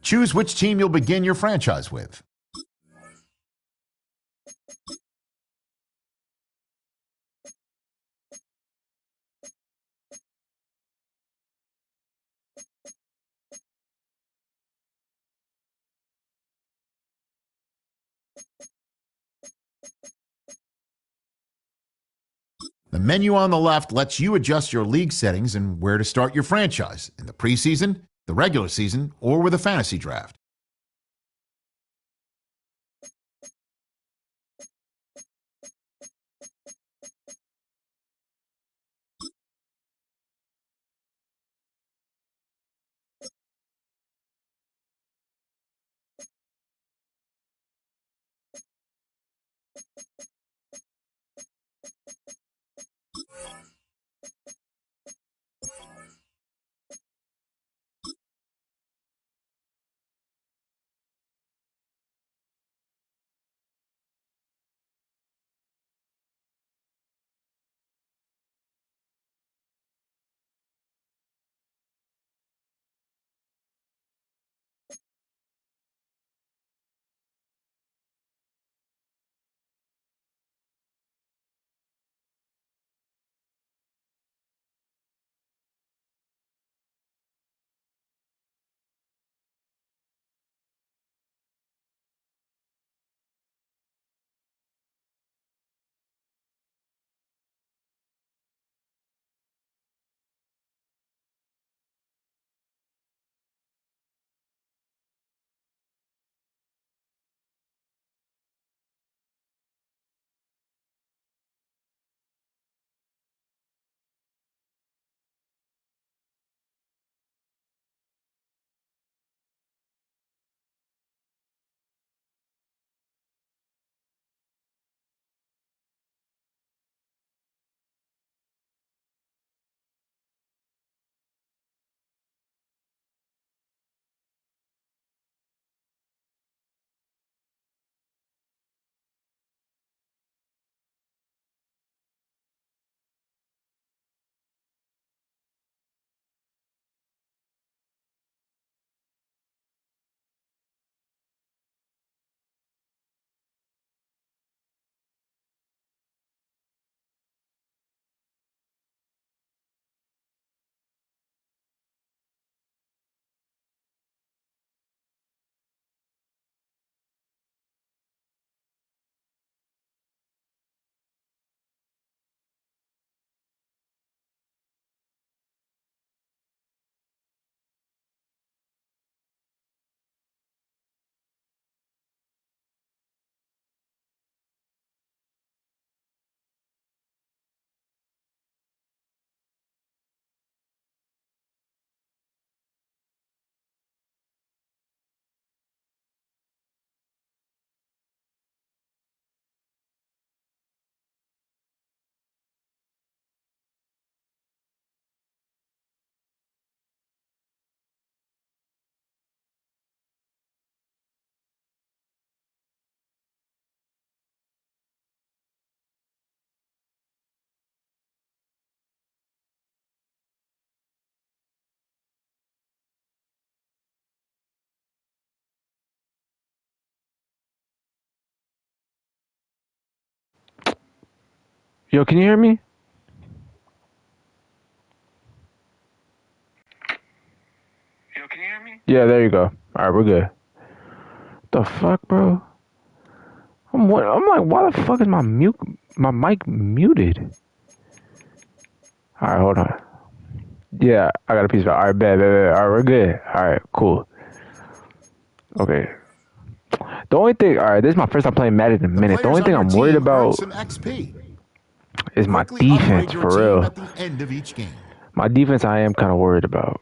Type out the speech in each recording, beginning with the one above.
Choose which team you'll begin your franchise with. The menu on the left lets you adjust your league settings and where to start your franchise in the preseason, the regular season, or with a fantasy draft. Yo, can you hear me? Yeah, there you go. Alright, we're good. The fuck, bro? I'm like, why the fuck is my mic muted? Alright, hold on. Yeah, I got a piece of it. Alright, bad. Alright, we're good. Alright, cool. Okay. The only thing, alright, this is my first time playing Madden in a minute. The only thing I'm worried about is my defense, for real. At the end of each game. My defense, I am kind of worried about.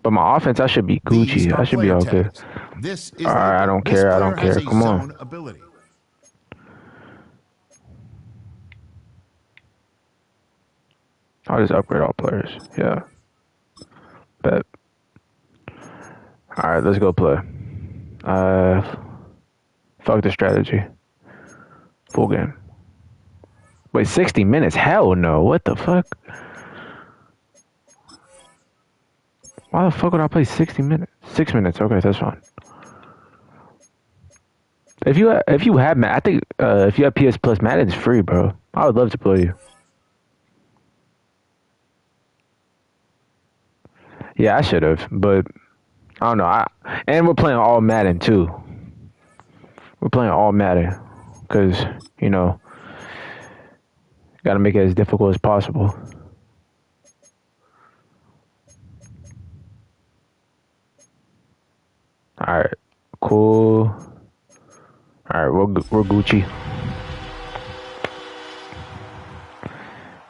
But my offense, I should be Gucci. I should be all good. Alright, I don't care. Come on. I'll just upgrade all players. Yeah. Bet. Alright, let's go play. Fuck the strategy. Full game. Wait, 60 minutes? Hell no. What the fuck? Why the fuck would I play 60 minutes? 6 minutes. Okay, that's fine. If you have Madden, I think if you have PS Plus, Madden's free, bro. I would love to play you. Yeah, I should have, but I don't know. And we're playing all Madden too. We're playing all Madden because got to make it as difficult as possible. All right, cool. All right, we're Gucci.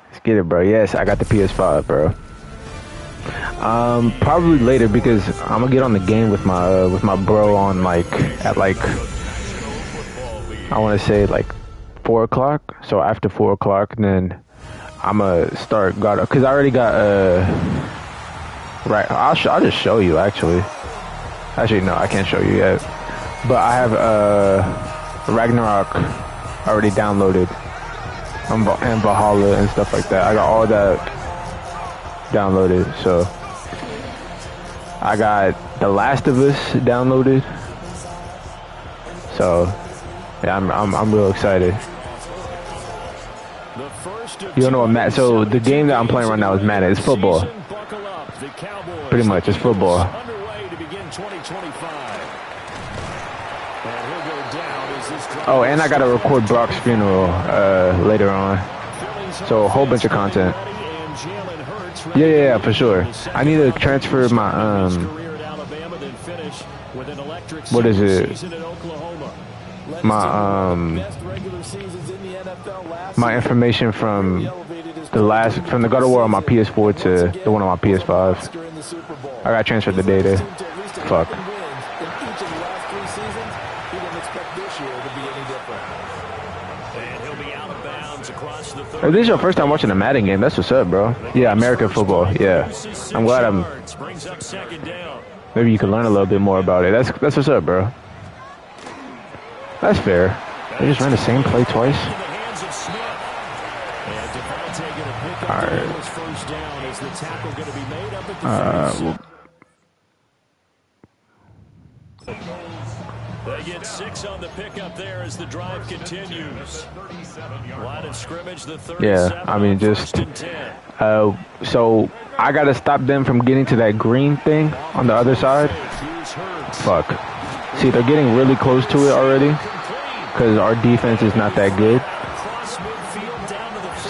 Let's get it, bro. Yes, I got the PS5, bro. Probably later because I'm gonna get on the game with my bro on at I want to say like 4 o'clock. So after 4 o'clock, then I'm gonna start because I already got right. I'll just show you actually. Actually, no, I can't show you yet. But I have Ragnarok already downloaded and Valhalla and stuff like that. I got all that downloaded. So I got The Last of Us downloaded. So yeah, I'm real excited. You don't know what Madden? So the game that I'm playing right now is Madden. It's football. Pretty much, it's football. Oh, and I gotta record Brock's funeral later on. So a whole bunch of content. Yeah, for sure. I need to transfer my what is it? My information from the God of War on my PS4 to the one on my PS5. I gotta transfer the data. Fuck. If this is your first time watching a Madden game, that's what's up, bro. Yeah, American football. Yeah, I'm glad maybe you can learn a little bit more about it. That's what's up, bro. That's fair. They just ran the same play twice. All right. They get 6 on the pickup there as the drive continues. Line of scrimmage, the 37. Yeah, I mean, just so I gotta stop them from getting to that green thing on the other side. Fuck. See, they're getting really close to it already because our defense is not that good.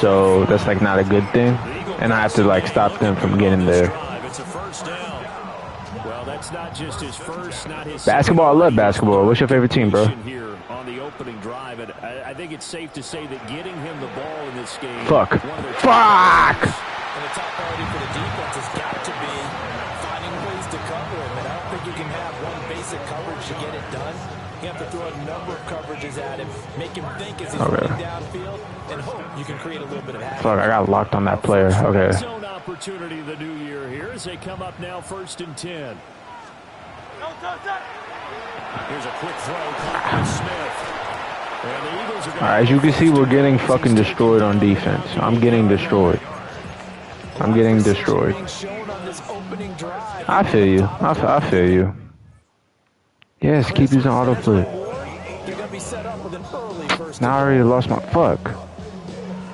So that's like not a good thing, and I have to like stop them from getting there. Basketball, I love basketball. What's your favorite team, bro? Here on the opening drive, and I think it's safe to say that getting him the ball in this game. Fuck. And the top priority for the defense has got to be finding ways to cover him. And I don't think you can have one basic coverage to get it done. You have to throw a number of coverages at him, make him think as he's running downfield, and hope you can create a little bit of havoc. Fuck, I got locked on that player. Okay. Zone opportunity the new year here as they come up now 1st and 10. Here's a quick throw by Smith. As you can see, we're getting fucking destroyed on defense. I'm getting destroyed. I feel you. I feel you. Yes, keep using auto flip. Now I already lost my fuck.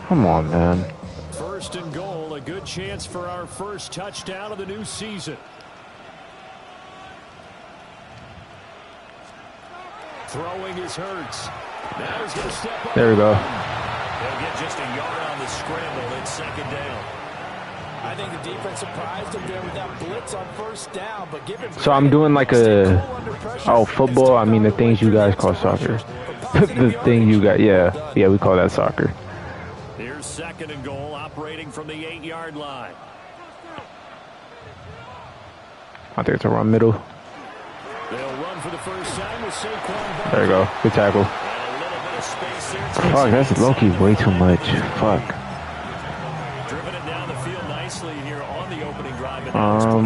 Come on, man. 1st and goal, a good chance for our first touchdown of the new season. Throwing his Hurts. Now he's going to step up. There we go. They'll get just a yard on the scramble. It's 2nd down. I think the defense surprised him there with that blitz on 1st down, but give him. So I'm doing like football. I mean the things you guys call soccer. The thing you got, yeah, we call that soccer. Here's 2nd and goal, operating from the 8-yard line. I think it's a run middle. They'll run for the first time with Saquon. There you go. Good tackle. Fuck, that's low-key way too much. Fuck. Driven it down the field nicely here on the opening drive.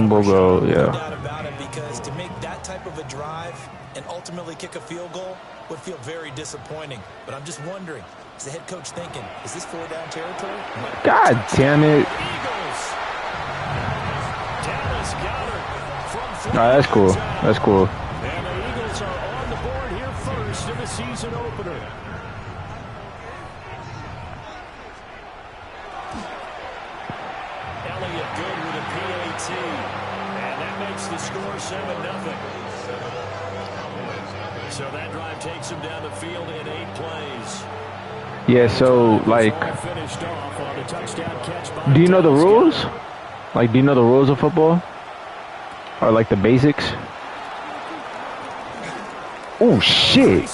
We'll go, yeah. No doubt about it, because to make that type of a drive and ultimately kick a field goal would feel very disappointing. But I'm just wondering, is the head coach thinking, is this 4-down territory? God damn it. just got her from All right, that's cool. That's cool. And the Eagles are on the board here first in the season opener. Elliott good with a PAT. And that makes the score 7-0. So that drive takes him down the field in 8 plays. Yeah, so, like, do you know the rules? Like, do you know the rules of football? Or, like, the basics? Oh, shit.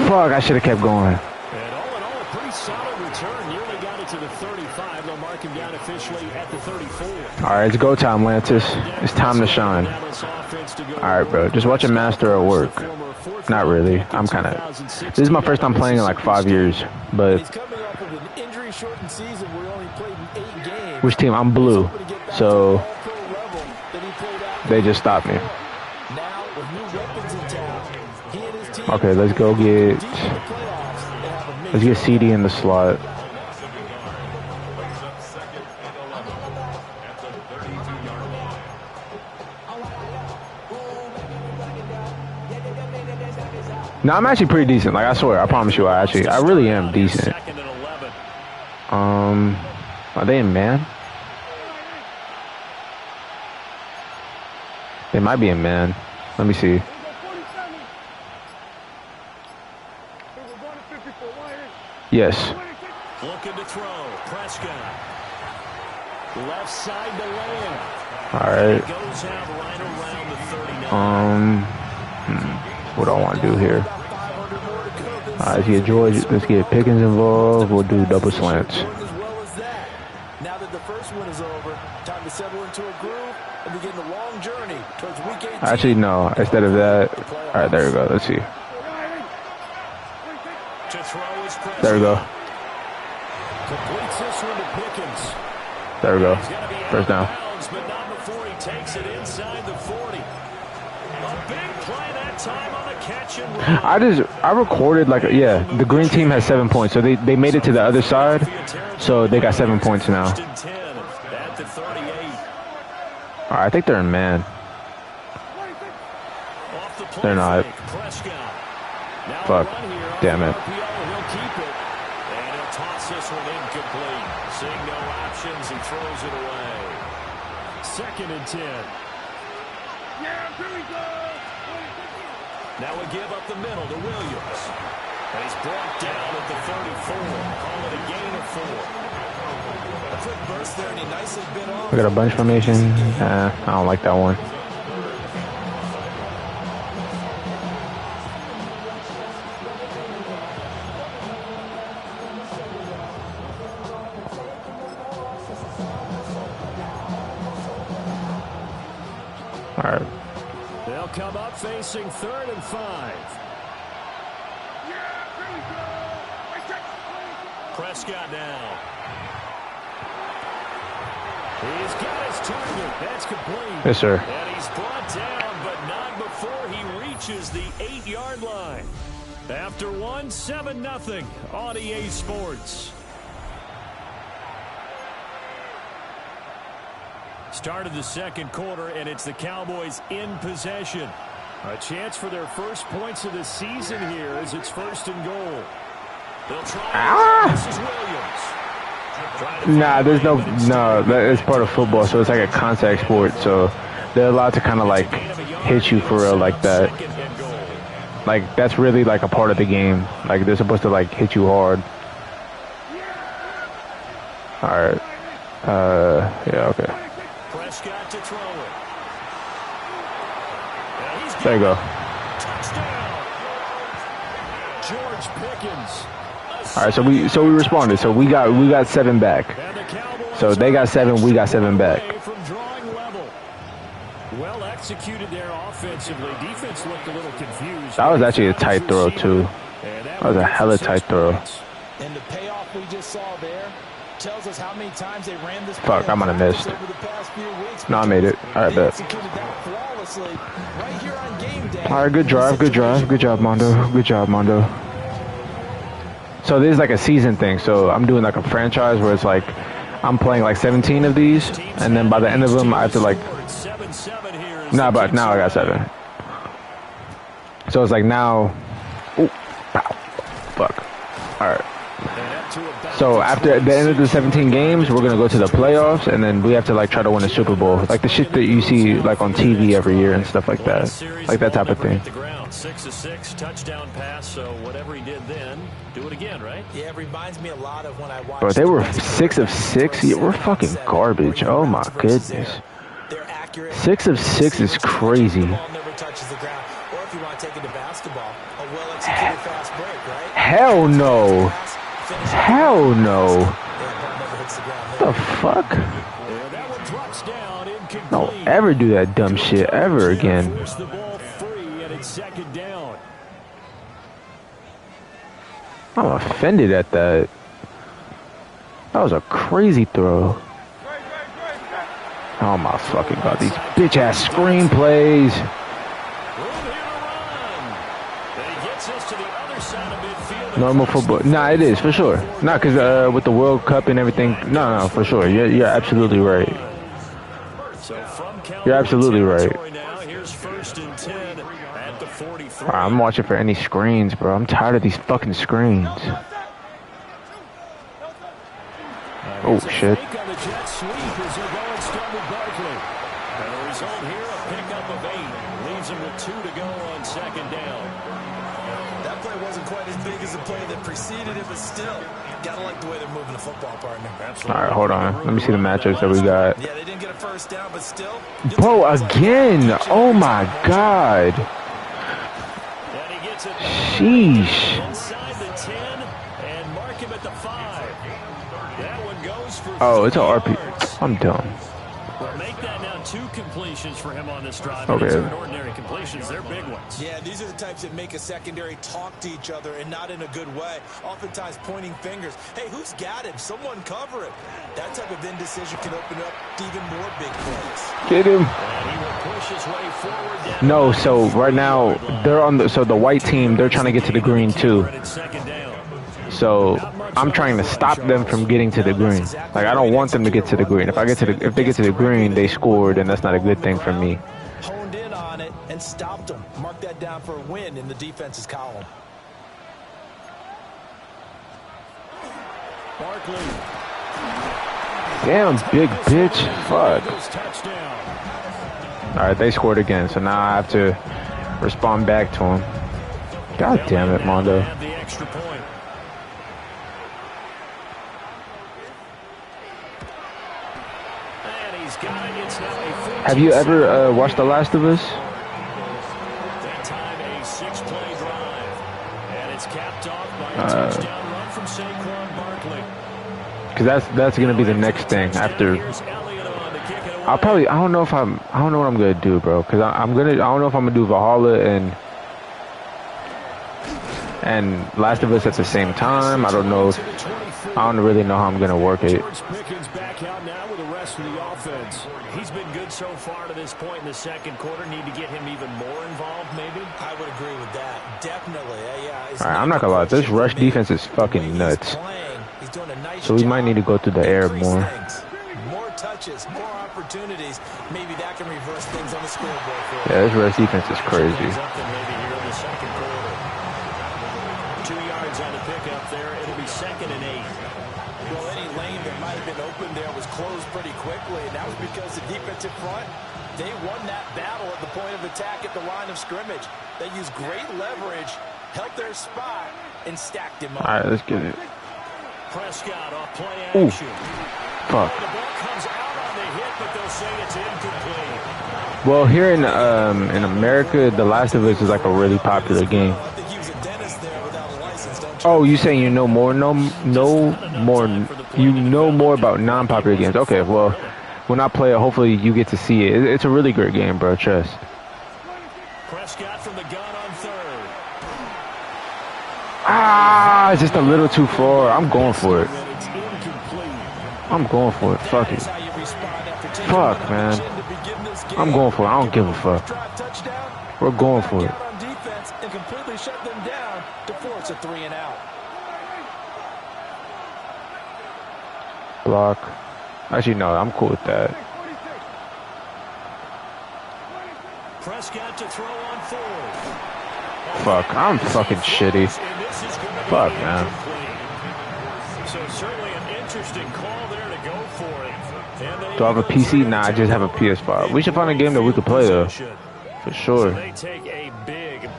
Fuck, I should have kept going. And all in all, a pretty solid return. Nearly got it to the 35. They'll mark him down officially at the 34. All right, it's go time, Lantis. It's time to shine. All right, bro. Just watch a master at work. Not really. I'm kind of... This is my first time playing in like 5 years. But... Which team? I'm blue. So... They just stopped me. Okay, let's go get... Let's get CD in the slot. No, I'm actually pretty decent. Like, I swear, I promise you, I really am decent. Are they in man? They might be in man. Let me see. Yes. Looking to throw. Prescott. Left side to land. All right. Goes out right around the 39. What do I want to do here? Let's get George. Let's get Pickens involved. We'll do double slants. Now that the first one is over, time to settle into a groove and begin the long journey towards week 18. Actually, no. Instead of that, all right, there we go. Let's see. There we go. Completes this one to Pickens. There we go. First down. But not before he takes it inside the 40. A big play that time on a catch and run. I recorded like, yeah, the green team has 7 points. So they made it to the other side. So they got 7 points now. At the 38. All right, I think they're in man. They're not. Fuck. Damn it. This one incomplete. Seeing no options, he throws it away. 2nd and 10. Now we give up the middle to Williams. And he's brought down at the 34. Call it a gain of 4. A quick burst there, and he nicely bit off. We got a bunch formation. I don't like that one. All right. They'll come up facing 3rd and 5. Prescott now. He's got his target. That's complete. Yes, sir. And he's brought down, but not before he reaches the 8-yard line. After 7-0 on EA Sports. Started the second quarter, and it's the Cowboys in possession. A chance for their first points of the season here as it's 1st and goal. They'll try. This is Williams. Nah, there's no, it's part of football, so it's like a contact sport, so they're allowed to kind of like hit you for real like that. Like, that's really like a part of the game. Like, they're supposed to like hit you hard. All right. Yeah, okay. Prescott to throw it. There you go. Touchdown. George Pickens. All right, so we responded. So we got 7 back. So they got 7, we got 7 back. From drawing level. Well executed there offensively. Defense looked a little confused. That was actually a tight throw too. That was a hella tight throw. And the payoff we just saw there tells us how many times they ran this. Fuck, I might have missed. No, I made it. All right, bet. All right, good drive, good drive. Good job, Mondo. Good job, Mondo. So this is like a season thing. So I'm doing like a franchise where it's like I'm playing like 17 of these, and then by the end of them, I have to like. Nah, but now I got 7. So it's like now. Ooh, pow, fuck. All right. So after the end of the 17 games, we're gonna go to the playoffs, and then we have to like try to win a Super Bowl, like the shit that you see like on TV every year and stuff like that, like that type of thing. 6 of 6 touchdown pass. So whatever he did then, do it again, right? Yeah, it reminds me a lot of when I watched. Bro, they were 6 of 6. Yeah, we're fucking garbage. Oh my goodness. 6 of 6 is crazy. Hell no. Hell no. What the fuck? Don't ever do that dumb shit ever again. I'm offended at that. That was a crazy throw. Oh my fucking god, these bitch ass screenplays. Normal football. Nah, it is for sure. Nah, cause with the World Cup and everything. No, for sure. You're absolutely right. You're absolutely right. Right, I'm watching for any screens, bro. I'm tired of these fucking screens. Oh shit. Preceded it, but still, gotta like the way they're moving the football, partner. All right, hold on. Let me see the matchups that we got. Yeah, they didn't get a first down, but still. Bro, again! Oh my god! Sheesh. Oh, it's an RP. I'm dumb. Make that now 2 completions for him on this drive. Okay. These aren't ordinary completions, they're big ones. Yeah, these are the types that make a secondary talk to each other and not in a good way. Oftentimes pointing fingers. Hey, who's got him? Someone cover him. That type of indecision can open up to even more big plays. Get him. No, so right now they're on the white team, they're trying to get to the green too. So I'm trying to stop them from getting to the green. Like I don't want them to get to the green. If they get to the green, they scored, and that's not a good thing for me. Honed in on it and stopped them. Mark that down for a win in the defense's column. Damn, big bitch. Fuck. All right, they scored again, so now I have to respond back to them. God damn it, Mondo. Have you ever watched The Last of Us? Because that's gonna be the next thing after. I don't know what I'm gonna do, bro. Because I don't know if I'm gonna do Valhalla and Last of Us at the same time. I don't really know how I'm gonna work it. He's been good so far to this point in the second quarter. Need to get him even more involved, maybe? I would agree with that. Definitely. Yeah. All right, I'm not gonna lie. This rush defense is fucking nuts. So we might need to go through the air more. More touches, more opportunities. Maybe that can reverse things on the scoreboard. Yeah, this rush defense is crazy. 2 yards on the pickup there. It'll be 2nd and 8. Well, any lane that might have been open there was closed pretty quickly, and that was because the defensive front, they won that battle at the point of attack at the line of scrimmage. They used great leverage, held their spot, and stacked him up. All right, let's get it. Prescott off play Ooh, action. fuck. The ball comes out on the hit, but they'll say it's incomplete. Well, here in America, The Last of Us is like a really popular game. Oh, you saying you know more about non-popular games? Okay, well, when I play it, hopefully you get to see it. It's a really great game, bro. Trust. Prescott from the gun on 3rd. Ah, it's just a little too far. I'm going for it. I'm going for it. Fuck it. Fuck, man. I'm going for it. I don't give a fuck. We're going for it. Completely shut them down to force a 3-and-out. Block. Actually, no, I'm cool with that. Prescott to throw on fourth. Fuck, I'm fucking shitty. Fuck, man. So certainly an interesting call there to go for it. Do I have a PC? Nah, I just have a PS5. We should find a game that we could play though, for sure. So they take a big.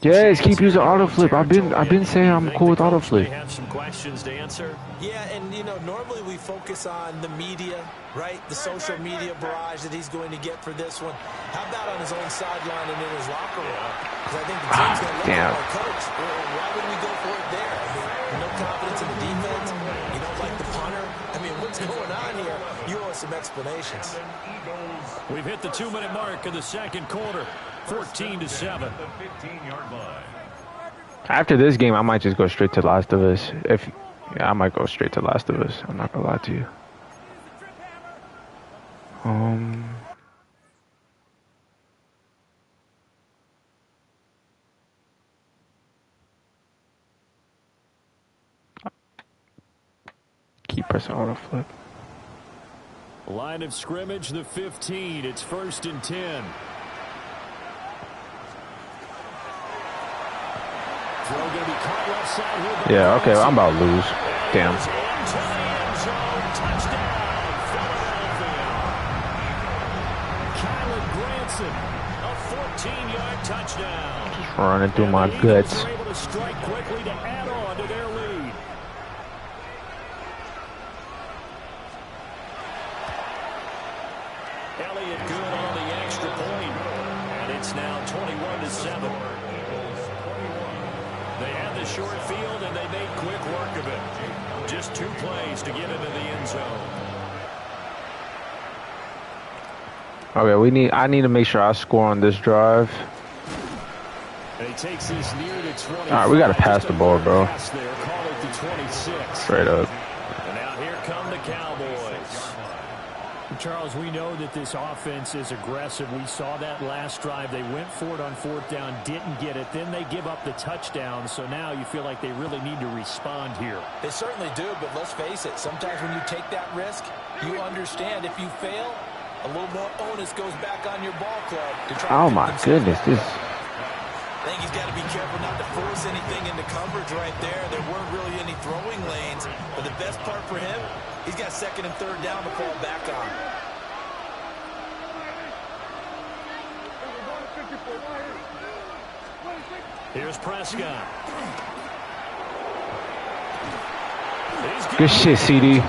Yes, keep using autoflip. I've been saying I'm cool with autoflip. Have some questions to answer. Yeah, and you know, normally we focus on the media, right? The social media barrage that he's going to get for this one. How about on his own sideline and in his locker room? Because I think the team's going to look at our coach. Why would we go for it there? I mean, no confidence in the defense. You don't like the punter. I mean, what's going on here? You owe us some explanations. We've hit the 2-minute mark in the second quarter. 14-7. After this game, I might just go straight to Last of Us. Yeah, I might go straight to Last of Us. I'm not gonna lie to you. Keep pressing autoflip. Line of scrimmage, the 15. It's 1st and 10. Yeah, okay, I'm about to lose. Damn. A 14-yard touchdown. Just running through my guts. Able to strike quickly to add on to their lead. Elliott good on the extra point, and it's now 21-7. They had the short field, and they made quick work of it. Just 2 plays to get into the end zone. Okay, I need to make sure I score on this drive. And he takes this near the 20. All right, we got to pass the ball, bro. Straight up. And now here come the Cowboys. Charles, we know that this offense is aggressive. We saw that last drive. They went for it on 4th down, didn't get it. Then they give up the touchdown. So now you feel like they really need to respond here. They certainly do, but let's face it. Sometimes when you take that risk, you understand if you fail, a little more onus goes back on your ball club. To try Oh my goodness, this. I think he's got to be careful not to force anything into coverage right there. There weren't really any throwing lanes, but the best part for him, he's got 2nd and 3rd down to fall back on. Here's Prescott. Good shit, CD.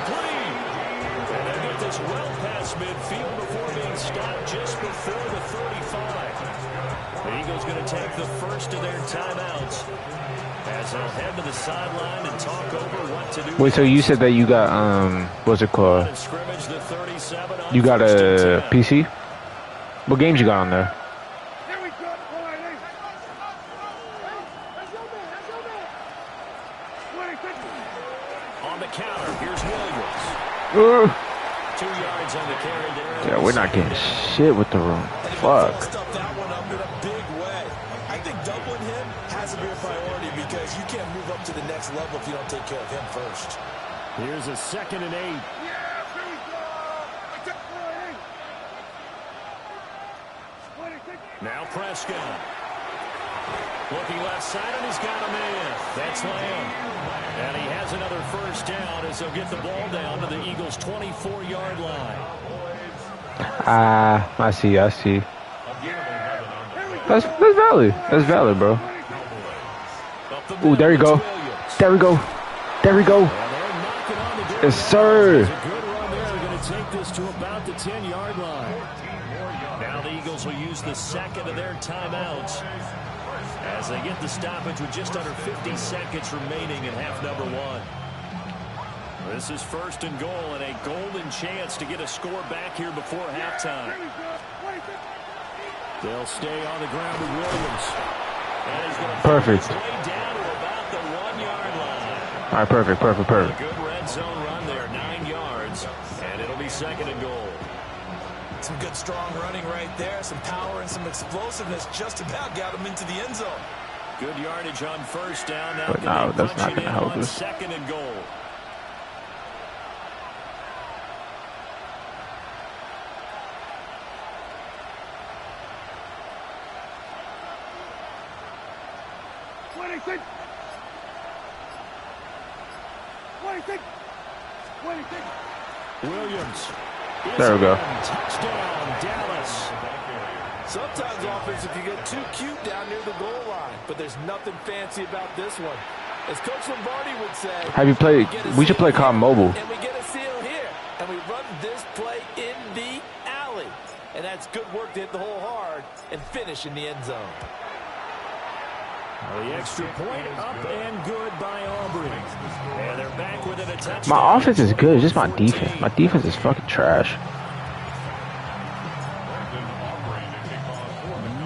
This well past midfield before being stopped just before the 35. The Eagles going to take the first of their timeouts as they'll head to the sideline and talk over what to do. Wait, so you said that you got what's it called? You got a PC? What games you got on there? On the counter, here's Williams. 2 yards on the carry there. Yeah, we're not getting shit with the room. Fuck. Stuff that one up in a big way. I think doubling him has to be a priority because you can't move up to the next level if you don't take care of him first. Here's a 2nd and 8. Now Prescott. Looking left side, and he's got a man. That's Lamb. And he has another 1st down as they'll get the ball down to the Eagles' 24-yard line. I see. That's valid. That's valid, bro. Ooh, there we go. There we go. There we go. Yes, sir. Good run there. They're going to take this to about the 10-yard line. Now the Eagles will use the 2nd of their timeouts as they get the stoppage with just under 50 seconds remaining in half number 1. This is 1st and goal and a golden chance to get a score back here before halftime. They'll stay on the ground with Williams. Perfect. Down to about the 1-yard line. All right, perfect. A good red zone run there, 9 yards, and it'll be 2nd and goal. Some good strong running right there, some power and some explosiveness just about got him into the end zone. Good yardage on 1st down. Now But no, that's not going to help us. 2nd and goal. Williams. There we go. Touchdown, Dallas. Sometimes offense, if you get too cute down near the goal line, but there's nothing fancy about this one. As Coach Lombardi would say, Have you played? We should play COD Mobile. and we get a seal here, and we run this play in the alley, and that's good work to hit the hole hard and finish in the end zone. The extra point up and good by Aubrey. And they're back within a touchdown. My offense is good. It's just my defense. My defense is fucking trash.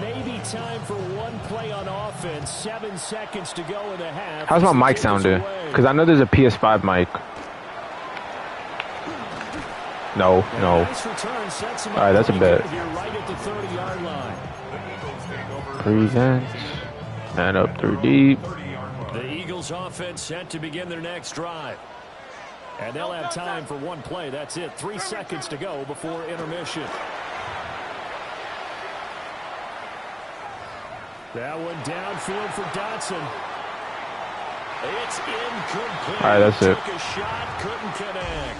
Maybe time for one play on offense. 7 seconds to go in the half. How's my mic sounding? Because I know there's a PS5 mic. No. Nice return, sets him up. All right, that's a bet. You're right at the 30-yard line. Presents. Man up 3 deep. The Eagles offense set to begin their next drive. And they'll have time for one play. That's it. 3 seconds to go before intermission. That one downfield for Dotson. It's incomplete. All right, that's it. Took a shot, couldn't connect.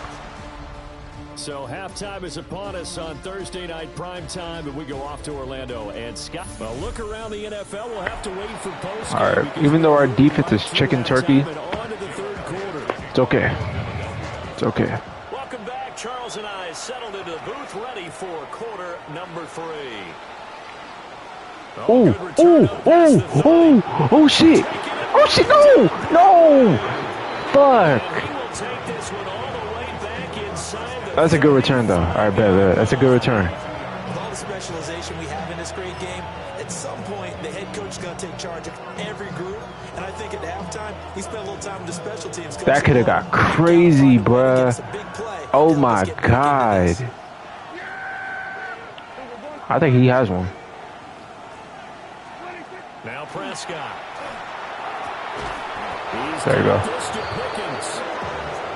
So halftime is upon us on Thursday night prime time, and we go off to Orlando. And Scott, a look around the NFL. We'll have to wait for post. All right. Even though our defense is chicken turkey, it's okay. It's okay. Welcome back. Charles and I settled into the booth, ready for quarter number 3. Oh shit. Oh shit, no. Fuck. That's a good return, though. All right, bet. That's a good return. With all the specialization we have in this great game, at some point, the head coach is going to take charge of every group. And I think at halftime, he spent a little time with the special teams. That could have got crazy, bruh. Oh, my God. I think he has one. Now Prescott. There you go.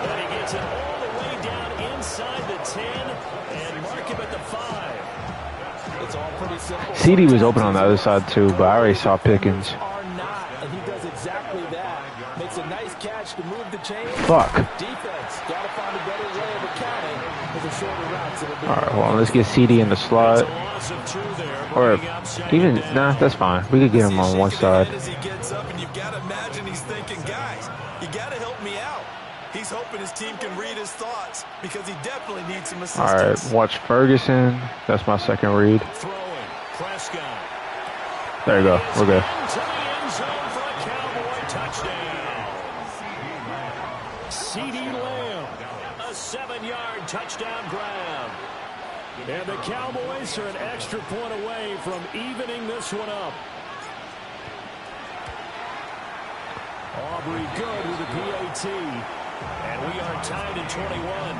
And he gets it all the way down inside the 10 and mark him at the 5. It's all pretty simple. CD was open on the other side too, but I already saw Pickens. Are not, and he does exactly that. Makes a nice catch to move the chain. Fuck. Defense got to find a better way of accounting for the shorter routes. All right, hold on. Let's get CD in the slot. Or even that's fine. We could get him on one side. As he gets up, and you've got to imagine he's thinking, guys, you got to help me out. He's hoping his team can read his thoughts because he definitely needs some assistance. All right, watch Ferguson. That's my second read. Throwing, Prescott. There you go. We're good. Into the end zone for a Cowboy touchdown. CD Lamb, a 7-yard touchdown grab. And the Cowboys are an extra point away from evening this one up. Aubrey good with the PAT. And we are tied at 21.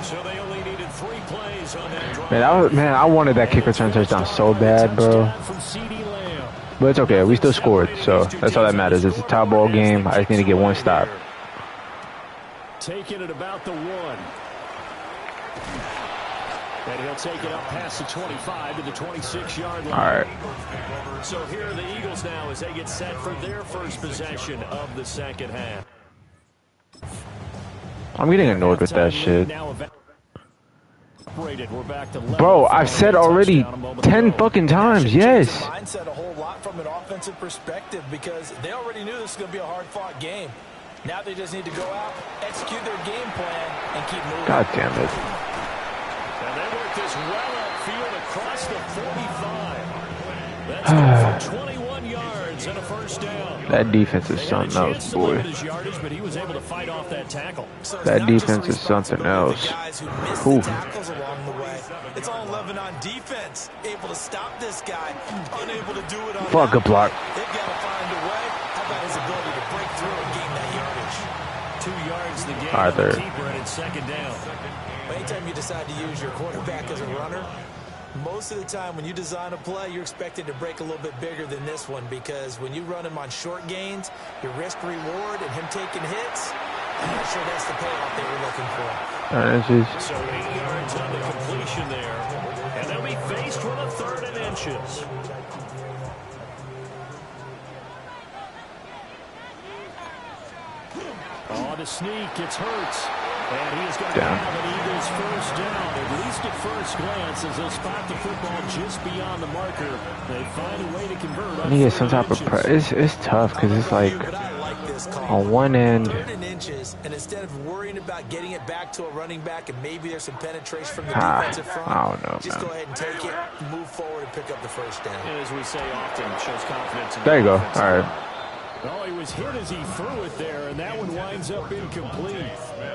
So they only needed 3 plays on that drive. Man, I wanted that kick return touchdown so bad, bro. But it's okay. We still scored, so that's all that matters. It's a tie ball game. I just need to get one stop. Taking it about the 1. And he'll take it up past the 25 to the 26-yard line. All right. So here are the Eagles now as they get set for their first possession of the second half. I'm getting annoyed with that shit. Bro, I've said already 10 fucking times, yes. Mindset a whole lot from an offensive perspective because they already knew this was going to be a hard-fought game. Now they just need to go out, execute their game plan, and keep moving. God damn it. And they work this well upfield across the 45. That's good for 21 yards and a first down. That defense is something else, boy. But he was able to fight off that tackle. That defense is something else. Oof. It's all 11 on defense. Able to stop this guy. Unable to do it on Fuck, good block. They've got to find a way. How about his ability to break through and gain that yardage? 2 yards the game. All right, there. Keeper, and it's second down. Anytime you decide to use your quarterback as a runner, most of the time when you design a play, you're expected to break a little bit bigger than this one because when you run him on short gains, your risk-reward and him taking hits, I'm not sure that's the payoff they were looking for. So 8 yards on the completion there, and they'll be faced with a 3rd and inches. On the sneak, it's Hurts. And he is going to have an Eagles first down, at least at first glance, as they'll spot the football just beyond the marker. They find a way to convert. I need to get some type of it's tough because it's like on one end. 3rd and inches, and instead of worrying about getting it back to a running back and maybe there's some penetration from the defensive front, I don't know, just go ahead and take it, move forward, and pick up the first down. And as we say often, shows confidence. There you go. All right. Oh, he was hit as he threw it there, and that one winds up incomplete.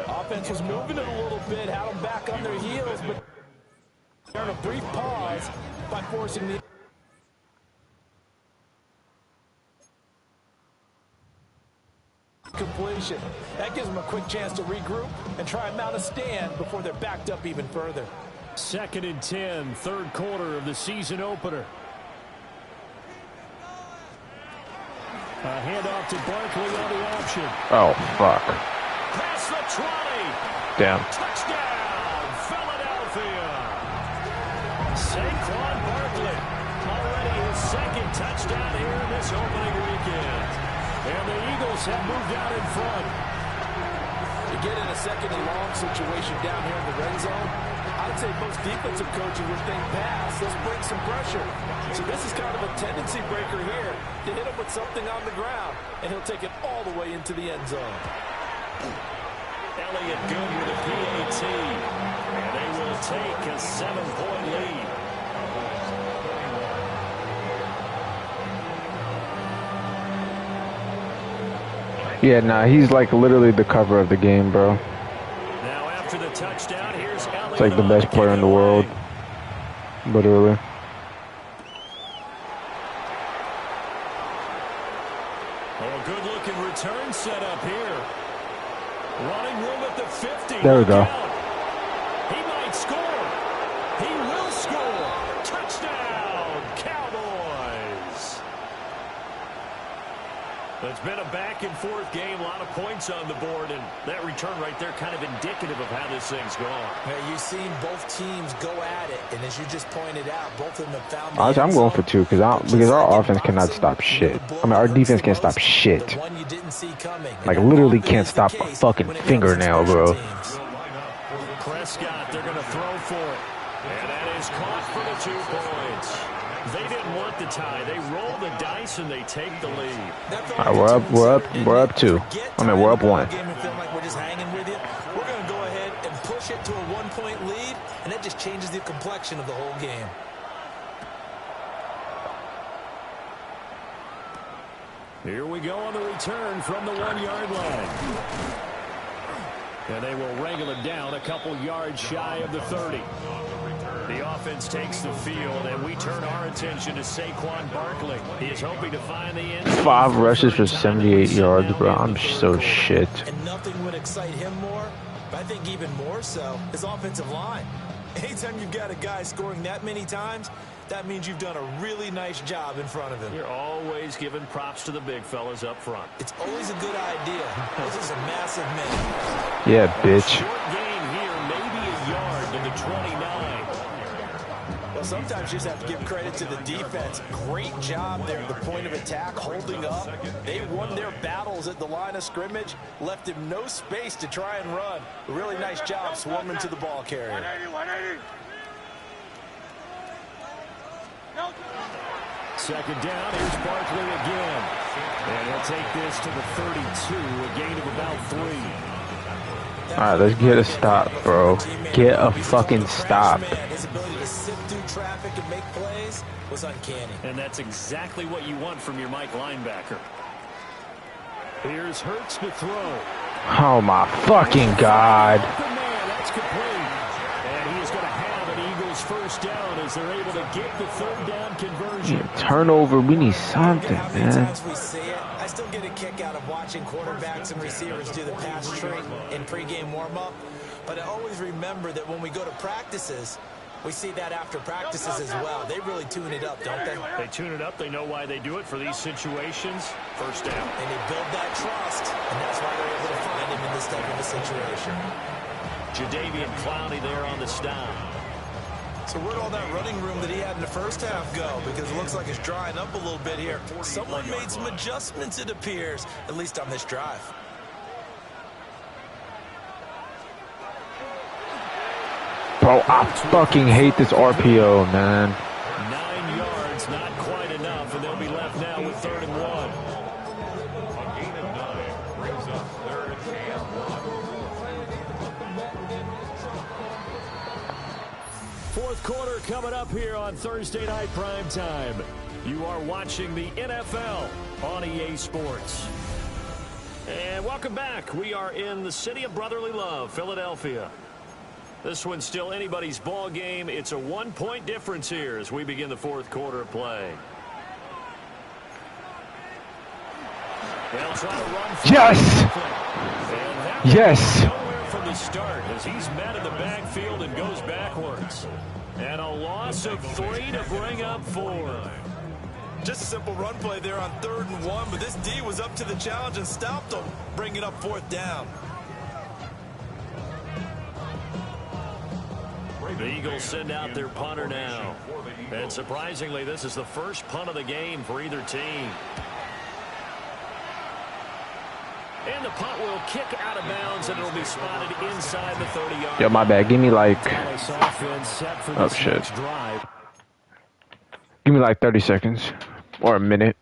Offense was moving it a little bit, had them back on their heels, but during a brief pause by forcing the completion. That gives them a quick chance to regroup and try and mount a stand before they're backed up even further. 2nd and 10, 3rd quarter of the season opener. A handoff to Barkley on the option. Oh, fuck. Past the 20. Damn. Touchdown, Philadelphia. Saquon Barkley, already his 2nd touchdown here in this opening weekend. And the Eagles have moved out in front. To get in a 2nd and long situation down here in the red zone, I'd say most defensive coaches would think pass, let's bring some pressure. So this is kind of a tendency breaker here to hit him with something on the ground, and he'll take it all the way into the end zone. Elliott good with a PAT, and they will take a 7-point lead. Yeah, nah, he's like literally the cover of the game, bro. Now after the touchdown, here's Elliott. It's like the best player in the world. Literally. Oh, good-looking return set up here. Running room at the 50. There we go. He might score. He will score. Touchdown, Cowboys. It's been a back-and-forth game, a lot of points on the board, and that return right there kind of indicative of how this thing's going. Hey, you've seen both teams go at it, and as you just pointed out, both of them have found Honestly, I'm going for 2 because our offense cannot stop shit. I mean, our defense can't stop shit. Like, literally can't stop a fucking fingernail, bro. Prescott, they're going to throw for it. And that is caught for the 2 points. They didn't want the tie. They roll the dice and they take the lead. All right, we're up 2. I mean, we're up 1. We're going to go ahead and push it to a 1-point lead, and that just changes the complexion of the whole game. Here we go on the return from the 1-yard line. And they will wrangle it down a couple yards shy of the 30. The offense takes the field, and we turn our attention to Saquon Barkley. He is hoping to find the end. 5 rushes for 78 yards, bro. I'm so shit. And nothing would excite him more, but I think even more so, his offensive line. Anytime you've got a guy scoring that many times, that means you've done a really nice job in front of him. You're always giving props to the big fellas up front. It's always a good idea. This is a massive man. Yeah, bitch. Short gain here, maybe a yard to the 29. Well, sometimes you just have to give credit to the defense. Great job there at the point of attack, holding up. They won their battles at the line of scrimmage, left him no space to try and run. A really nice job swarming to the ball carrier. 180. Second down, here's Barkley again. And he'll take this to the 32, a gain of about 3. All right, let's get a stop, bro. Get a fucking stop. His ability to sift through traffic and make plays was uncanny. And that's exactly what you want from your Mike linebacker. Here's Hurts to throw. Oh my fucking god. That's complete. And he is going to have an Eagles first down as they're able to get the 3rd down conversion. Turnover, we need something, man. I still get a kick out of watching quarterbacks and receivers do the pass trick in pregame warm-up, but I always remember that when we go to practices, we see that after practices as well. They really tune it up, don't they? They tune it up. They know why they do it for these situations. First down. And they build that trust, and that's why they're able to find him in this type of a situation. Jadeveon Clowney there on the stop. So where'd all that running room that he had in the first half go? Because it looks like it's drying up a little bit here. Someone made some adjustments, it appears, at least on this drive. Bro, I fucking hate this RPO, man. 9 yards, not quite enough, and they'll be left now with 3rd and 1. A gain of 9 brings up 3rd and 1. Fourth quarter coming up here on Thursday Night Prime Time. You are watching the NFL on EA Sports. And welcome back. We are in the city of brotherly love, Philadelphia. This one's still anybody's ball game. It's a 1-point difference here as we begin the fourth quarter of play. They'll try to run. Yes! Yes! Nowhere from the start as he's met in the backfield and goes backwards. And a loss of 3 to bring up 4. Just a simple run play there on 3rd and 1, but this D was up to the challenge and stopped them, bringing up 4th down. The Eagles send out their punter now. And surprisingly, this is the first punt of the game for either team. And the punt will kick out of bounds, and it'll be spotted inside the 30-yard. Yo, my bad. Give me like... Oh, shit. Give me like 30 seconds. Or a minute.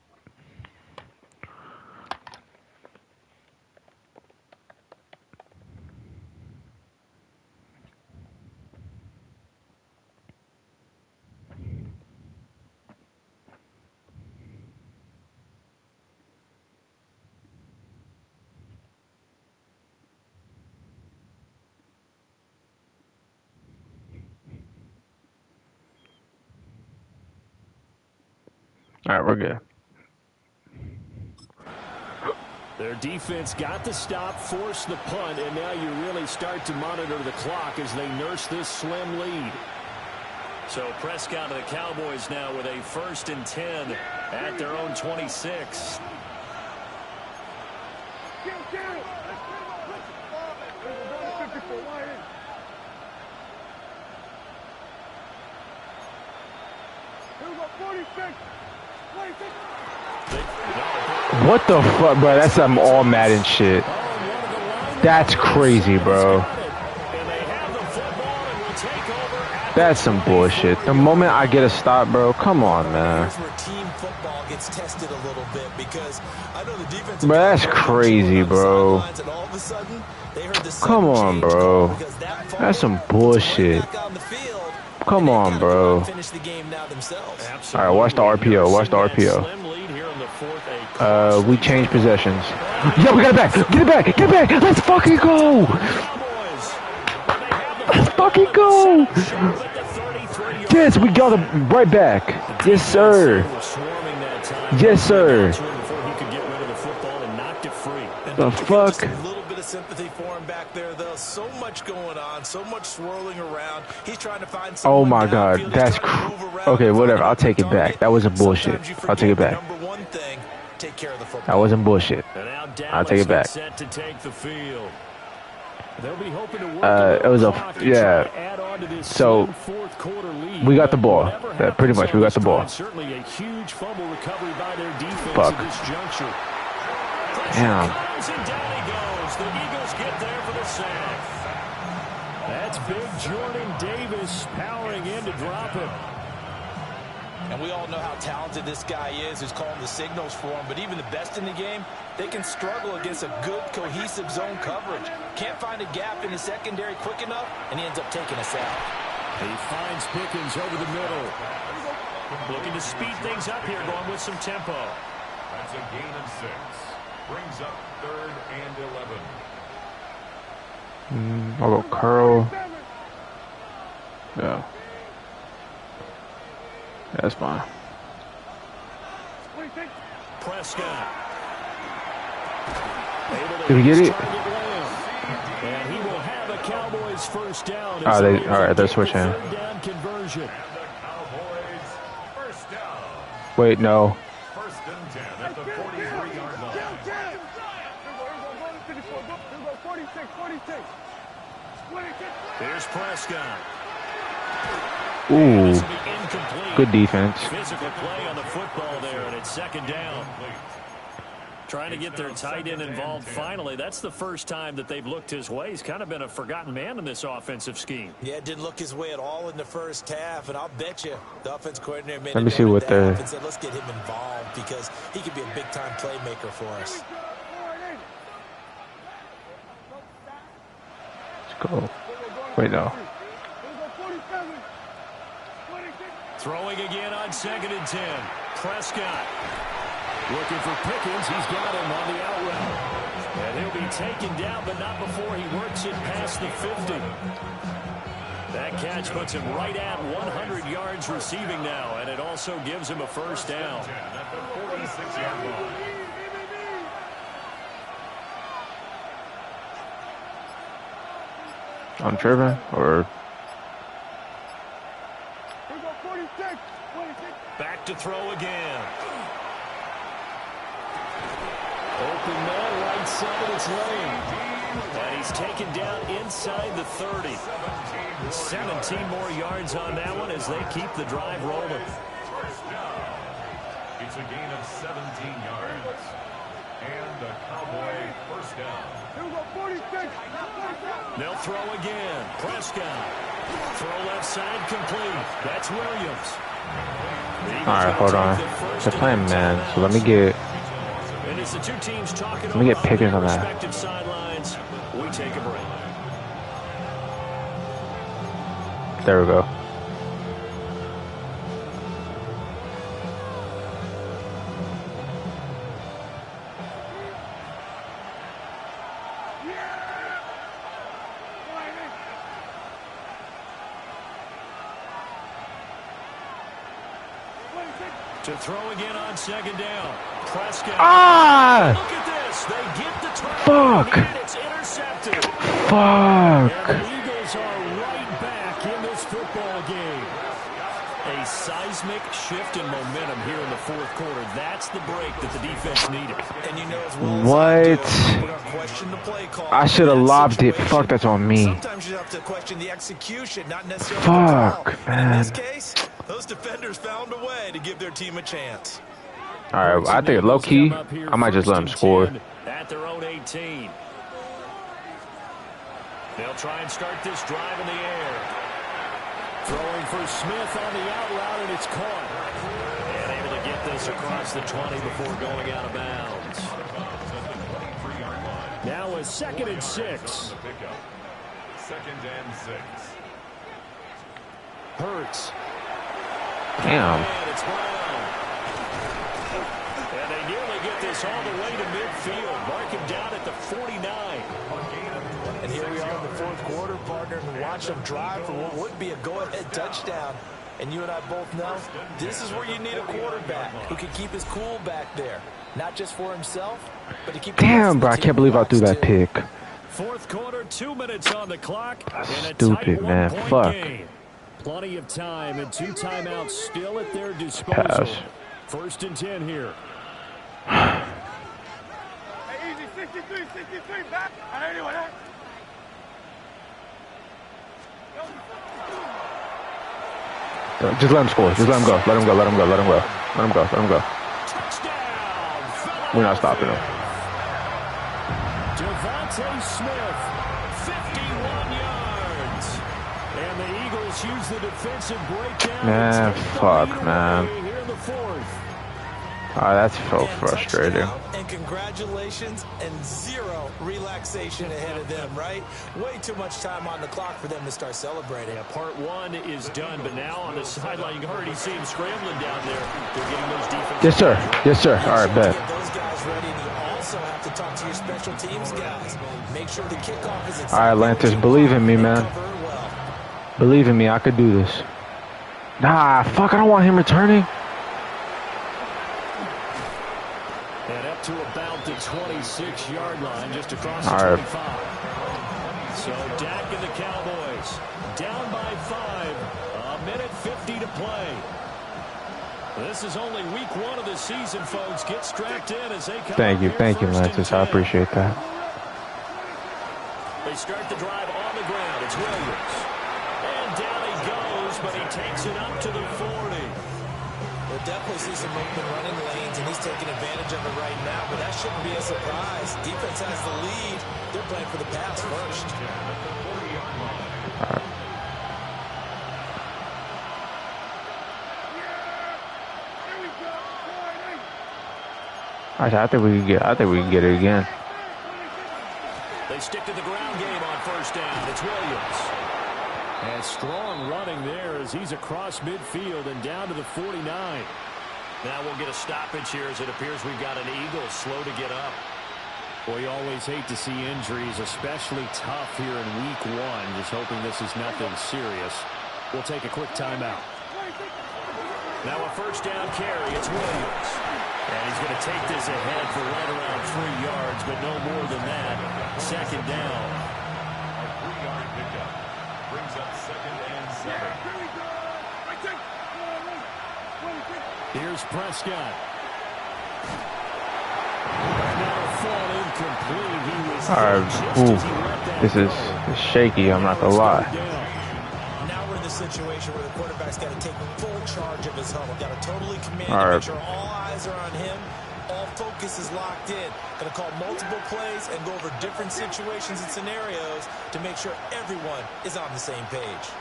All right, we're good. Their defense got the stop, forced the punt, and now you really start to monitor the clock as they nurse this slim lead. So Prescott of the Cowboys now with a 1st and 10 at their own 26. What the fuck, bro? That's some all Madden shit. That's crazy, bro. That's some bullshit. The moment I get a stop, bro, come on, man. Bro, that's crazy, bro. Come on, bro. That's some bullshit. Come on, bro. All right, watch the RPO. Watch the RPO. We change possessions. Yeah, we got it back. Get it back. Get it back. Let's fucking go. Let's fucking go. Yes, we got him right back. Yes, sir. Yes, sir. The fuck? Sympathy for him back there, though. So much going on, so much swirling around. He's trying to find. Oh my God, that's okay. Whatever, I'll take it back. That wasn't bullshit. I'll take it back. That wasn't bullshit. I'll take it back. It was a yeah. So we got the ball. Pretty much, we got the ball. Fuck. Damn. The Eagles get there for the sack. That's big Jordan Davis powering in to drop him. And we all know how talented this guy is who's calling the signals for him. But even the best in the game, they can struggle against a good, cohesive zone coverage. Can't find a gap in the secondary quick enough, and he ends up taking us out. He finds Pickens over the middle. Looking to speed things up here, going with some tempo. That's a gain of 6. Brings up 3rd and 11. I'll go curl. Yeah. That's fine. Prescott. Did we get it? And he will have a Cowboys first down. All right, they're switching. Down conversion. And the Cowboys first down. Wait, no. 1st and 10 at the 43-yard line. Here's Prescott. Ooh, good defense. Physical play on the football there, and it's 2nd down. Trying to get their tight end involved finally. That's the first time that they've looked his way. He's kind of been a forgotten man in this offensive scheme. Yeah, it didn't look his way at all in the first half, and I'll bet you the offense coordinator made Let me see what and said, let's get him involved because he could be a big-time playmaker for us. Let's go. Wait, no. Throwing again on 2nd and 10. Prescott. Looking for Pickens. He's got him on the out route. And he'll be taken down, but not before he works it past the 50. That catch puts him right at 100 yards receiving now, and it also gives him a first down. At the 46-yard line. I'm tripping, or Back to throw again. Open man, right side, it's Lane. And he's taken down inside the 30. 17 more yards on that one as they keep the drive rolling. First down. It's a gain of 17 yards. And the Cowboy first down. They'll throw again. Prescott. Throw left side complete. That's Williams. alright, hold on. They're playing man, so let me get Pickens on that. We take a break. There we go. To throw again on 2nd down. Prescott. Ah! Look at this. They get the Fuck. and it's intercepted. Fuck. And the Eagles are right back in this football game. A seismic shift in momentum here in the 4th quarter. That's the break that the defense needed. And you know as well as What? we're gonna question the play call. I should have In that lobbed it. situation, Fuck, that's on me. Sometimes you have to question the execution, not necessarily Fuck, the call. man. And in this case, those defenders found a way to give their team a chance. Alright, I think low key, I might just let him score. At their own 18. They'll try and start this drive in the air. Throwing for Smith on the out route, and it's caught. And able to get this across the 20 before going out of bounds. Now a 2nd and 6. 2nd and 6. Hurts. Damn. And it's Brown. And they nearly get this all the way to midfield. Mark him down at the 49. And here we are in the 4th quarter, partner, and watch them drive for what would be a go-ahead touchdown. And you and I both know this is where you need a quarterback who can keep his cool back there. Not just for himself, but to keep Damn, bro, I can't believe I threw that pick. 4th quarter, 2 minutes on the clock. That's and a stupid, tight man. one-point Fuck. game. Plenty of time and 2 timeouts still at their disposal. Pass. 1st and 10 here. Easy, 63, back. Anyway, Just let him score. Just let him go. Let him go. Let him go. Let him go. Let him go. Let him go. We're not stopping him. Devontae Smith, 51 yards. And the Eagles use the defensive breakdown. Man, fuck, man. Here in the 4th. Oh, that's so frustrating. And congratulations, and 0 relaxation ahead of them, right? Way too much time on the clock for them to start celebrating. Yeah, part 1 is done, but now on the sideline, you can already see him scrambling down there. They're getting those defenses. Yes, sir. Yes, sir. All right, bet. Get those guys ready, and you also have to talk to your special teams guys. Make sure the kickoff is exactly All right, Lantis, believe in me, man. Believe in me, I could do this. Nah, fuck, I don't want him returning. And up to about the 26-yard line, just across the All right. 25. So Dak and the Cowboys down by 5. A minute 50 to play. This is only week 1 of the season, folks. Get strapped in as they come. Thank you, up here Lantis. first and I 10. appreciate that. They start the drive on the ground. It's Williams. And down he goes, but he takes it up to the 40. We'll definitely see some open running lanes, and he's taking advantage of it right now, but that shouldn't be a surprise. Defense has the lead. They're playing for the pass first. I think we can get it again. They stick to the ground game on first down. It's Williams. And strong running there as he's across midfield and down to the 49. Now we'll get a stoppage here as it appears we've got an Eagle slow to get up. Well, you always hate to see injuries, especially tough here in week one. Just hoping this is nothing serious. We'll take a quick timeout. Now a first down carry. It's Williams. And he's going to take this ahead for right around 3 yards, but no more than that. Second down. A 3-yard pickup brings up 2nd and 7. Here's Prescott. Now fall incomplete. He was this is shaky, I'm not gonna lie. Now we're in the situation where the quarterback's got to take full charge of his huddle. Got to totally command All right. make sure all eyes are on him. All focus is locked in. Going to call multiple plays and go over different situations and scenarios to make sure everyone is on the same page.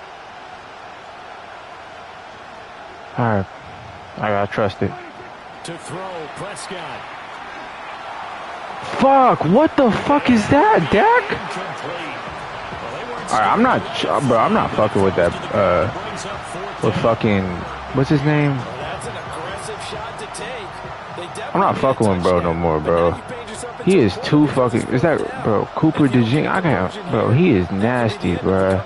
All right, I gotta trust it. To throw, Prescott. Fuck! What the fuck is that, Dak? All right, I'm not fucking with that. With fucking, what's his name? That's an aggressive shot to take. I'm not fucking with bro no more, bro. He is too fucking. Is that bro? Cooper DeJean? I can't, bro. He is nasty, bro.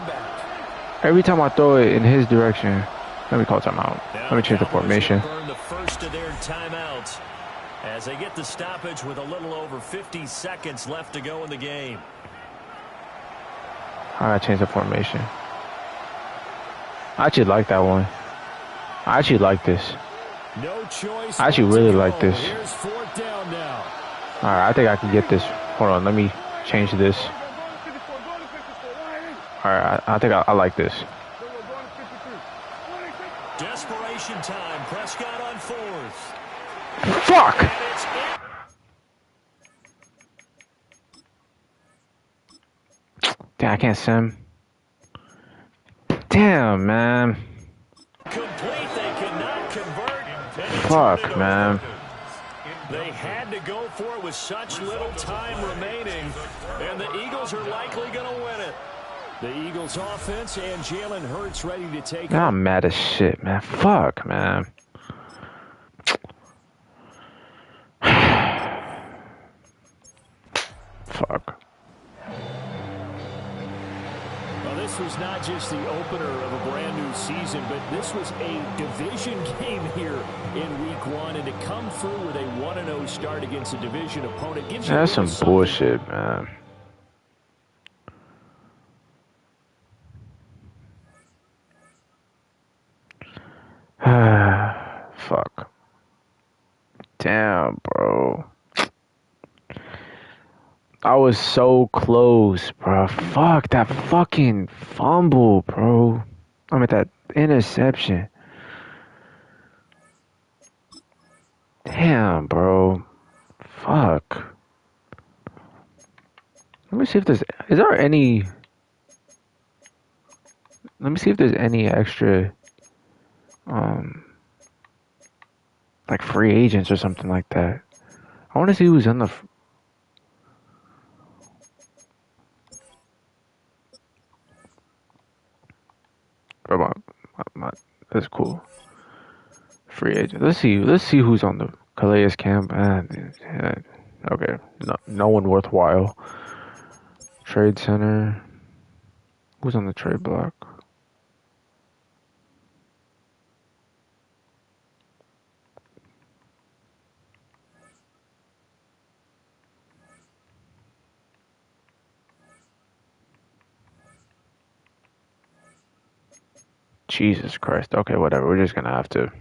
Every time I throw it in his direction, let me call timeout. Let me change the formation. Burn the first of their timeouts as they get the stoppage with a little over 50 seconds left to go in the game. I gotta change the formation. I actually like that one. I actually like this. No choice. I actually really like this. Here's 4th down now. All right, I think I can get this. Hold on, let me change this. All right, I think I like this. Desperation time. Prescott on 4th. Fuck! And it's Damn, I can't sim. Damn, man. complete. They cannot convert. Fuck, man. They had to go for it with such little time remaining, and the Eagles are likely going to win it. The Eagles offense and Jalen Hurts ready to take Now I'm mad as shit, man. Fuck, man. Fuck. Well, this was not just the opener of a brand new season, but this was a division game here in week one, and to come through with a 1-0 start against a division opponent gives you That's some something. bullshit, man. Fuck. Damn, bro. I was so close, bro. Fuck that fucking fumble, bro. I mean, that interception. Damn, bro. Fuck. Let me see if there's... Is there any... Let me see if there's any extra... like free agents or something like that. I want to see who's on the... Bro, that's cool. Free agent. Let's see who's on the Calais camp. Okay, no one worthwhile. Trade center. Who's on the trade block? Jesus Christ. Okay, whatever. We're just gonna have to.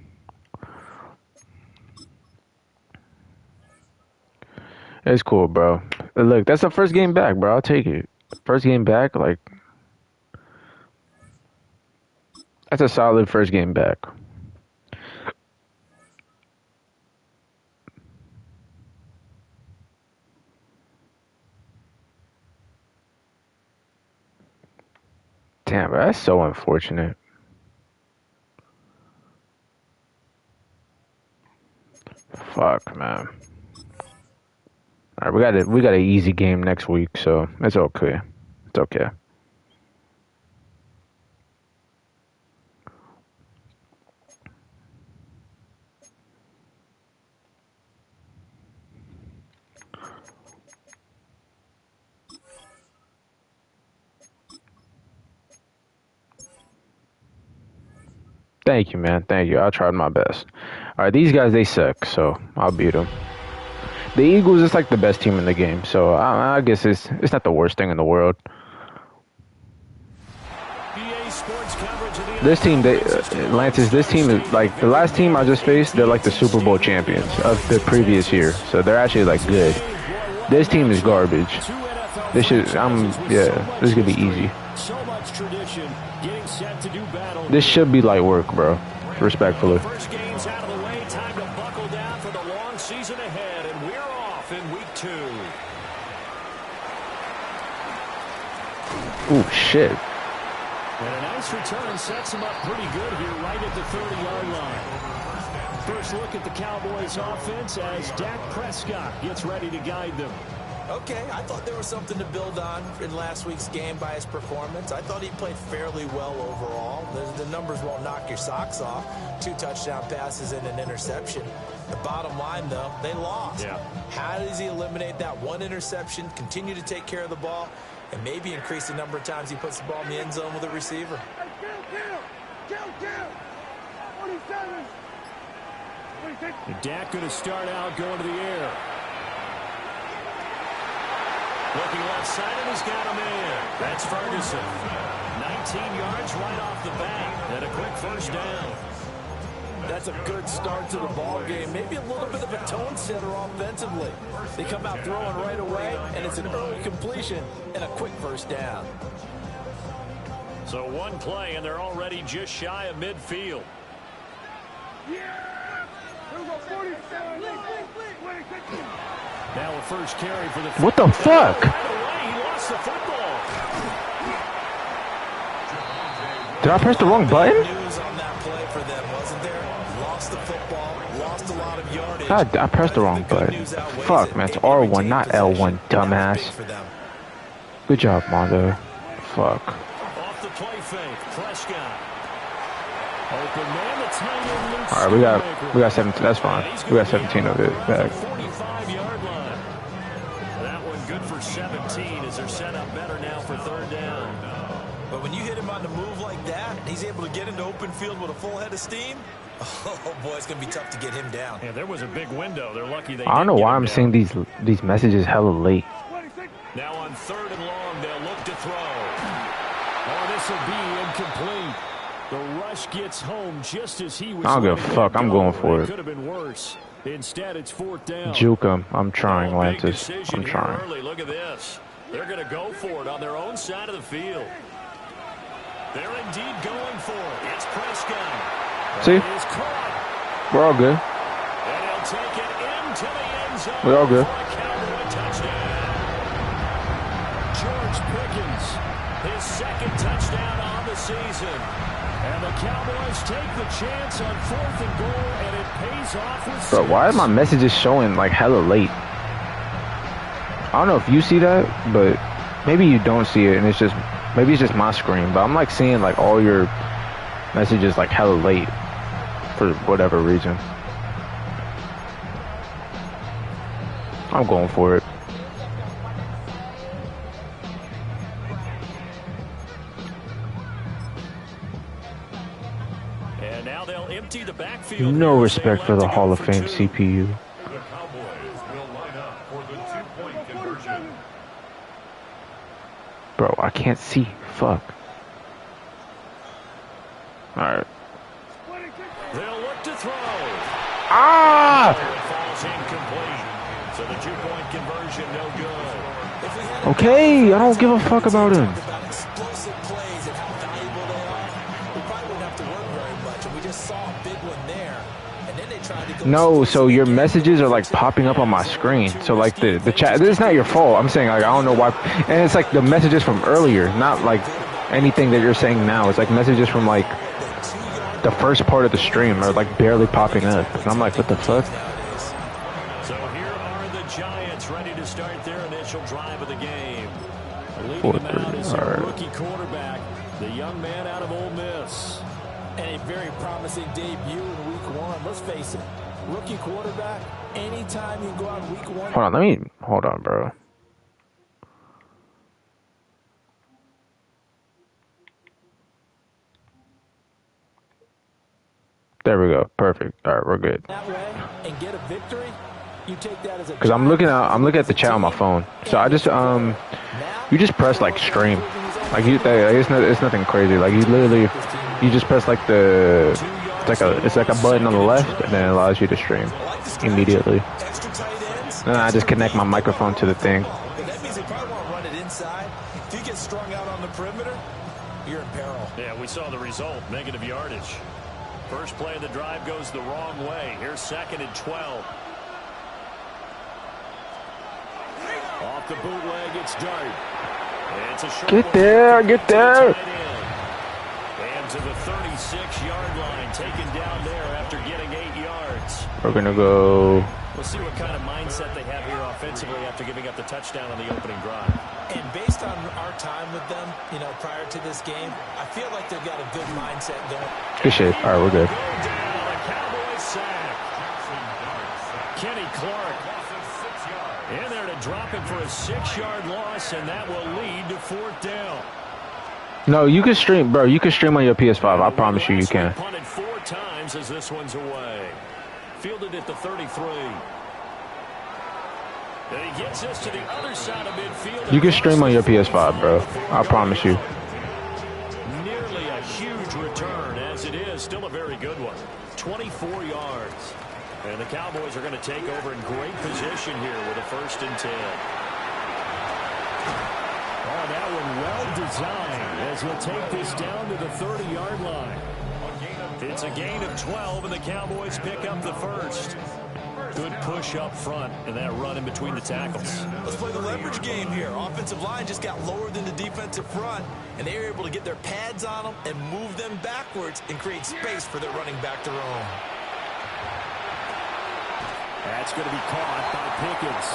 It's cool, bro. Look, that's the first game back, bro. I'll take it. First game back, like... That's a solid first game back. Damn, bro, that's so unfortunate. Fuck, man. All right, we got an easy game next week, so it's okay. It's okay. Thank you, man. Thank you. I tried my best. All right, these guys, they suck, so I'll beat them. The Eagles is like the best team in the game, so I guess it's not the worst thing in the world. This team, Lance's, this team is like the last team I just faced. They're like the Super Bowl champions of the previous year, so they're actually like good. This team is garbage. This should, this is gonna be easy. This should be light work, bro. Respectfully. First game's out of the way. Time to buckle down for the long season ahead, and we're off in week 2. Ooh, shit. And a nice return sets him up pretty good here right at the 30-yard line. First look at the Cowboys offense as Dak Prescott gets ready to guide them. Okay, I thought there was something to build on in last week's game by his performance. I thought he played fairly well overall. The numbers won't knock your socks off. 2 touchdown passes and an interception. The bottom line, though, they lost. Yeah. How does he eliminate that one interception, continue to take care of the ball, and maybe increase the number of times he puts the ball in the end zone with a receiver? Dak going to start out going to the air. Looking left side, and he's got him in. That's Ferguson. 19 yards right off the bat, and a quick first down. That's a good start to the ball game. Maybe a little bit of a tone setter offensively. They come out throwing right away, and it's an early completion and a quick first down. So one play, and they're already just shy of midfield. Now a first carry for the... What the fuck? Right away, he lost the football. Did I press the wrong button? News on that play for them, wasn't there? Lost the football, lost a lot of yardage. God, I pressed the wrong button. Fuck, man, it's R1, not L1, dumbass. Good job, Mondo. Fuck. Off the play fake, Prescott. Open man, the tight end Luke. All right, we got 17. That's fine. We got 17 of it back. 45-yard line. That one good for 17 as they're set up better now for third down. But when you hit him on the move like that, he's able to get into open field with a full head of steam. Oh, boy, it's going to be tough to get him down. Yeah, there was a big window. They're lucky they I don't know why I'm seeing these messages hella late. Now on 3rd and long, they'll look to throw. Oh, this will be incomplete. The rush gets home just as he was. I don't give a fuck. I'm going for it. Could have been worse. Instead, it's 4th down. Juke him. I'm trying, Lantis. I'm Here trying. early. Look at this. They're going to go for it on their own side of the field. They're indeed going for it. It's Prescott. See? He is caught. We're all good. And he'll take it into the end zone. We're all good. For a Cowboy touchdown. George Pickens, His 2nd touchdown on the season. and the Cowboys take the chance on 4th and goal, and it pays off with Bro, why are my messages showing like hella late? I don't know if you see that, but maybe you don't see it, and it's just maybe it's just my screen. But I'm like seeing like all your messages like hella late for whatever reason. I'm going for it. And now they'll empty the backfield. No respect for the Hall of Fame CPU. The Cowboys will line up for the 2-point conversion. Bro, I can't see. Fuck. Alright. They'll look to throw. Ah! It falls incomplete. So the 2-point conversion, no good. Okay, I don't give a fuck about him. Explosive plays and how valuable they are. We probably wouldn't have to work very much, and we just saw a big one there. And then they tried to go. No, so your messages are like popping up on my screen. So like the chat, this is not your fault. I'm saying like I don't know why, and it's like the messages from earlier, not like anything that you're saying now. It's like messages from like the first part of the stream are like barely popping up. And I'm like, what the fuck? So here are the Giants ready to start their initial drive of the game. Leading them out is their rookie quarterback, the young man out of Ole Miss. And a very promising debut in week 1. Let's face it, rookie quarterback, anytime you go out in week 1. Hold on, bro. There we go. Perfect. All right, we're good. That way and get a victory. You take that as a Because I'm looking at the chat on my phone. So I just you just press like stream. Like it's nothing crazy. Like you just press like it's like a button on the left, and then it allows you to stream immediately. And then I just connect my microphone to the thing. That means they probably want to run it inside. If you get strung out on the perimeter, you're in peril. Yeah, we saw the result, negative yardage. First play of the drive goes the wrong way. Here's 2nd and 12. Off the bootleg, it's Dart. It's a short Get there. And to the 36-yard line, taken down there after getting 8 yards. We're gonna go. We'll see what kind of mindset they have here offensively after giving up the touchdown on the opening drive. And based on our time with them, prior to this game, I feel like they've got a good mindset going. Good shit. All right, we're good. The Cowboys sack. Kenny Clark in there to drop it for a 6-yard loss, and that will lead to 4th down. No, you can stream, bro. You can stream on your PS5. I promise you can. Punted 4 times as this one's away. Fielded at the 33. And he gets us to the other side of midfield. You can stream on your PS5, bro. I promise you. Nearly a huge return, as it is. Still a very good one. 24 yards. And the Cowboys are going to take over in great position here with a 1st and 10. Oh, that one well designed as he'll take this down to the 30-yard line. It's a gain of 12, and the Cowboys pick up the 1st. Good push up front and that run in between the tackles. Let's play the leverage game here. Offensive line just got lower than the defensive front, and they were able to get their pads on them and move them backwards and create space for their running back to roam. That's going to be caught by Pickens.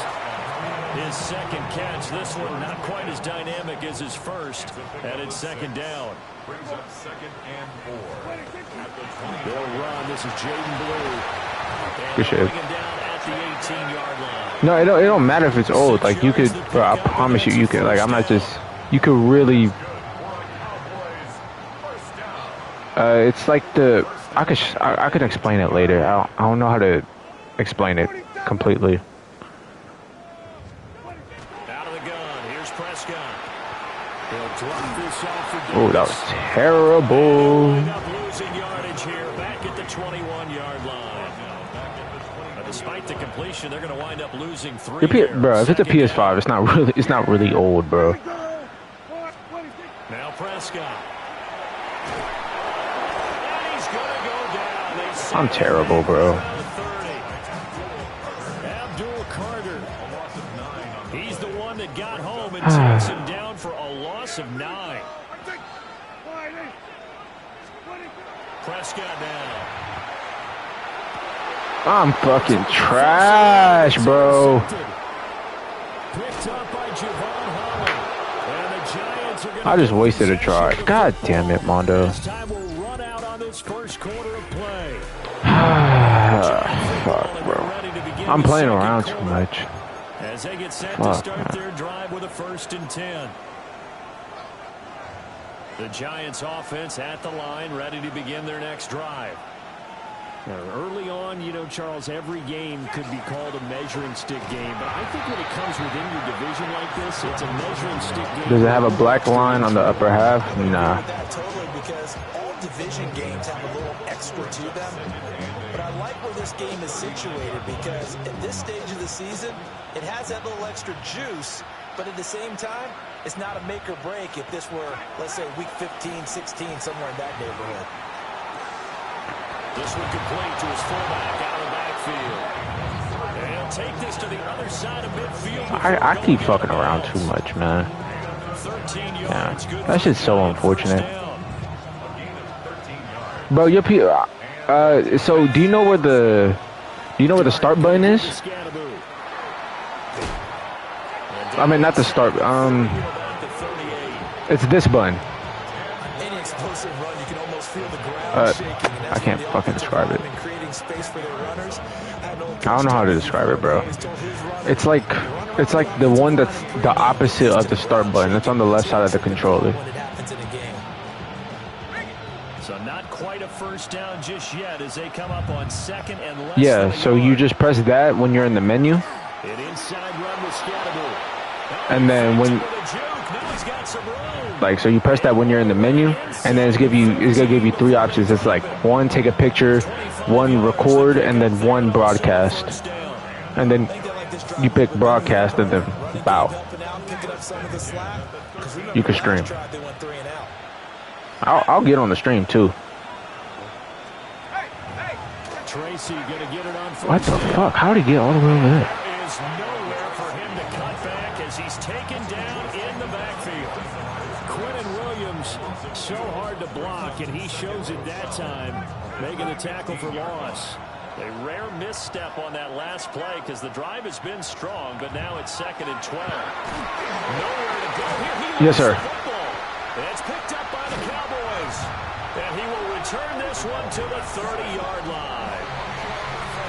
His 2nd catch. This one not quite as dynamic as his first, and it's 2nd down. Brings up 2nd and 4 at the 20. They'll run. This is Jaden Blue. Good shit. Bring him down at the 18-yard line. No, it don't matter if it's old. Like you could, bro. I promise you could. Like I'm not just. You could really. It's like the. I could explain it later. I don't know how to explain it completely. Out of the gun. Here's Prescott. Oh, that was terrible. Losing yardage here, back at the 21-yard line. Despite the completion, they're going to wind up losing 3. Bro, if it's a PS5, it's not really old, bro. Now Prescott. And he's going to go down. I'm terrible, bro. Abdul Carter. He's the one that got home and takes him down for a loss of 9. Prescott now. I'm fucking trash, bro. I just wasted a try. God damn it, Mondo. Fuck, bro. I'm playing around too much. As they get set to start their drive with a 1st and 10. The Giants offense at the line, ready to begin their next drive. Early on, Charles, every game could be called a measuring stick game, but I think when it comes within your division like this, it's a measuring stick game. Does it have a black line on the upper half? Nah. Totally, because all division games have a little extra to them. But I like where this game is situated because at this stage of the season, it has that little extra juice, but at the same time, it's not a make or break if this were, let's say, week 15, 16, somewhere in that neighborhood. This one complete to his fullback out of the backfield. And he'll take this to the other side of midfield. I keep fucking around too much, man. 13 Yeah, yards. Good that's just so first unfortunate. down. Bro, so do you know where the start button is? I mean, not the start. It's this button. Any explosive run, you can almost feel the ground shaking. I can't fucking describe it. Creating space for their runners. I don't know how to describe it, bro. It's like the one that's the opposite of the start button. It's on the left side of the controller. So not quite a first down just yet as they come up on second and less. Yeah, so you just press that when you're in the menu. An inside run with Scatterbull. And then so you press that when you're in the menu, and then it's gonna give you three options. It's like one, take a picture, one, record, and then one, broadcast. And then you pick broadcast and then bow. You can stream. I'll get on the stream too. What the fuck? How did he get all the way over there? He's taken down in the backfield. Quentin Williams, so hard to block, and he shows it that time, making the tackle for loss. A rare misstep on that last play because the drive has been strong, but now it's 2nd and 12. Nowhere to go here. Yes, sir. It's picked up by the Cowboys, and he will return this one to the 30-yard line.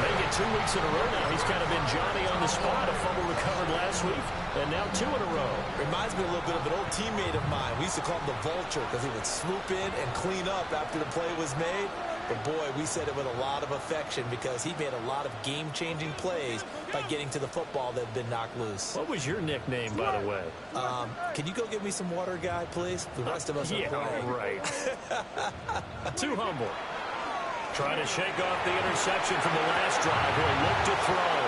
Make it 2 weeks in a row now. He's kind of been Johnny on the spot. A fumble recovered last week, and now 2 in a row. Reminds me a little bit of an old teammate of mine. We used to call him the Vulture because he would swoop in and clean up after the play was made. But boy, we said it with a lot of affection because he made a lot of game-changing plays by getting to the football that had been knocked loose. What was your nickname, by the way? Can you go get me some water, guy, please? The rest of us are playing. Right. Too humble. Trying to shake off the interception from the last drive. He'll look to throw.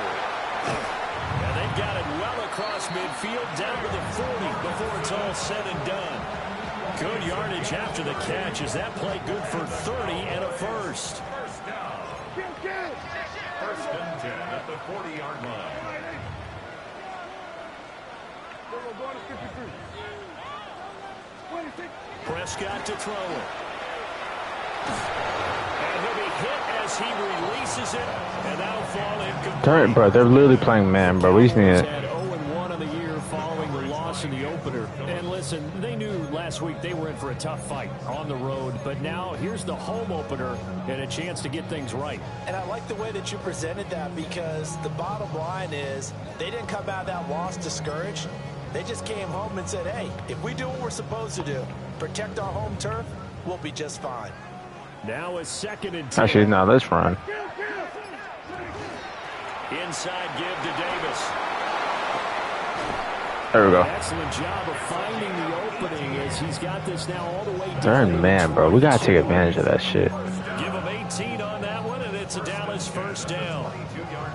And they've got it well across midfield, down to the 40 before it's all said and done. Good yardage after the catch. Is that play good for 30 and a first? First down. First and 10 at the 40-yard line. Prescott to throw it. And he'll be hit as he releases it, and that'll fall incomplete. Bro, they're literally playing man, bro. We just need it. 0-1 on the year following the loss in the opener. And listen, they knew last week they were in for a tough fight on the road, but now here's the home opener and a chance to get things right. And I like the way that you presented that because the bottom line is they didn't come out of that loss discouraged. They just came home and said, hey, if we do what we're supposed to do, protect our home turf, we'll be just fine. Now a 2nd and 10. Actually, no, let's run. Inside give to Davis. There we go. Excellent job of finding the opening as he's got this now all the way down. They're in man, bro. We gotta take advantage of that shit. Give him 18 on that one, and it's a Dallas first down.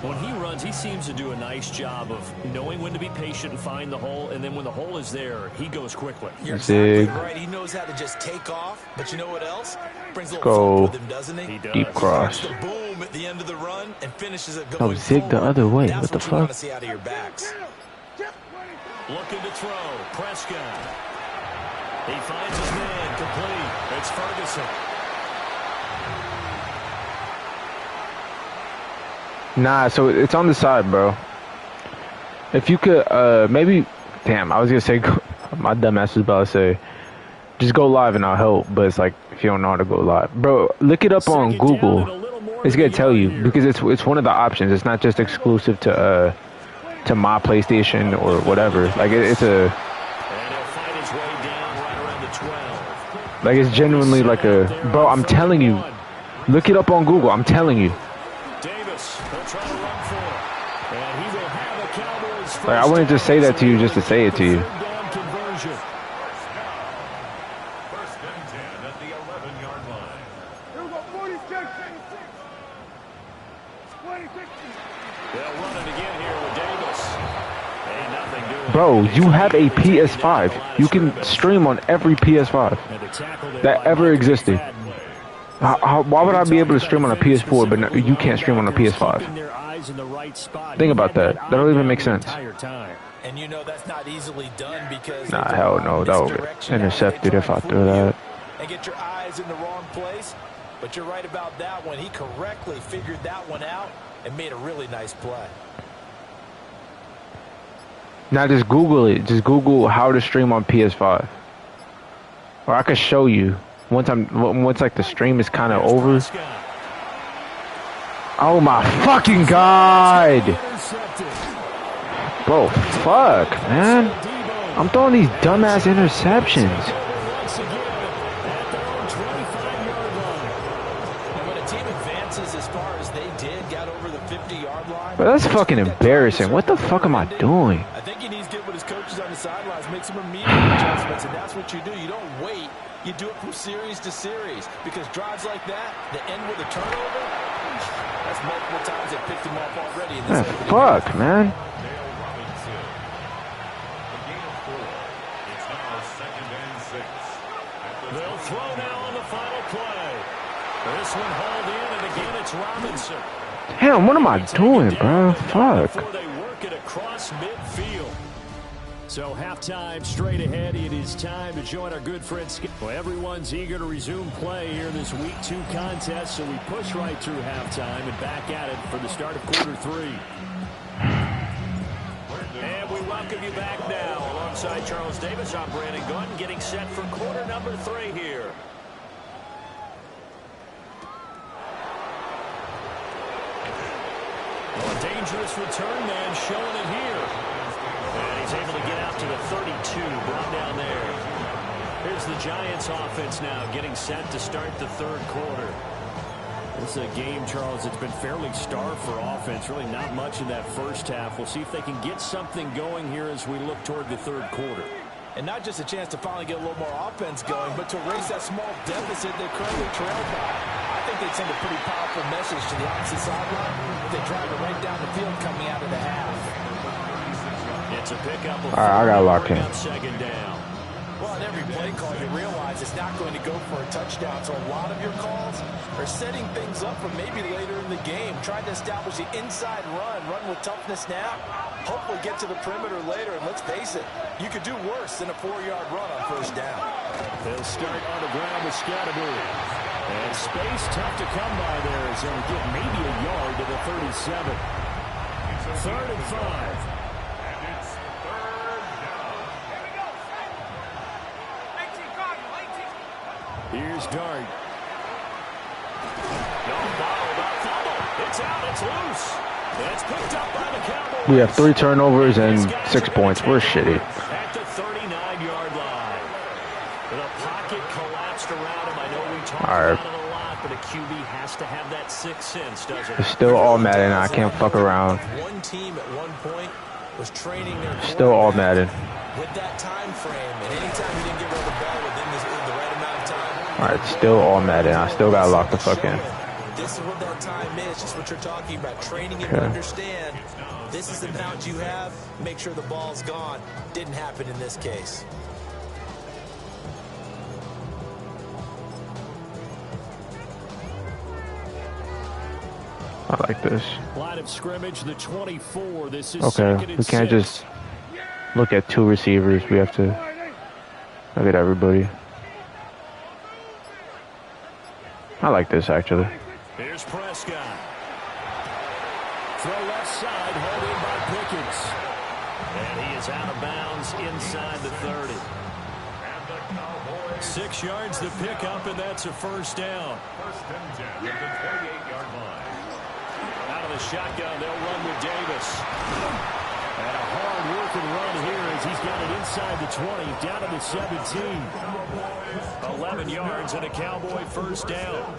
When he runs, he seems to do a nice job of knowing when to be patient and find the hole, and then when the hole is there, he goes quickly. You're exactly right. He knows how to just take off, but you know what else? Brings a little Go fun with him, doesn't he? deep cross. The boom at the end of the run and finishes it No, going zig the forward. other way. That's What the what you want fuck? to see out of your backs. Looking to throw. Prescott. He finds his man. Complete. It's Ferguson. Nah, so it's on the side, bro. If you could, maybe, damn, I was gonna say, my dumbass was about to say, just go live and I'll help, but it's like, if you don't know how to go live. Bro, look it up on Google. It's gonna tell you, because it's one of the options. It's not just exclusive to my PlayStation or whatever. Like, it's a, And he'll fight his way down right around the 12. like, it's genuinely like a, bro, I'm telling you, look it up on Google, I'm telling you. Davis, he'll try to run for it. And he will have a Cowboys first Like, I wouldn't just say that to you just to say it to you. third down conversion. First and 10 at the 11-yard line. Here we go, 46. 26. They'll run it again here with Davis. Ain't nothing doing. Bro, you have a PS5. You can stream on every PS5 And the tackle there that by ever Mike existed. McFadden. Why would I be able to stream on a PS4, but you can't stream on a PS5? Keeping their eyes in the right spot. Think about that. That don't even make sense. Entire time. And you know that's not easily done because Nah, hell no. That would get intercepted if I threw that. And get your eyes in the wrong place. But you're right about that one. He correctly figured that one out and made a really nice play. Now just Google it. Just Google how to stream on PS5. Or I could show you once like the stream is kind of over. Oh my fucking god! Bro, fuck, man. I'm throwing these dumbass interceptions. But that's fucking embarrassing. What the fuck am I doing? I think he needs to get with his coaches on the sidelines, make some immediate adjustments, and that's what you do. You don't wait. You do it from series to series because drives like that end with a turnover. That's multiple times they picked him off already. In this fuck, man. They'll throw now on the final play. This one hauled in, and again it's Robinson. Damn, what am I doing, bro? Fuck. Before they work it across midfield. So halftime straight ahead. It is time to join our good friend Skip. Well, everyone's eager to resume play here in this Week 2 contest, so we push right through halftime and back at it for the start of quarter 3. And we welcome you back now. Alongside Charles Davis, I'm Brandon Gunn, getting set for quarter number 3 here. Well, a dangerous return man showing it here. And he's able to get out to the 32, brought down there. Here's the Giants offense now getting set to start the third quarter. This is a game, Charles, it's been fairly starved for offense. Really not much in that first half. We'll see if they can get something going here as we look toward the third quarter. And not just a chance to finally get a little more offense going, but to erase that small deficit they currently trailed by. I think they'd send a pretty powerful message to the opposite sideline if they drive it right down the field coming out of the half. It's a pickup of I got locked in. second down. Well, on every play call, you realize it's not going to go for a touchdown. So a lot of your calls are setting things up for maybe later in the game, trying to establish the inside run with toughness now, hopefully get to the perimeter later. And let's face it, you could do worse than a 4-yard run on first down. They'll start on the ground with Scatterbury. And space tough to come by there as they'll get maybe a yard to the 37. 3rd and 5. Here's Dart. It's out, it's loose. It's picked up by the Cowboys. We have 3 turnovers and 6 points. We're shitty. At the 39-yard line. The pocket collapsed around him. I know we talked about it a lot, but a QB has to have that sixth sense, doesn't it? It's still all Madden. I can't fuck around. One team at one point was training their Still all Madden. with that time frame, and anytime you didn't get rid of the ball within the right amount of time. Alright, still all Madden. I still gotta lock the fuck in. This is what that time is, just what you're talking about. Training him to understand this is the amount you have. Make sure the ball's gone. Didn't happen in this case. I like this. Line of scrimmage, the 24. This is Okay, we can't just look at 2 receivers. We have to look at everybody. I like this, actually. Here's Prescott. Throw left side, held in by Pickens. And he is out of bounds inside the 30. 6 yards to pick up, and that's a first down. First and 10 at the 28-yard line. Out of the shotgun, they'll run with Davis. And a hard-working run here as he's got it inside the 20, down to the 17. 11 yards and a Cowboy first down.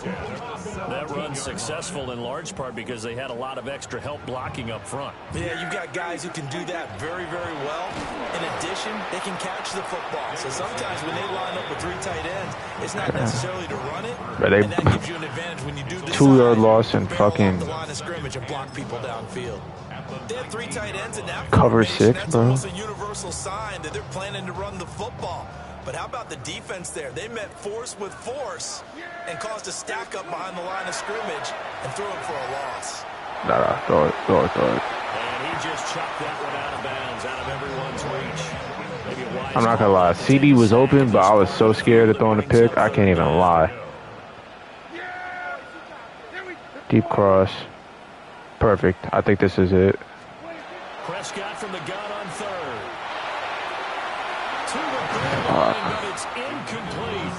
That run's successful in large part because they had a lot of extra help blocking up front. Yeah, you've got guys who can do that very, very well. In addition, they can catch the football. So sometimes when they line up with 3 tight ends, it's not necessarily to run it. But they and that gives you an advantage when you do decide 2-yard loss and to fucking the line of scrimmage and block people downfield. They had 3 tight ends in that cover formation. 6, That's bro. almost a universal sign that they're planning to run the football. But how about the defense there? They met force with force and caused a stack up behind the line of scrimmage and threw it for a loss. Throw it. And he just chucked that one out of bounds, out of everyone's reach. Maybe a wise I'm not gonna call lie. to CD take a was sack open, and but just I was so force scared the of throwing the points pick. up I can't third even down. lie. Deep cross. Perfect. I think this is it. Prescott from the gun on third. To the goal line, but it's incomplete.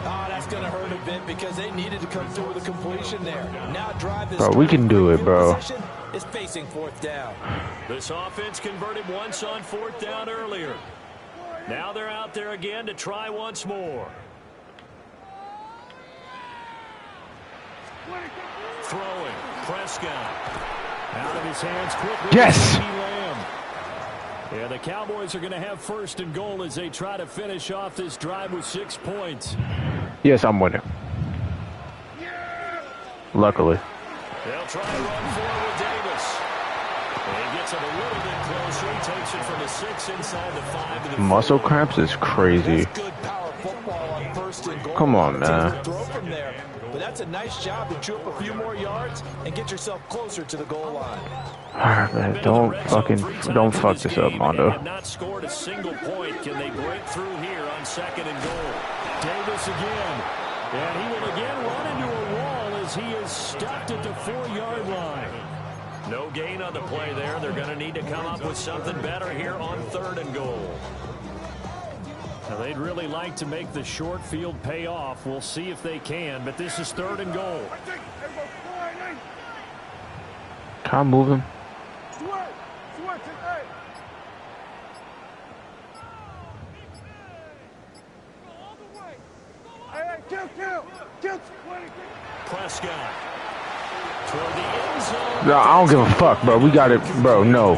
Oh, that's going to hurt a bit because they needed to come through with a completion there. Now drive this. Bro, we can do it, bro. Is facing fourth down. This offense converted once on fourth down earlier. Now they're out there again to try once more. Throwing. Prescott. Out of his hands quickly. Yes! Yeah, the Cowboys are going to have first and goal as they try to finish off this drive with 6 points. Yes, I'm winning. Luckily. They'll try to run forward with Davis. And he gets it a little bit closer. He takes it from the 6 inside the 5 to the 4. Muscle cramps is crazy. That's good power football on first and goal. Come on, man. Throw from there. But that's a nice job to chew up a few more yards and get yourself closer to the goal line. Alright, man. Don't fuck this up, Mondo. They have not scored a single point. Can they break through here on second and goal? Davis again. And he will again run into a wall as he is stopped at the 4-yard line. No gain on the play there. They're going to need to come up with something better here on third and goal. Now, they'd really like to make the short field pay off. We'll see if they can, but this is third and goal. Can I move him? Prescott. Toward the end zone. No, I don't give a fuck, bro. We got it, bro. No.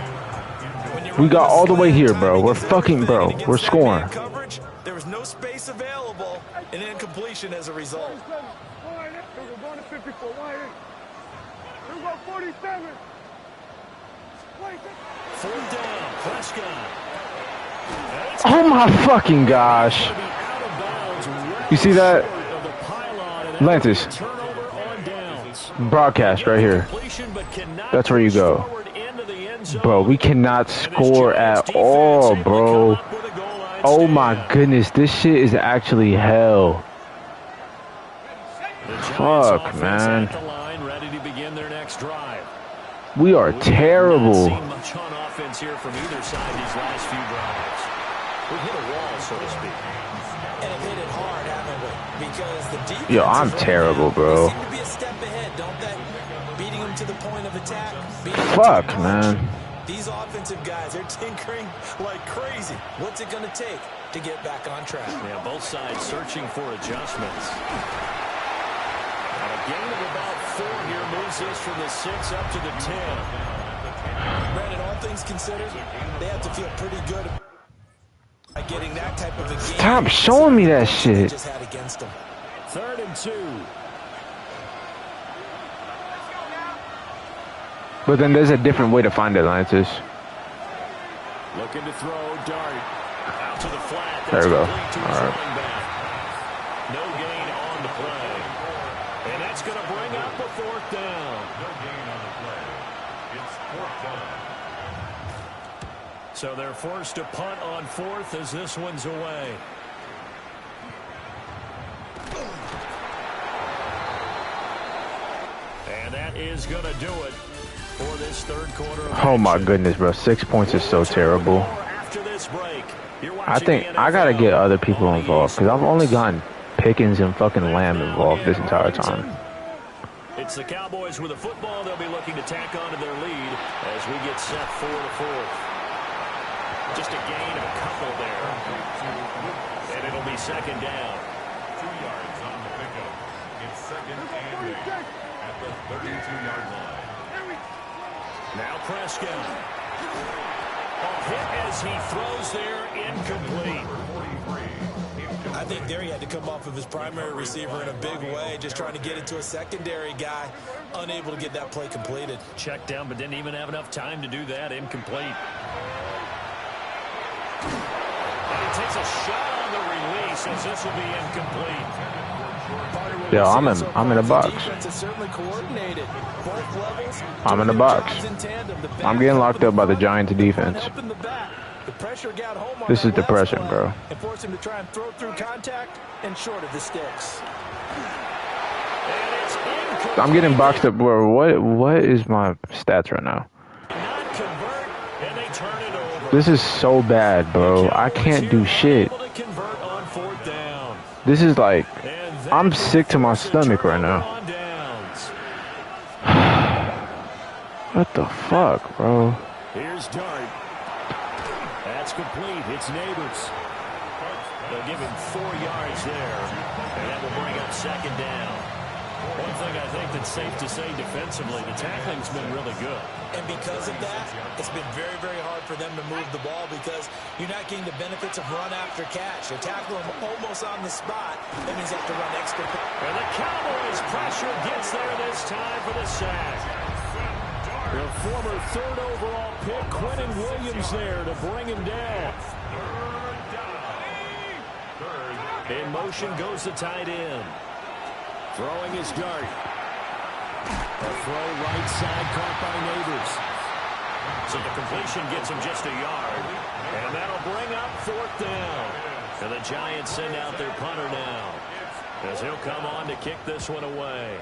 We got all the way here, bro. We're fucking, bro. We're scoring. There was no space available, and incompletion as a result. Fourth down. Prescott. Oh my fucking gosh. You see that? Lantis. Broadcast right here. That's where you go. Bro, we cannot score at all, bro. Oh my goodness, this shit is actually hell. Fuck, man. We are terrible. Much on offense here from either side these last few drives. We hit a wall, so to speak. And have hit it hard, haven't we? Because the defense. Yo, I'm terrible, bro. Seem to be a step ahead, don't they? Beating them to the point of attack. Fuck, man. These offensive guys, they're tinkering like crazy. What's it going to take to get back on track? Yeah, both sides searching for adjustments. And a gain of about 4 here moves this from the 6 up to the 10. Brandon, all things considered, they have to feel pretty good by getting that type of a game. Stop showing me that shit. Just had against them. 3rd and 2. But then there's a different way to find it, Lantis. Looking to throw, dart. Out to the flat. There we go. All right. No gain on the play. And that's going to bring up a 4th down. No gain on the play. It's 4th down. So they're forced to punt on 4th as this one's away. And that is going to do it for this 3rd quarter. Oh my goodness, bro. 6 points is so terrible. After this break, I think I gotta get other people involved because I've only gotten Pickens and fucking Lamb involved this entire time. It's the Cowboys with the football. They'll be looking to tack on to their lead as we get set for the 4th. Just a gain of a couple there. And it'll be 2nd down. 2 yards on the pickup. It's 2nd and 8 at the 32-yard line. Now Prescott. A hit as he throws there, incomplete. I think there he had to come off of his primary receiver in a big way, just trying to get it to a secondary guy, unable to get that play completed. Checked down, but didn't even have enough time to do that. Incomplete. And he takes a shot on And the release as this will be incomplete. Yo, I'm in a box. I'm in the box. I'm getting locked up by the Giants defense. This is depression, bro. And force him to try and throw through contact and short of the sticks. I'm getting boxed up, bro. What is my stats right now? This is so bad, bro. I can't do shit. This is like, I'm sick to my stomach right now. What the fuck, bro? Here's Dart. That's complete. It's Neighbors. They'll give him 4 yards there. And that will bring up second down. One thing I think that's safe to say defensively, the tackling's been really good. And because of that, it's been very, very hard for them to move the ball because you're not getting the benefits of run after catch. They tackle him almost on the spot. That means they have to run extra. And the Cowboys pressure gets there this time for the sack. Their former 3rd overall pick, Quentin Williams, there to bring him down. In motion goes the tight end. Throwing his Dart. A throw right side caught by Neighbors. So the completion gets him just a yard. And that'll bring up 4th down. And the Giants send out their punter now, as he'll come on to kick this one away.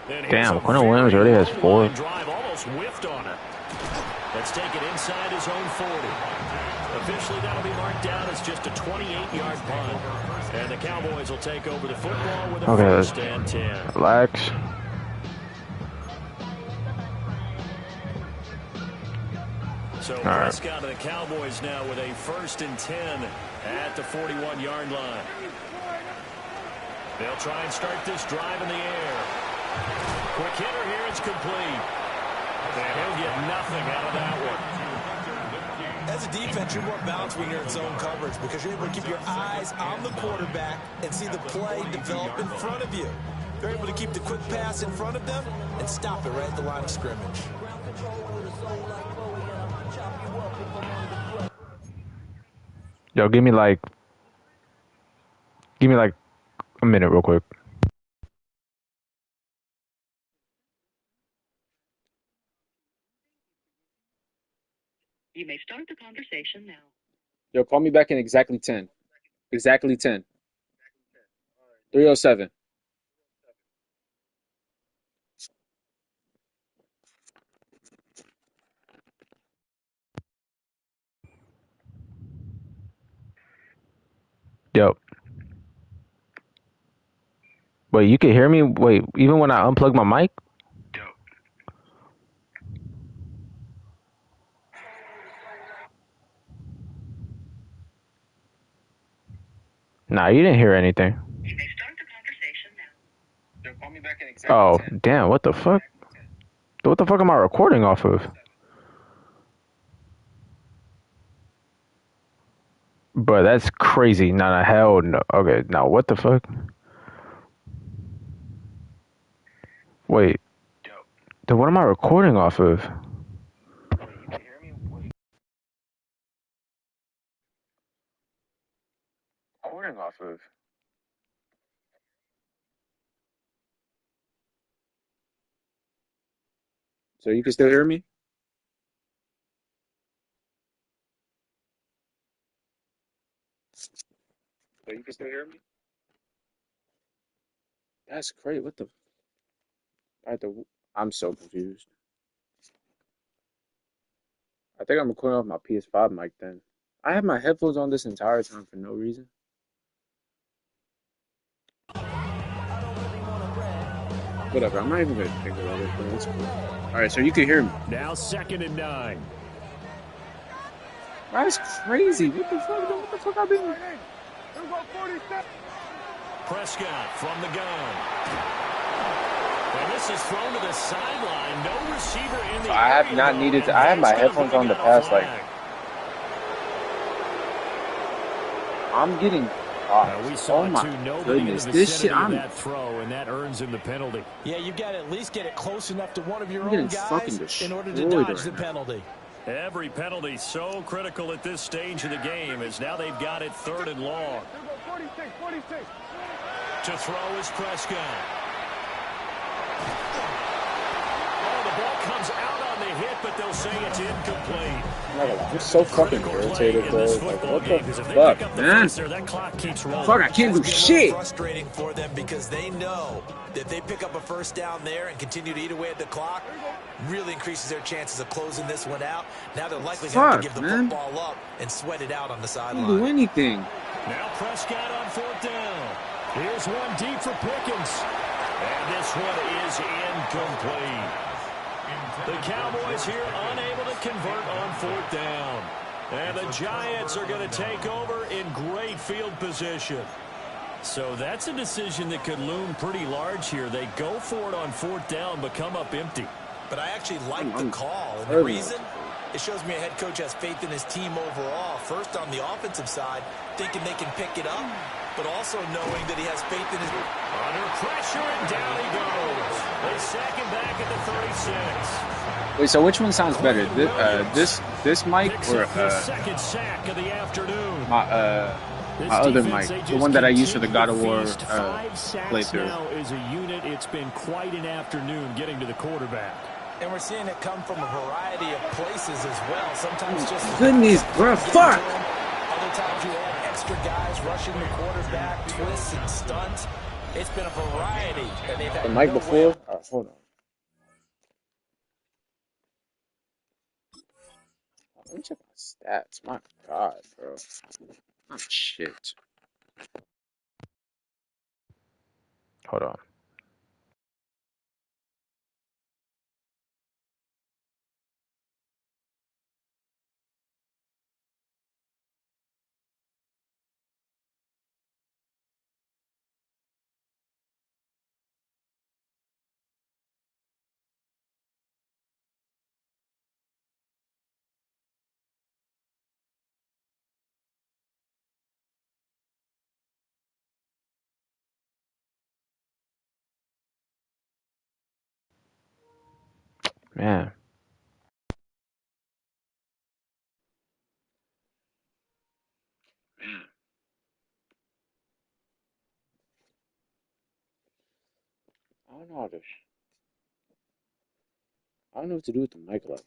Damn, Quentin Williams already has 4. Drive almost whiffed on it. Let's take it inside his own 40. Officially, that'll be marked down as just a 28-yard punt. And the Cowboys will take over the football with a 1st and 10. Relax. So Prescott of the Cowboys now with a 1st and 10 at the 41-yard line. They'll try and start this drive in the air. Quick hitter here, it's complete. And he'll get nothing out of that one. As a defense, you're more balanced when you're in zone coverage because you're able to keep your eyes on the quarterback and see the play develop in front of you. They're able to keep the quick pass in front of them and stop it right at the line of scrimmage. Yo, give me like a minute real quick. You may start the conversation now. Yo, call me back in exactly 10. Exactly 10. 307. Yo. Wait, you can hear me? Wait, even when I unplug my mic? Nah, you didn't hear anything. You may start the conversation now. Yo, call me back in exactly Oh, 10. damn, what the fuck? What the fuck am I recording off of? Bro, that's crazy. Nah, hell no. Okay, now what the fuck? Wait. Then what am I recording off of? Recording off of? So you can still hear me? So you can still hear me? That's great. What the? I'm so confused. I think I'm recording off my PS5 mic then. I have my headphones on this entire time for no reason. Whatever, I'm not even gonna think about it, but it's cool. Alright, so you can hear me. Now 2nd and 9. That's crazy. What the fuck? What the fuck I been? Prescott from the gun. And this is thrown to the sideline. No receiver in the So I have area, not though, needed to. and I have my that's gonna headphones bring on the out a past like. flag. I'm getting. We saw oh my nobody goodness! in the This shit. vicinity of I'm that throw, and that earns him the penalty. Yeah, you've got to at least get it close enough to one of your I'm own getting fucking guys in order to destroyed dodge the right now. penalty. Every penalty so critical at this stage of the game as now they've got it 3rd and long. To throw is Prescott. Oh, the ball comes out on the hit, but they'll say it's incomplete. I'm so fucking irritated, bro. Like, what the fuck, man? That clock keeps rolling. Fuck, I can't do shit. Frustrating for them because they know that they pick up a first down there and continue to eat away at the clock, really increases their chances of closing this one out. Now they're likely going to have to give the football up and sweat it out on the sideline. Can't do anything. Now Prescott on 4th down. Here's one deep for Pickens. And this one is incomplete. The Cowboys here unable to convert on 4th down. And the Giants are going to take over in great field position. So that's a decision that could loom pretty large here. They go for it on 4th down, but come up empty. But I actually like the call. And the reason, it shows me a head coach has faith in his team overall. First, on the offensive side, thinking they can pick it up, but also knowing that he has faith in his... Under pressure, and down he goes. They sack him back at the 36. Wait, so which one sounds better? This mic or second sack of the afternoon. my other mic, the one that I use for the God of War playthrough. Now as a unit, it's been quite an afternoon getting to the quarterback. And we're seeing it come from a variety of places as well. Sometimes just... Goodness, bro, fuck! Other times you have extra guys rushing the quarterback, twists and stunts. It's been a variety. And they've had the mic before? Alright, hold on. Let me check my stats. My God, bro. Oh, shit. Hold on. Man. I don't know what to do with the mic level.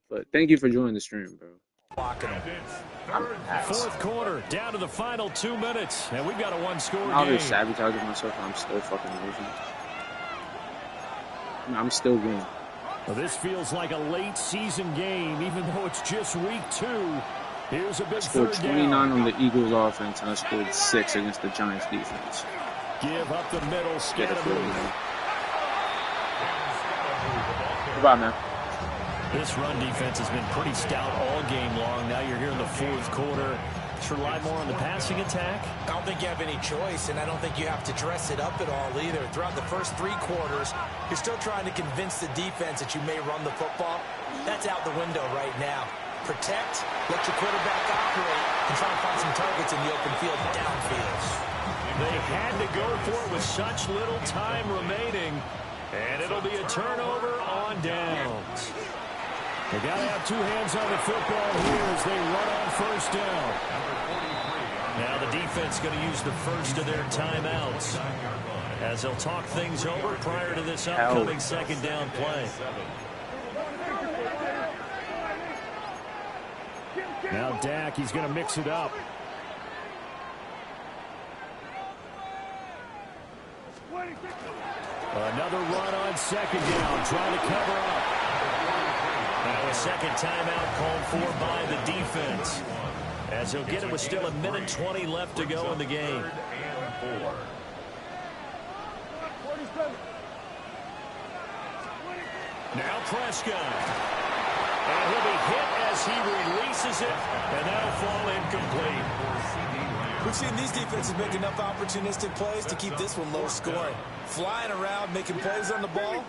But thank you for joining the stream, bro. Fourth quarter, down to the final 2 minutes, and we've got a one-score game. I'll just sabotage myself, and I'm still fucking losing. I'm still winning. Well, this feels like a late season game, even though it's just week 2. Here's a big I scored 29 down. on the Eagles offense, and I scored 6 against the Giants defense. Give up the middle, Scanaboo. Goodbye, man. This run defense has been pretty stout all game long. Now you're here in the fourth quarter. Should rely more on the passing attack? I don't think you have any choice, and I don't think you have to dress it up at all either. Throughout the first 3 quarters, you're still trying to convince the defense that you may run the football. That's out the window right now. Protect, let your quarterback operate, and try to find some targets in the open field downfield. They had to go for it with such little time remaining, and it'll be a turnover on downs. They got to have 2 hands on the football here as they run on first down. Now the defense going to use the first of their timeouts as they'll talk things over prior to this upcoming second down play. Now Dak, he's going to mix it up. Another run on second down, trying to cover up. Now a second timeout called for by the defense, as he'll get it with still 1:20 left to go in the game. Now Prescott. And he'll be hit as he releases it, and that'll fall incomplete. We've seen these defenses make enough opportunistic plays to keep this one low scoring. Flying around, making plays on the ball,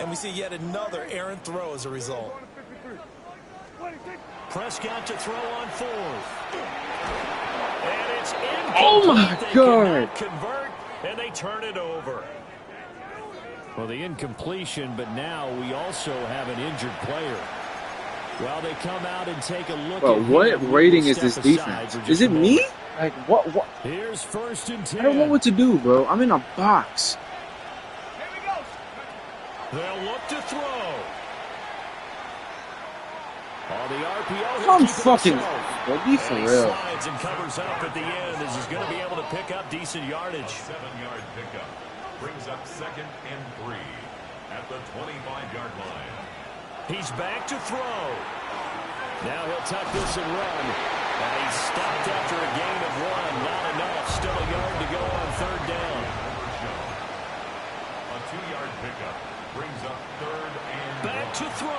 and we see yet another errant throw as a result. Prescott to throw on fourth. And it's incomplete. Oh my God! They cannot convert, and they turn it over. Well, the incompletion, but now we also have an injured player. Well, they come out and take a look Bro, at him. what rating is this defense? Is it me? Like, what? Here's 1st and 10. I don't know what to do, bro. I'm in a box. They'll look to throw. On the RPO, I'm fucking. Bro, be for and he real. slides and covers up at the end as he's going to be able to pick up decent yardage. 7-yard pickup brings up 2nd and 3 at the 25-yard line. He's back to throw. Now he'll tuck this and run. And he's stopped after a gain of 1. Not enough. Still a yard to go on 3rd down. A 2-yard pickup brings up 3rd and back to throw.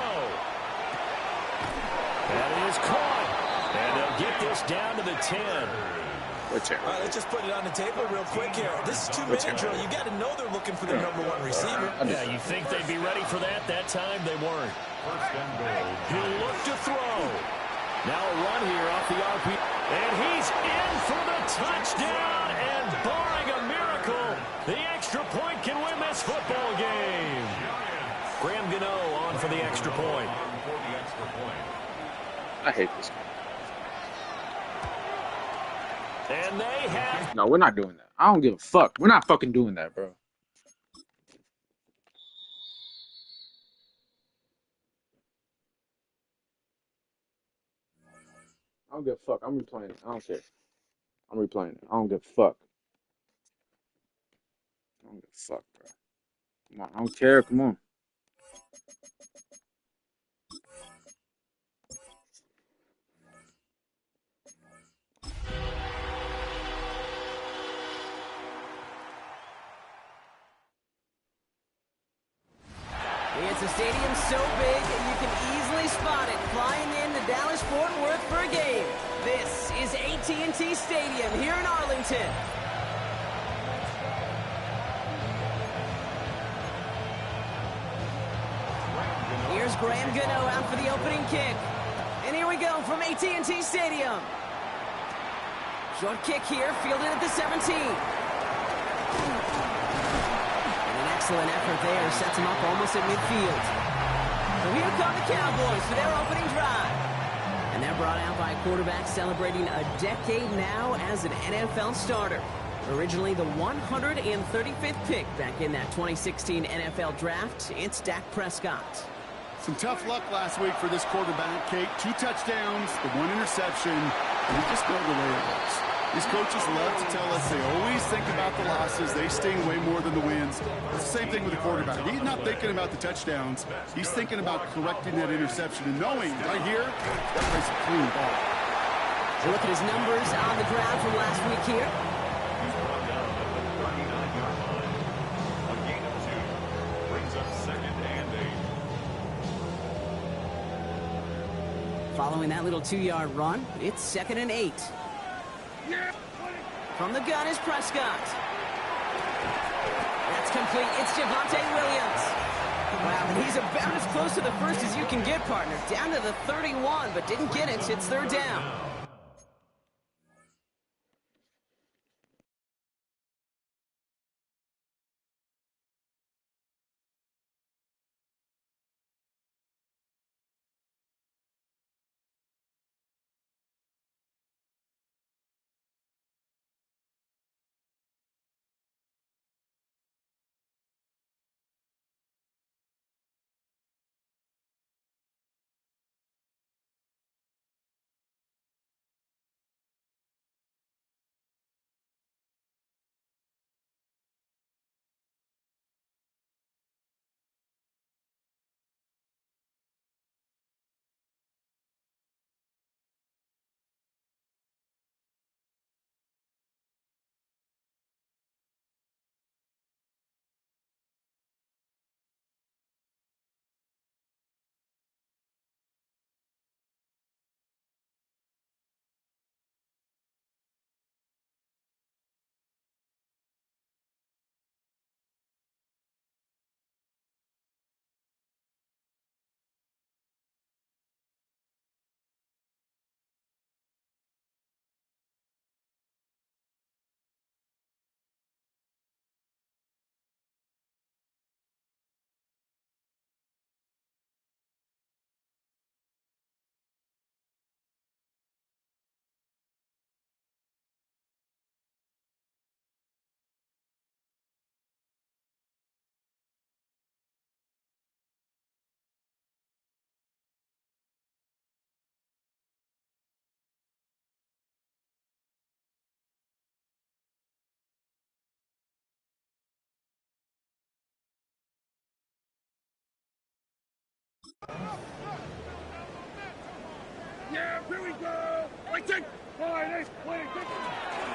And it is caught. And they'll get this down to the 10. All right, let's just put it on the table real quick here. This is 2-minute drill. You got to know they're looking for the #1 receiver. Yeah, you think they'd be ready for that? That time they weren't. 1st and goal. He'll look to throw. Now a run here off the RP. And he's in for the touchdown. And barring a miracle, the extra point can win this football game. Graham Gano on for the extra point. I hate this guy. And they have... No, we're not doing that. I don't give a fuck. We're not fucking doing that, bro. I don't give a fuck. I'm replaying it. I don't care. I'm replaying it. I don't give a fuck. I don't give a fuck, bro. Come on. I don't care. Come on. It's a stadium so big you can easily spot it flying into Dallas-Fort Worth for a game. This is AT&T Stadium here in Arlington. Here's Graham Gano out for the opening kick. And here we go from AT&T Stadium. Short kick here, fielded at the 17. Excellent effort there, sets him up almost at midfield. So here come the Cowboys for their opening drive. And they're brought out by a quarterback celebrating a decade now as an NFL starter. Originally the 135th pick back in that 2016 NFL draft, it's Dak Prescott. Some tough luck last week for this quarterback, Kate. 2 touchdowns, the 1 interception, and we just know the way it works. These coaches love to tell us they always think about the losses. They sting way more than the wins. It's the same thing with the quarterback. He's not thinking about the touchdowns. He's thinking about correcting that interception and knowing right here, that plays a clean ball. So look at his numbers on the ground from last week here. He's brought down at the 39-yard line. A gain of 2 brings up 2nd and 8. Following that little 2-yard run, it's 2nd and 8. From the gun is Prescott. That's complete. It's Javonte Williams. Wow, and he's about as close to the first as you can get, partner. Down to the 31, but didn't get it. It's 3rd down.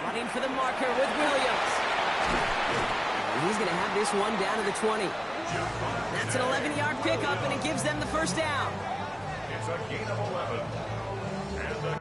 Running for the marker with Williams. He's going to have this one down to the 20. That's an 11-yard pickup, and it gives them the first down. It's a gain of 11. And the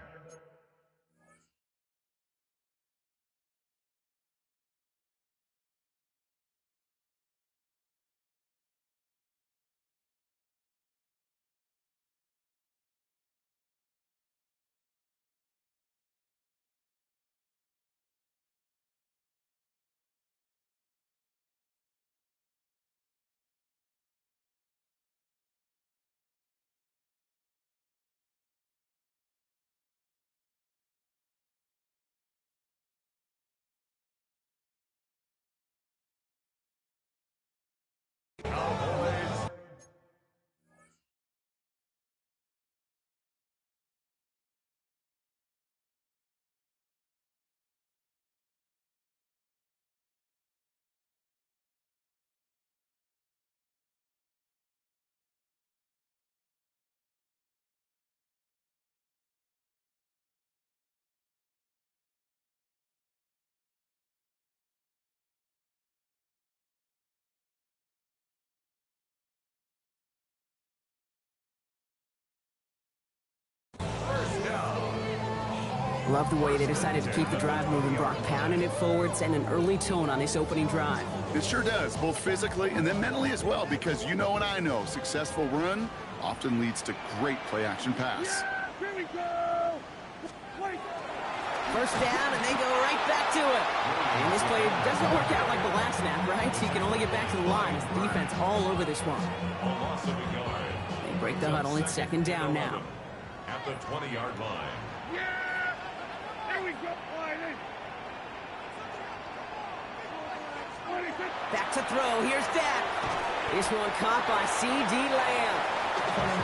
Cowboys. Love the way they decided to keep the drive moving, Brock, pounding it forward, sending an early tone on this opening drive. It sure does, both physically and then mentally as well, because you know and I know successful run often leads to great play-action pass. First down, and they go right back to it. And this play doesn't work out like the last snap, right? He can only get back to the line. His defense all over this one. A loss of a yard. They break the huddle. It's second down now. At the 20-yard line. Back to throw. Here's Dak. This one caught by C.D. Lamb.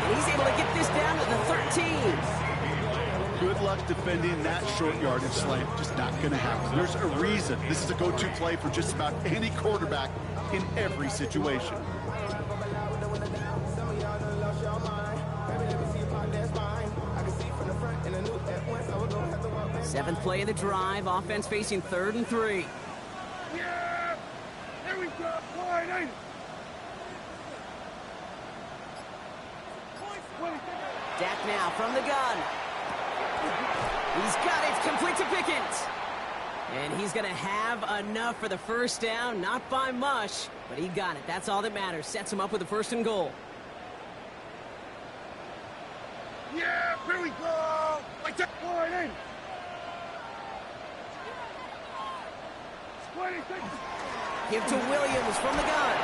And he's able to get this down to the 13. Good luck defending that short yardage slant. Just not going to happen. There's a reason. This is a go-to play for just about any quarterback in every situation. Seventh play of the drive. Offense facing 3rd and 3. Dak now from the gun. He's got it, complete to Pickens. And he's going to have enough for the first down, not by much, but he got it. That's all that matters. Sets him up with a 1st and goal. Yeah, here we go. Like that. Give to Williams from the gun.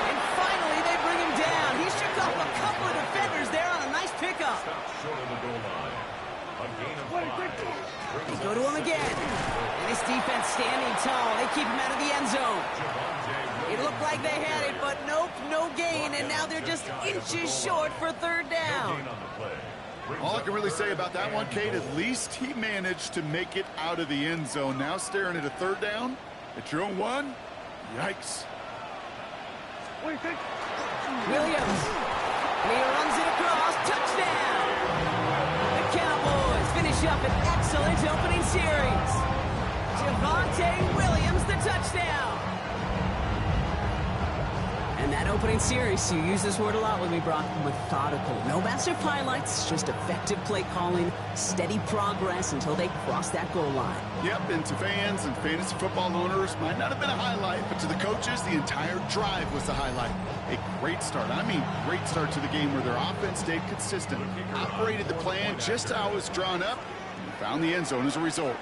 And finally, they bring him down. He shook off a couple of defenders there on a nice pickup. Short of the goal line. A gain of 5. They go to him again. And this defense standing tall. They keep him out of the end zone. It looked like they had it, but nope, no gain. And now they're just inches short for 3rd down. All I can really say about that one, Kate, at least he managed to make it out of the end zone. Now staring at a 3rd down at your own 1. Yikes. Williams. And he runs it across. Touchdown. The Cowboys finish up an excellent opening series. Javonte Williams, the touchdown. And that opening series, you use this word a lot with me, Brock, methodical. No massive highlights, just effective play calling, steady progress until they cross that goal line. Yep, and to fans and fantasy football owners, might not have been a highlight, but to the coaches, the entire drive was the highlight. A great start. I mean, great start to the game where their offense stayed consistent, operated the plan just how it was drawn up, and found the end zone as a result.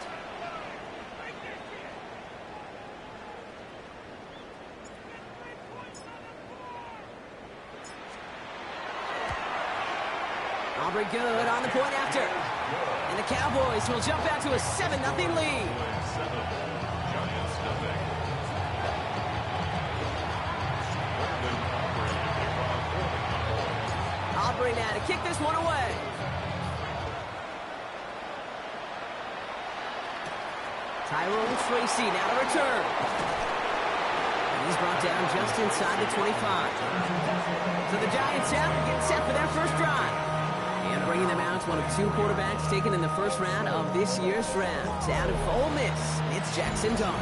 Aubrey good on the point after. And the Cowboys will jump out to a 7-0 lead. Aubrey now to kick this one away. Tyrone Tracy now to return. And he's brought down just inside the 25. So the Giants out and get set for their first drive. And bringing them out, one of two quarterbacks taken in the first round of this year's draft. Out of Ole Miss, it's Jackson Dart.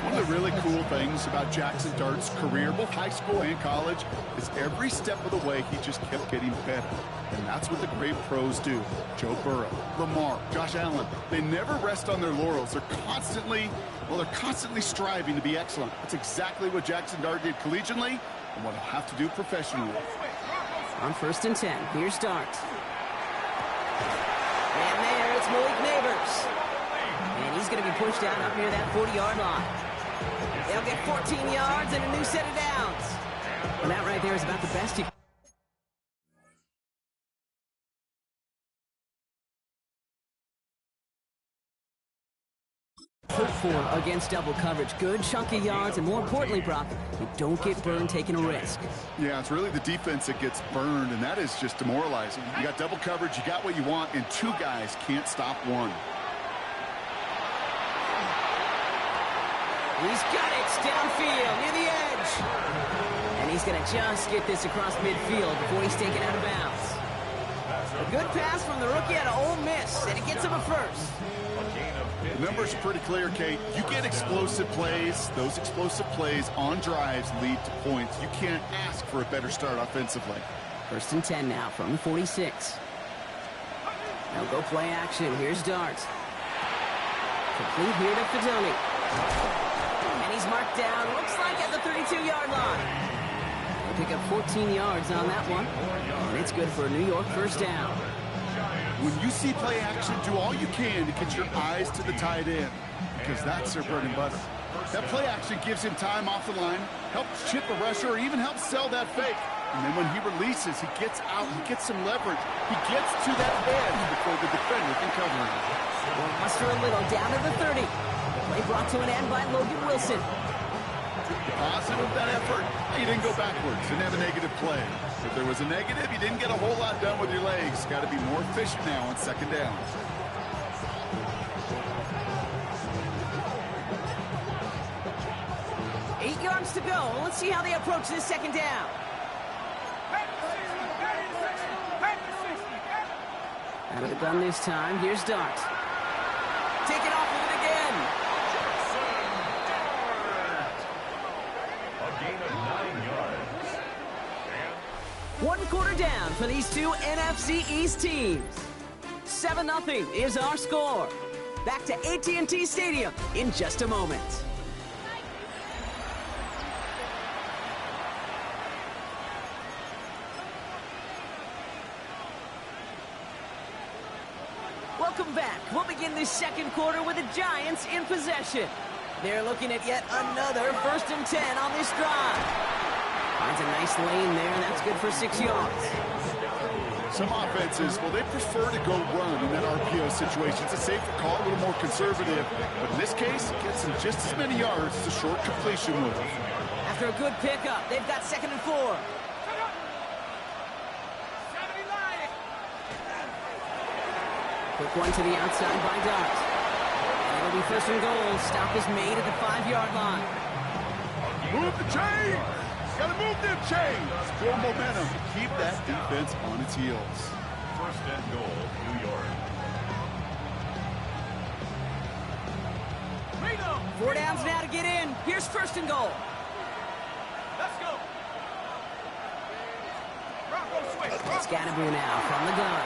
One of the really cool things about Jackson Dart's career, both high school and college, is every step of the way he just kept getting better. And that's what the great pros do. Joe Burrow, Lamar, Josh Allen, they never rest on their laurels. They're constantly striving to be excellent. That's exactly what Jackson Dart did collegiately and what he'll have to do professionally. On 1st and 10, here's Dart. And there, it's Malik Neighbors. And he's going to be pushed out up near that 40-yard line. They'll get 14 yards and a new set of downs. And that right there is about the best you can. For against double coverage. Good chunky yards, and more importantly, Brock, you don't get burned taking a risk. Yeah, it's really the defense that gets burned, and that is just demoralizing. You got double coverage, you got what you want, and two guys can't stop one. He's got it downfield near the edge. And he's going to just get this across midfield before he's taken out of bounds. A good pass from the rookie out of Ole Miss, and it gets him a first. The numbers are pretty clear, Kate. You get explosive plays. Those explosive plays on drives lead to points. You can't ask for a better start offensively. 1st and 10 now from the 46. Now go play action. Here's Dart. Complete here to Fidoni. And he's marked down, looks like at the 32-yard line. They'll pick up 14 yards on that one. And it's good for a New York first down. When you see play action, do all you can to get your eyes to the tight end, because that's their bread and butter. That play action gives him time off the line, helps chip a rusher, or even helps sell that fake. And then when he releases, he gets out, he gets some leverage. He gets to that edge before the defender can cover him. Well, muster a little, down to the 30. Play brought to an end by Logan Wilson. Positive that effort. You didn't go backwards. Didn't have a negative play. If there was a negative, you didn't get a whole lot done with your legs. Got to be more efficient now on 2nd down. Eight yards to go. Let's see how they approach this 2nd down. Out of the gun this time. Here's Dart. Take it off with it again. A gain of 9 yards. 1 quarter down for these two NFC East teams. 7-0 is our score. Back to AT&T Stadium in just a moment. Welcome back. We'll begin this 2nd quarter with the Giants in possession. They're looking at yet another 1st and 10 on this drive. Finds a nice lane there, and that's good for 6 yards. Some offenses, well, they prefer to go run in that RPO situation. It's a safer call, a little more conservative. But in this case, it gets them just as many yards as a short completion move. After a good pickup, they've got 2nd and 4. Quick one to the outside by Dart. And it'll be 1st and goal. Stop is made at the 5-yard line. Move the chains! Gotta move them chains! Build momentum. Keep that defense on its heels. 1st and goal, New York. 4 downs now to get in. Here's 1st and goal. Let's go. It's Scatterboo now from the gun.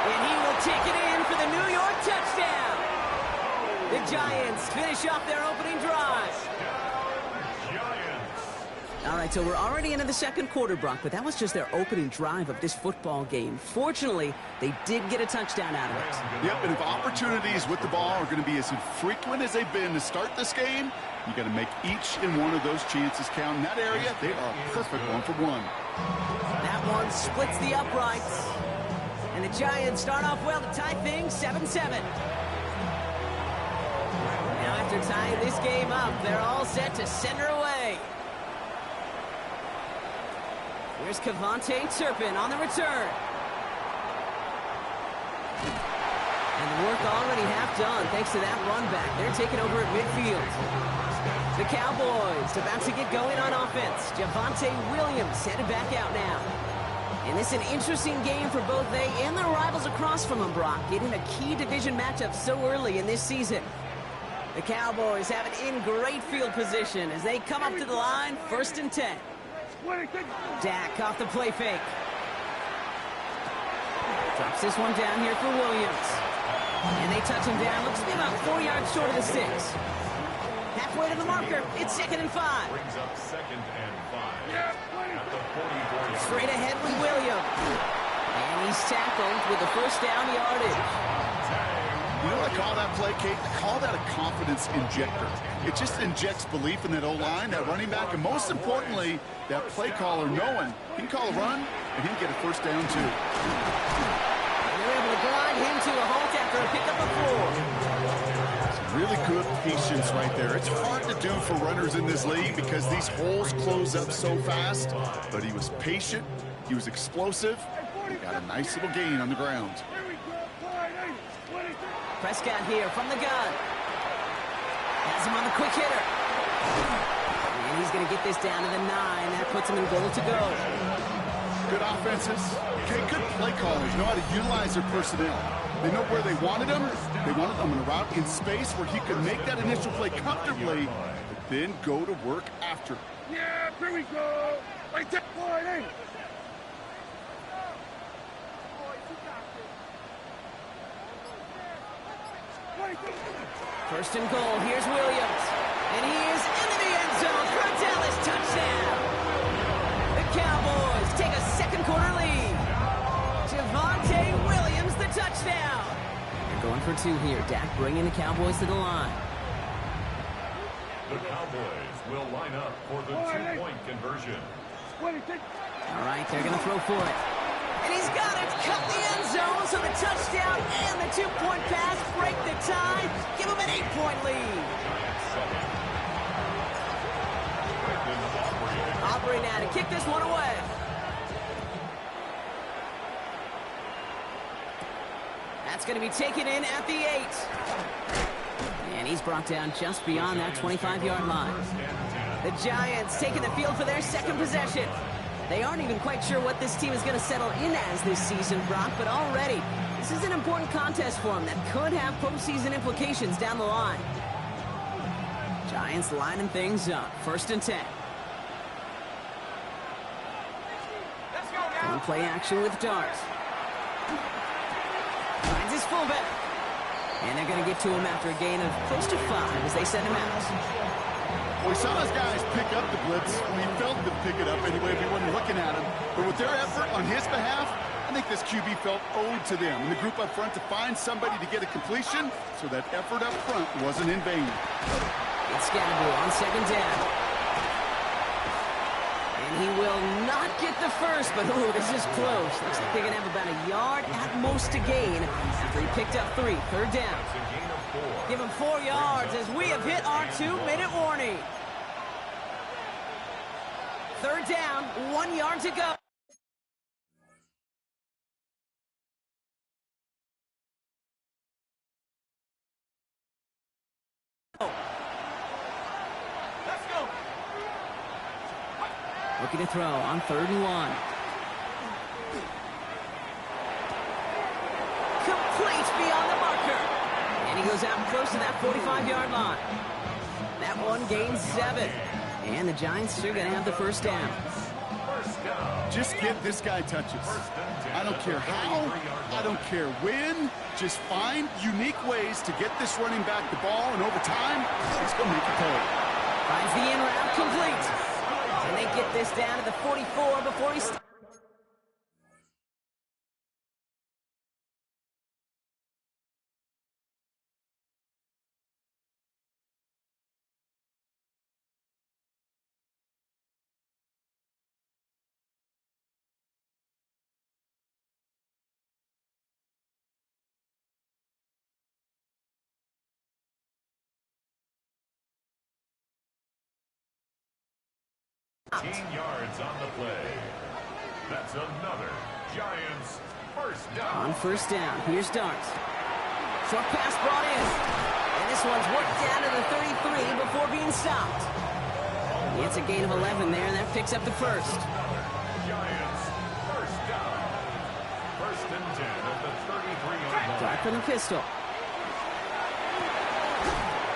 And he will take it in for the New York touchdown. The Giants finish off their opening drive. All right, so we're already into the 2nd quarter, Brock, but that was just their opening drive of this football game. Fortunately, they did get a touchdown out of it. Yep, and if opportunities with the ball are going to be as infrequent as they've been to start this game, you got to make each and one of those chances count. In that area, they are perfect 1-for-1. That one splits the uprights. And the Giants start off well to tie things 7-7. Now after tying this game up, they're all set to send her away. Here's Cavante Turpin on the return. And the work already half done thanks to that run back. They're taking over at midfield. The Cowboys about to get going on offense. Javonte Williams headed back out now. And this is an interesting game for both they and their rivals across from them, Brock, getting a key division matchup so early in this season. The Cowboys have it in great field position as they come up to the line, 1st and 10. Dak off the play fake. Drops this one down here for Williams. And they touch him down. Looks to be about 4 yards short of the 6. Halfway to the marker. It's 2nd and 5. Brings up 2nd and 5 at the 44. Straight ahead with Williams. And he's tackled with the 1st down yardage. You know what I call that play, Kate? I call that a confidence injector. It just injects belief in that O-line, that running back, and most importantly, that play caller knowing he can call a run and he can get a 1st down too. And they're able to grind him to a halt after a pickup of 4. Really good patience right there. It's hard to do for runners in this league because these holes close up so fast, but he was patient, he was explosive, he got a nice little gain on the ground. Prescott here from the gun. Has him on the quick hitter. And he's going to get this down to the 9. That puts him in goal to go. Good offenses. Okay, good play callers know how to utilize their personnel. They know where they wanted him. They wanted him in a route in space where he could make that initial play comfortably, but then go to work after. Yeah, here we go. Like that, boy, 1st and goal. Here's Williams. And he is into the end zone for a Dallas touchdown. The Cowboys take a 2nd quarter lead. Javonte Williams, the touchdown. They're going for 2 here. Dak bringing the Cowboys to the line. The Cowboys will line up for the 2-point conversion. All right, they're going to throw for it. And he's got it. Cut the end zone, so the touchdown and the 2-point pass break the tie. Give him an 8-point lead. Aubrey now to kick this one away. That's going to be taken in at the 8. And he's brought down just beyond that 25-yard line. The Giants taking the field for their 2nd possession. They aren't even quite sure what this team is going to settle in as this season, Brock, but already this is an important contest for them that could have postseason implications down the line. Giants lining things up. 1st and 10. Let's go now. One play action with Dart. Finds his fullback. And they're going to get to him after a gain of close to 5 as they send him out. We saw those guys pick up the blitz. We felt them pick it up anyway if we weren't looking at him. But with their effort on his behalf, I think this QB felt owed to them and the group up front to find somebody to get a completion so that effort up front wasn't in vain. It's Scannable on 2nd down. And he will not get the first, but ooh, this is close. Looks like they're going to have about a yard at most to gain after he picked up 3. 3rd down. Give him 4 yards as we have hit our 2-minute warning. 3rd down, 1 yard to go. Let's go. Looking to throw on 3rd and 1. Complete beyond the marker. And he goes out close to that 45-yard line. That one gains 7. And the Giants are going to have the 1st down. Just get this guy touches. I don't care how, I don't care when. Just find unique ways to get this running back the ball, and over time, he's going to make a play. Finds the in route complete. And they get this down to the 44 before he starts. Yards on the play. That's another Giants 1st down. On 1st down, here's Dart. Short pass brought in. And this one's worked down to the 33 before being stopped. It's a gain of 11 there, and that picks up the 1st. Giants 1st down. and 10 at the 33-yard line. Dart for the pistol.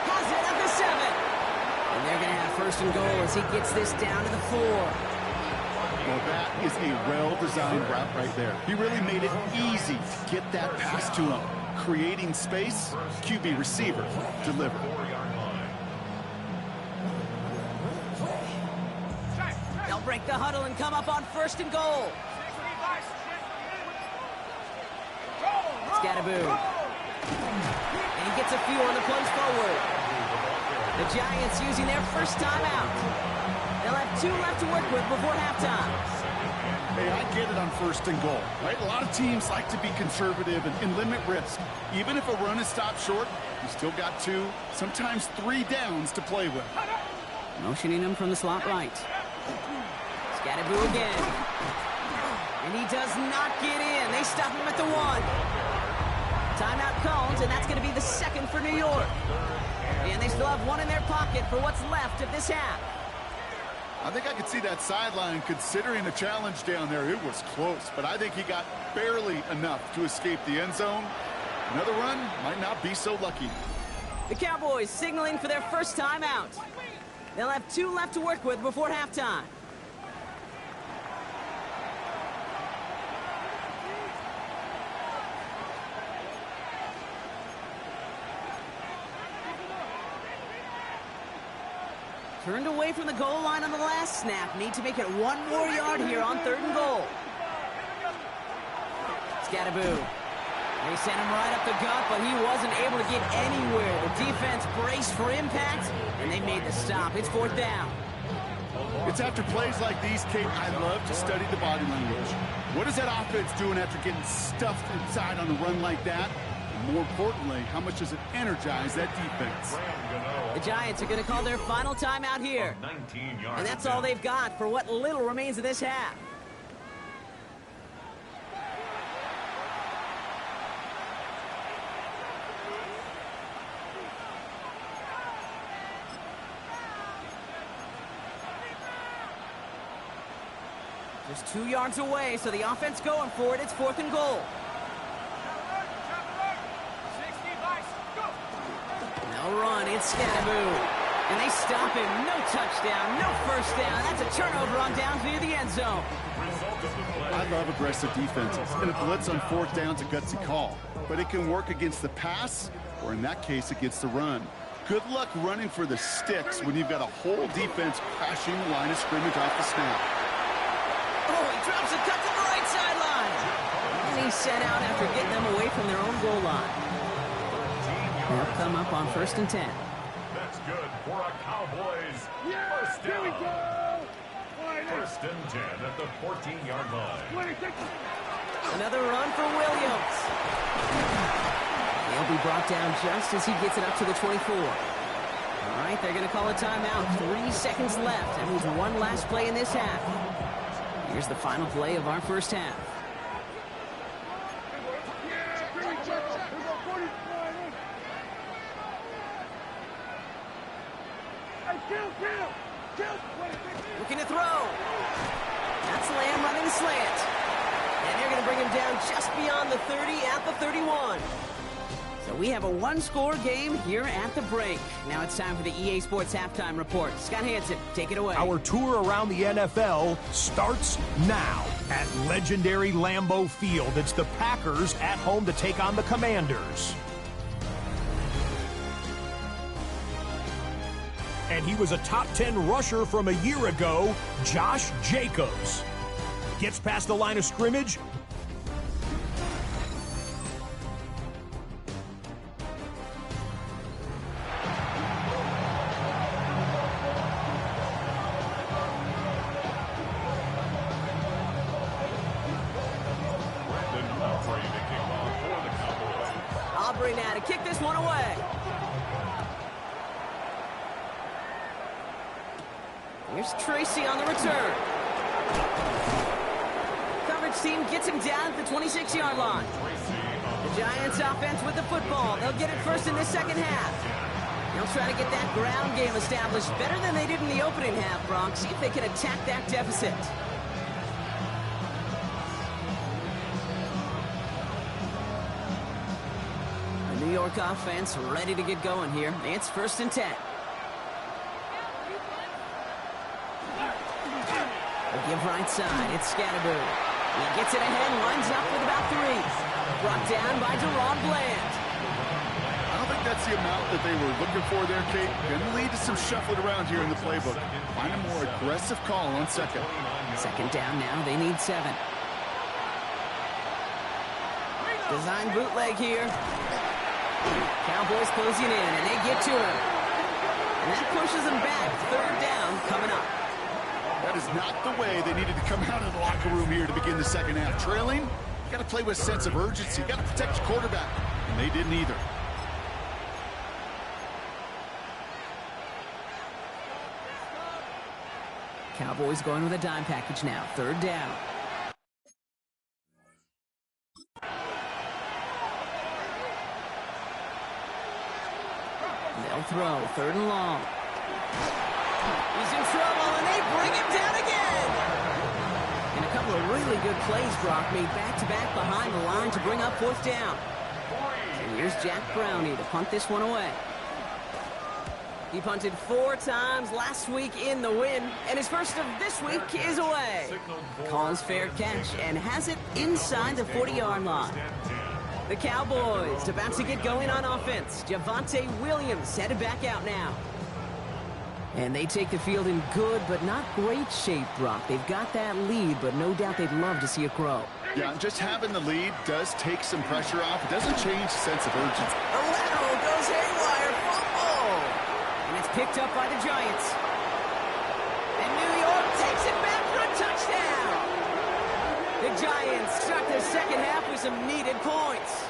Has it at the 7. And they're going to have first and goal as he gets this down to the 4. Well, that is a well-designed route right there. He really made it easy to get that pass to him. Creating space, QB receiver, deliver. They'll break the huddle and come up on first and goal. Scattaboo. And he gets a few on the plunge forward. The Giants using their first timeout. They'll have 2 left to work with before halftime. Hey, I get it on first and goal, right? A lot of teams like to be conservative and limit risk. Even if a run is stopped short, you still got 2, sometimes 3 downs to play with. Motioning him from the slot right. Scattaboo again. And he does not get in. They stop him at the 1. Timeout called, and that's going to be the 2nd for New York. And they still have 1 in their pocket for what's left of this half. I think I could see that sideline considering a challenge down there. It was close, but I think he got barely enough to escape the end zone. Another run might not be so lucky. The Cowboys signaling for their first timeout. They'll have 2 left to work with before halftime. Turned away from the goal line on the last snap. Need to make it 1 more yard here on 3rd and goal. Scattaboo. They sent him right up the gut, but he wasn't able to get anywhere. The defense braced for impact, and they made the stop. It's 4th down. It's after plays like these, Kate, I love to study the body language. What is that offense doing after getting stuffed inside on a run like that? And more importantly, how much does it energize that defense? The Giants are going to call their final timeout here. And that's all they've got for what little remains of this half. Just 2 yards away, so the offense going for it. It's 4th and goal. No run, it's Scattaboo. And they stop him. No touchdown, no first down. That's a turnover on downs near the end zone. I love aggressive defenses. And a blitz on 4th down's a gutsy call. But it can work against the pass, or in that case, against the run. Good luck running for the sticks when you've got a whole defense crashing the line of scrimmage off the snap. Oh, he drops a cut to the right sideline. And he's sent out after getting them away from their own goal line. They'll come up on 1st and 10. That's good for a Cowboys first down. Here we go! 1st and 10 at the 14-yard line. Another run for Williams. He'll be brought down just as he gets it up to the 24. All right, they're going to call a timeout. 3 seconds left. That means 1 last play in this half. Here's the final play of our first half. Looking to throw. That's Lamb running the slant. And they're going to bring him down just beyond the 30 at the 31. So we have a 1-score game here at the break. Now it's time for the EA Sports Halftime Report. Scott Hansen, take it away. Our tour around the NFL starts now at legendary Lambeau Field. It's the Packers at home to take on the Commanders. And he was a top 10 rusher from a year ago, Josh Jacobs. Gets past the line of scrimmage. Aubrey now to kick this one away. Here's Tracy on the return. Coverage team gets him down at the 26-yard line. The Giants offense with the football. They'll get it first in the second half. They'll try to get that ground game established better than they did in the opening half, Bronx. See if they can attack that deficit. New York offense ready to get going here. It's 1st and 10. They'll give right side. It's Scatterboo. He gets it ahead, lines up with about 3. Brought down by Deron Bland. I don't think that's the amount that they were looking for there, Kate. Going to lead to some shuffling around here in the playbook. Find a more aggressive call on 2nd. 2nd down now. They need 7. Design bootleg here. Cowboys closing in, and they get to him. And that pushes them back. 3rd down coming up. That is not the way they needed to come out of the locker room here to begin the 2nd half. Trailing, you got to play with a sense of urgency. You got to protect your quarterback, and they didn't either. Cowboys going with a dime package now. 3rd down. They'll throw. 3rd and long. He's in trouble, and they bring him down again. And a couple of really good plays, Brock, made back-to-back behind the line to bring up 4th down. And here's Jack Brownie to punt this one away. He punted 4 times last week in the win, and his first of this week is away. Calls fair catch and has it inside the 40-yard line. The Cowboys about to get going on offense. Javonte Williams headed back out now. And they take the field in good but not great shape, Brock. They've got that lead, but no doubt they'd love to see it grow. Yeah, just having the lead does take some pressure off. It doesn't change the sense of urgency. The lateral goes haywire. Fumble! And it's picked up by the Giants. And New York takes it back for a touchdown. The Giants start their 2nd half with some needed points.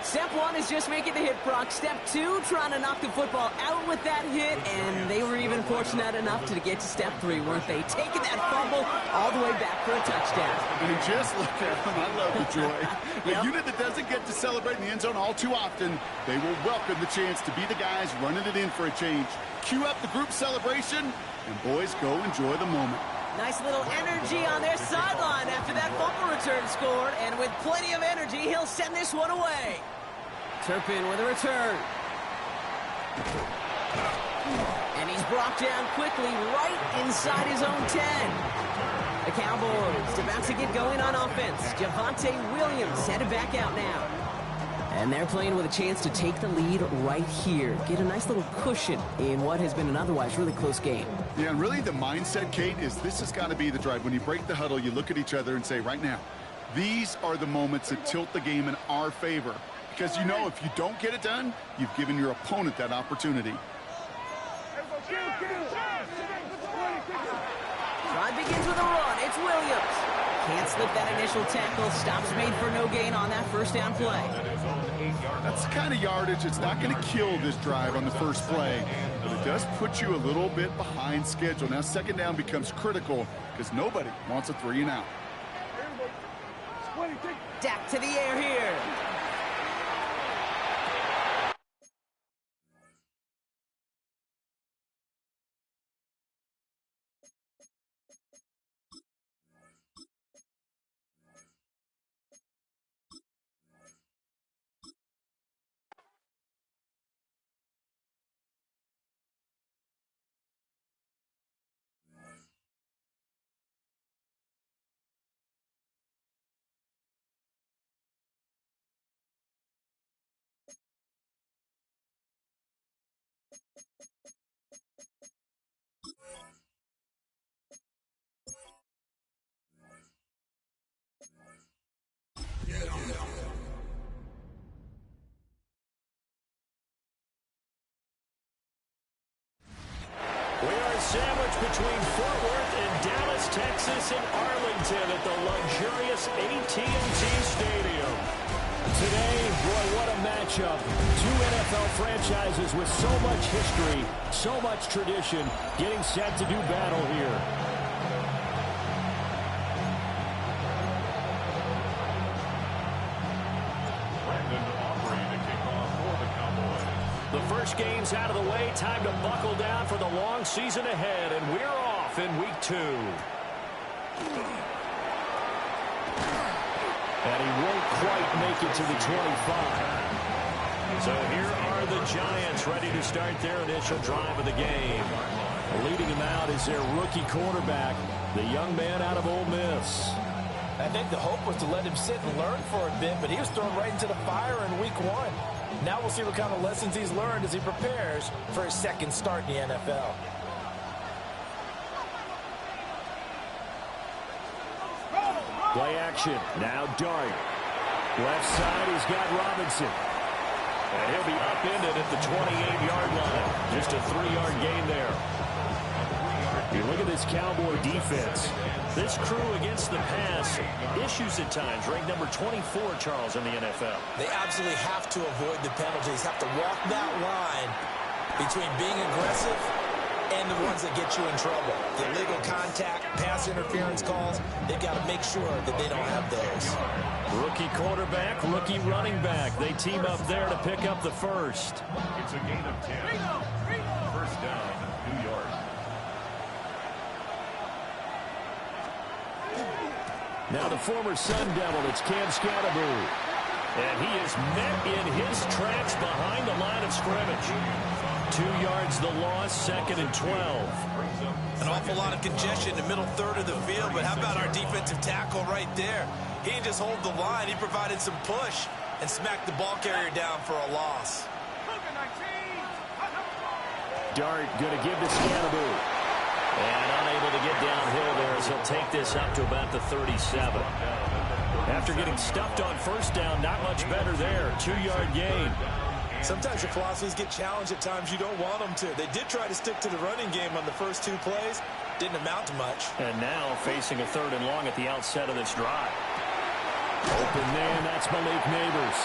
Step 1 is just making the hit, Brock. Step 2, trying to knock the football out with that hit, and they were even fortunate enough to get to step 3, weren't they? Taking that fumble all the way back for a touchdown. And just look at them. I love the joy. A unit that doesn't get to celebrate in the end zone all too often, they will welcome the chance to be the guys running it in for a change. Cue up the group celebration, and boys, go enjoy the moment. Nice little energy on their sideline after that fumble return scored, and with plenty of energy, he'll send this one away. Turpin with a return. And he's brought down quickly right inside his own 10. The Cowboys about to get going on offense. Javonte Williams headed back out now. And they're playing with a chance to take the lead right here. Get a nice little cushion in what has been an otherwise really close game. Yeah, and really the mindset, Kate, is this has got to be the drive. When you break the huddle, you look at each other and say, right now, these are the moments that tilt the game in our favor. Because you know if you don't get it done, you've given your opponent that opportunity. Drive begins with a run. It's Williams. Can't slip that initial tackle. Stops made for no gain on that 1st down play. That's the kind of yardage it's not going to kill this drive on the first play, but it does put you a little bit behind schedule. Now 2nd down becomes critical because nobody wants a 3 and out. Dak to the air here. We are sandwiched between Fort Worth and Dallas, Texas, and Arlington at the luxurious AT&T Stadium. Today, boy, what a matchup. 2 NFL franchises with so much history, so much tradition, getting set to do battle here. The first game's out of the way. Time to buckle down for the long season ahead, and we're off in week 2. And he won't quite make it to the 25. So here are the Giants ready to start their initial drive of the game. Leading him out is their rookie quarterback, the young man out of Ole Miss. I think the hope was to let him sit and learn for a bit, but he was thrown right into the fire in week 1. Now we'll see what kind of lessons he's learned as he prepares for his second start in the NFL. Play action. Now Dart. Left side, he's got Robinson. And he'll be upended at the 28-yard line. Just a 3-yard gain there. You look at this Cowboy defense. This crew against the pass, issues at times. Ranked number 24, Charles, in the NFL. They absolutely have to avoid the penalties, have to walk that line between being aggressive and the ones that get you in trouble. The illegal contact, pass interference calls, they've got to make sure that they don't have those. Rookie quarterback, rookie running back. They team up there to pick up the first. It's a gain of 10. First down, New York. Now the former Sun Devil, it's Cam Scatterbury. And he is met in his tracks behind the line of scrimmage. 2 yards the loss, 2nd and 12. An awful lot of congestion in the middle third of the field, but how about our defensive tackle right there? He didn't just hold the line, he provided some push and smacked the ball carrier down for a loss. Dart going to give to Scatterbury. And unable to get downhill there as he'll take this up to about the 37. After getting stuffed on first down, not much better there. 2-yard gain. Sometimes your philosophies get challenged at times you don't want them to. They did try to stick to the running game on the first 2 plays. Didn't amount to much. And now facing a 3rd and long at the outset of this drive. Open man, that's Malik Neighbors.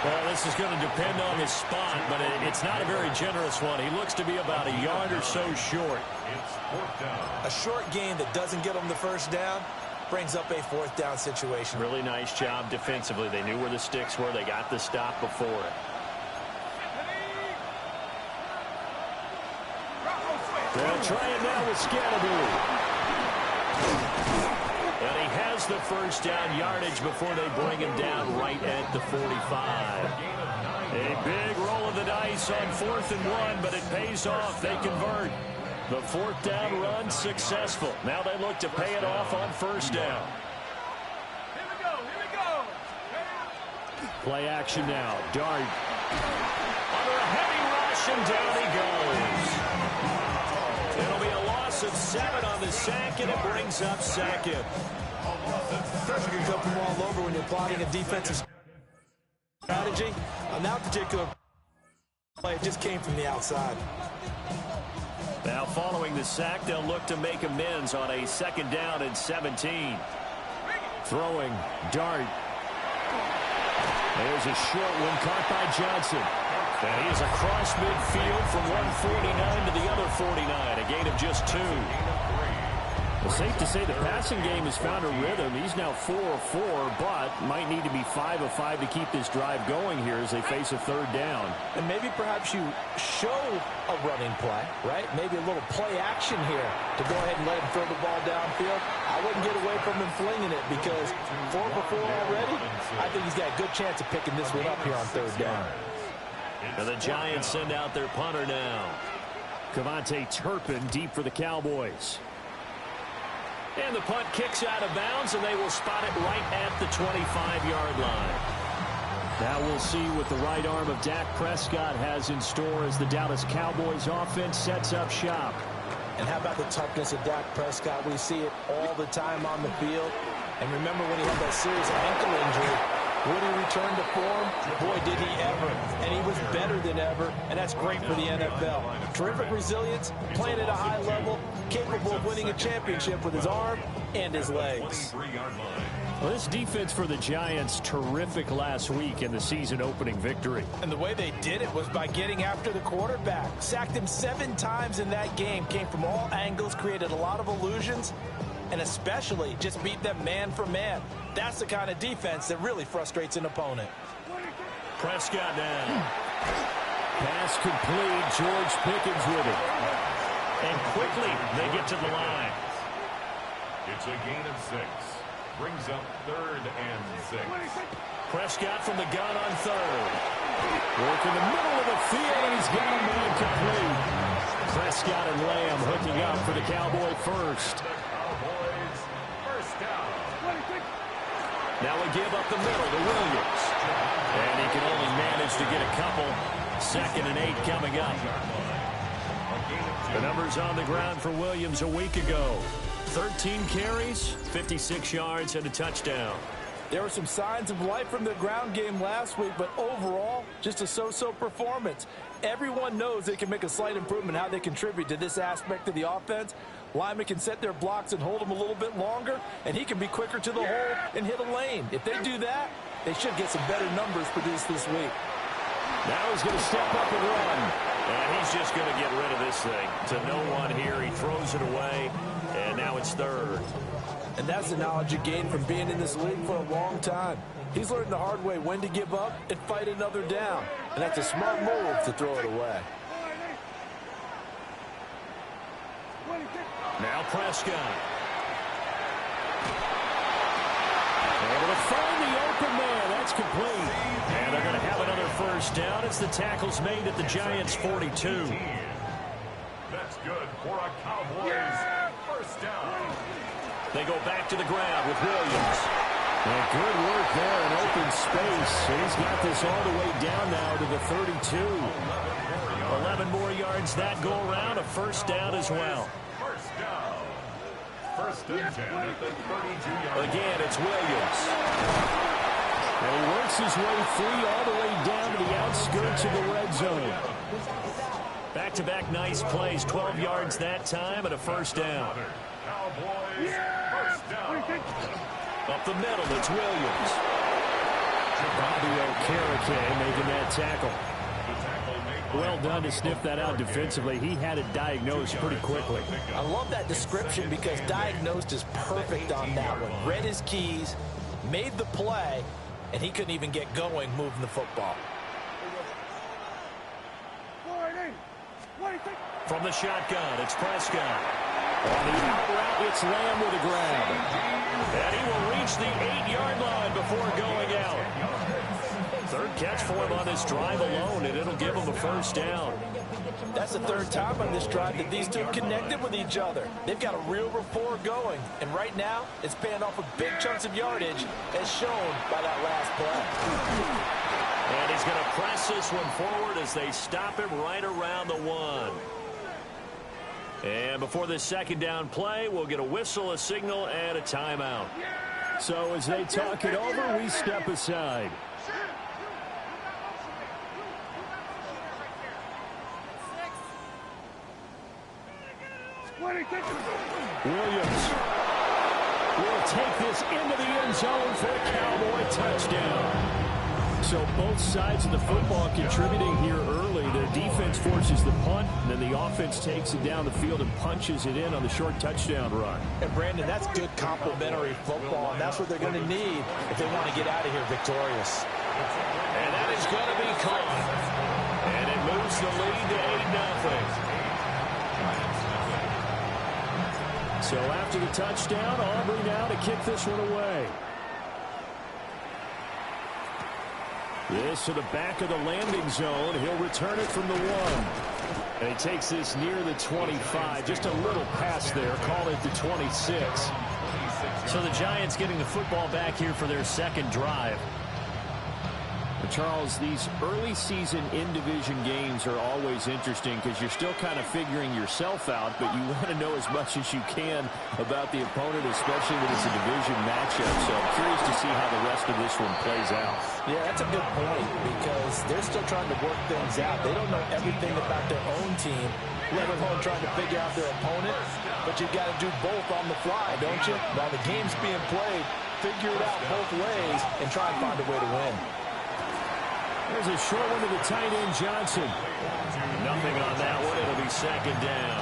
Well, this is going to depend on his spot, but it's not a very generous one. He looks to be about a yard or so short. A short gain that doesn't get him the first down brings up a 4th down situation. Really nice job defensively. They knew where the sticks were. They got the stop before it. They'll try it now with Scatterbury. And he has the first down yardage before they bring him down right at the 45. A big roll of the dice on 4th and 1, but it pays off. They convert. The 4th down run successful. Now they look to pay it off on first down. Here we go. Play action now. Dart. Under a heavy rush, and down he goes. It'll be a loss of 7 on the sack, and it brings up 2nd. Pressure can come from all over when you're plotting a defensive strategy. On that particular play, it just came from the outside. Now following the sack, they'll look to make amends on a 2nd down and 17. Throwing, Dart. There's a short one caught by Johnson. And he is across midfield from 149 to the other 49, a gain of just 2. Well, safe to say the passing game has found a rhythm. He's now 4 of 4, but might need to be 5 of 5 to keep this drive going here as they face a 3rd down. And maybe perhaps you show a running play, right? Maybe a little play action here to go ahead and let him throw the ball downfield. I wouldn't get away from him flinging it because 4 for 4 already, I think he's got a good chance of picking this one up here on 3rd down. And the Giants send out their punter now. Cavante Turpin deep for the Cowboys. And the punt kicks out of bounds, and they will spot it right at the 25-yard line. Now we'll see what the right arm of Dak Prescott has in store as the Dallas Cowboys offense sets up shop. And how about the toughness of Dak Prescott? We see it all the time on the field. And remember when he had that serious ankle injury, would he return to form? Boy, did he ever. And he was better than ever, and that's great for the NFL. Terrific resilience, playing at a high level, capable of winning a championship with his arm and his legs. Well, this defense for the Giants, terrific last week in the season-opening victory. And the way they did it was by getting after the quarterback. Sacked him 7 times in that game, came from all angles, created a lot of illusions, and especially just beat them man for man. That's the kind of defense that really frustrates an opponent. Prescott down. Pass complete. George Pickens with it. And quickly they get to the line. It's a gain of 6. brings up 3rd and 6. Prescott from the gun on 3rd. Work in the middle of the field, and he's got a man complete. Prescott and Lamb hooking up for the Cowboy first. Cowboys first down. Now we give up the middle to Williams. And he can only manage to get a couple. 2nd and 8 coming up. The numbers on the ground for Williams a week ago. 13 carries, 56 yards, and a touchdown. There were some signs of life from the ground game last week, but overall, just a so-so performance. Everyone knows they can make a slight improvement how they contribute to this aspect of the offense. Linemen can set their blocks and hold them a little bit longer, and he can be quicker to the hole and hit a lane. If they do that, they should get some better numbers produced this week. Now he's going to step up and run. And he's just going to get rid of this thing. To no one here. He throws it away, and now it's 3rd. And that's the knowledge you gain from being in this league for a long time. He's learned the hard way when to give up and fight another down. And that's a smart move to throw it away. Now Prescott. Able to find the open man. That's complete. And they're going to have another first down as the tackle's made at the Giants' 42. That's good for a Cowboys first down. They go back to the ground with Williams. And good work there in open space. And he's got this all the way down now to the 32. 11 more yards that go around. A first down as well. First down. 1st and 10 at the 32-yard. Again, it's Williams. And he works his way free all the way down to the outskirts of the red zone. Back-to-back nice plays. 12 yards that time and a first down. Cowboys first down. Up the middle, it's Williams. Bobby Okereke making that tackle. Well done to sniff that out defensively. He had it diagnosed pretty quickly. I love that description because diagnosed is perfect on that one. Read his keys, made the play, and he couldn't even get going moving the football. From the shotgun, it's Prescott. On the out route, it's Lamb with a grab. And he will reach the 8-yard line before going out. 3rd catch for him on this drive alone, and it'll give him a first down. That's the 3rd time on this drive that these two connected with each other. They've got a real rapport going, and right now, it's paying off with big chunks of yardage, as shown by that last play. And he's going to press this one forward as they stop him right around the 1. And before this 2nd down play, we'll get a whistle, a signal, and a timeout. So as they talk it over, we step aside. Williams will take this into the end zone for a Cowboy touchdown. So both sides of the football contributing here early. Their defense forces the punt, and then the offense takes it down the field and punches it in on the short touchdown run. And Brandon, that's good complementary football, and that's what they're going to need if they want to get out of here victorious. And that is going to be caught. And it moves the lead to 8-0. So after the touchdown, Aubrey now to kick this one away. This to the back of the landing zone. He'll return it from the 1. And he takes this near the 25. Just a little pass there. Call it the 26. So the Giants getting the football back here for their 2nd drive. Charles, these early season in-division games are always interesting because you're still kind of figuring yourself out, but you want to know as much as you can about the opponent, especially when it's a division matchup. So I'm curious to see how the rest of this one plays out. Yeah, that's a good point because they're still trying to work things out. They don't know everything about their own team, let alone trying to figure out their opponent. But you got to do both on the fly, don't you? While the game's being played, figure it out both ways and try and find a way to win. There's a short one to the tight end, Johnson. Nothing on that one. It'll be 2nd down.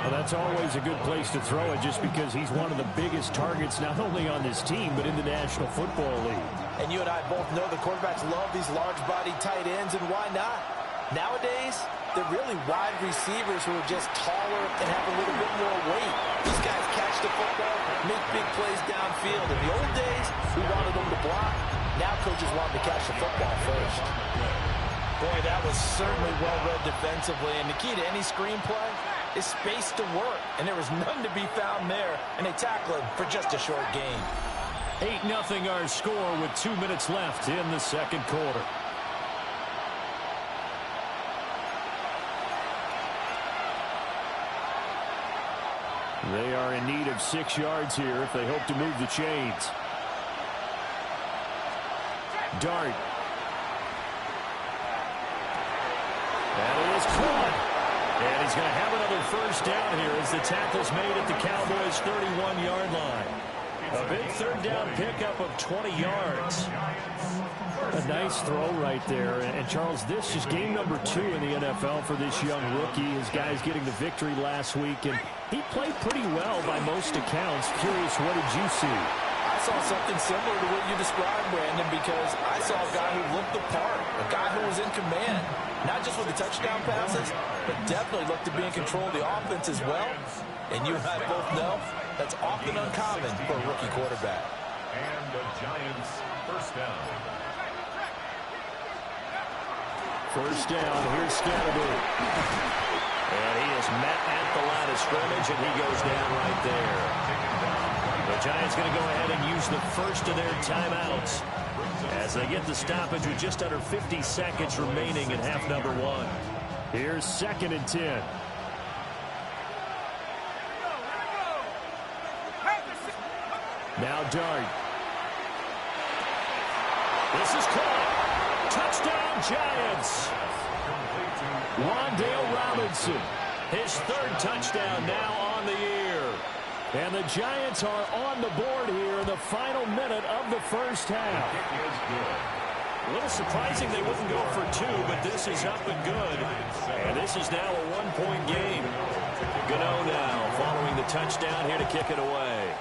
Well, that's always a good place to throw it just because he's one of the biggest targets not only on this team but in the National Football League. And you and I both know the quarterbacks love these large-bodied tight ends, and why not? Nowadays, they're really wide receivers who are just taller and have a little bit more weight. These guys catch the football, make big plays downfield. In the old days, we wanted them to block. Now coaches want them to catch the football first. Boy, that was certainly well-read defensively. And the key to any screenplay is space to work. And there was none to be found there. And they tackle him for just a short gain. 8-0 our score with 2 minutes left in the second quarter. They are in need of 6 yards here if they hope to move the chains. Dart. And it is caught. And he's going to have another first down here as the tackle's made at the Cowboys' 31-yard line. A big third down pickup of 20 yards. A nice throw right there. And Charles, this is game number 2 in the NFL for this young rookie. His guys getting the victory last week, and he played pretty well by most accounts. Curious, what did you see? I saw something similar to what you described, Brandon, because I saw a guy who looked the part, a guy who was in command, not just with the touchdown passes, but definitely looked to be in control of the offense as well. And you and I both know that's often uncommon for a rookie quarterback. And the Giants first down. First down, here's Scatterby. And he is met at the line of scrimmage, and he goes down right there. The Giants going to go ahead and use the first of their timeouts as they get the stoppage with just under 50 seconds remaining in half number 1. Here's 2nd and 10. Now Dart. This is caught. Touchdown Giants. Wan'Dale Robinson. His 3rd touchdown now on the year. And the Giants are on the board here in the final minute of the first half. A little surprising they wouldn't go for 2, but this is up and good. And this is now a 1-point game. Gano now following the touchdown here to kick it away.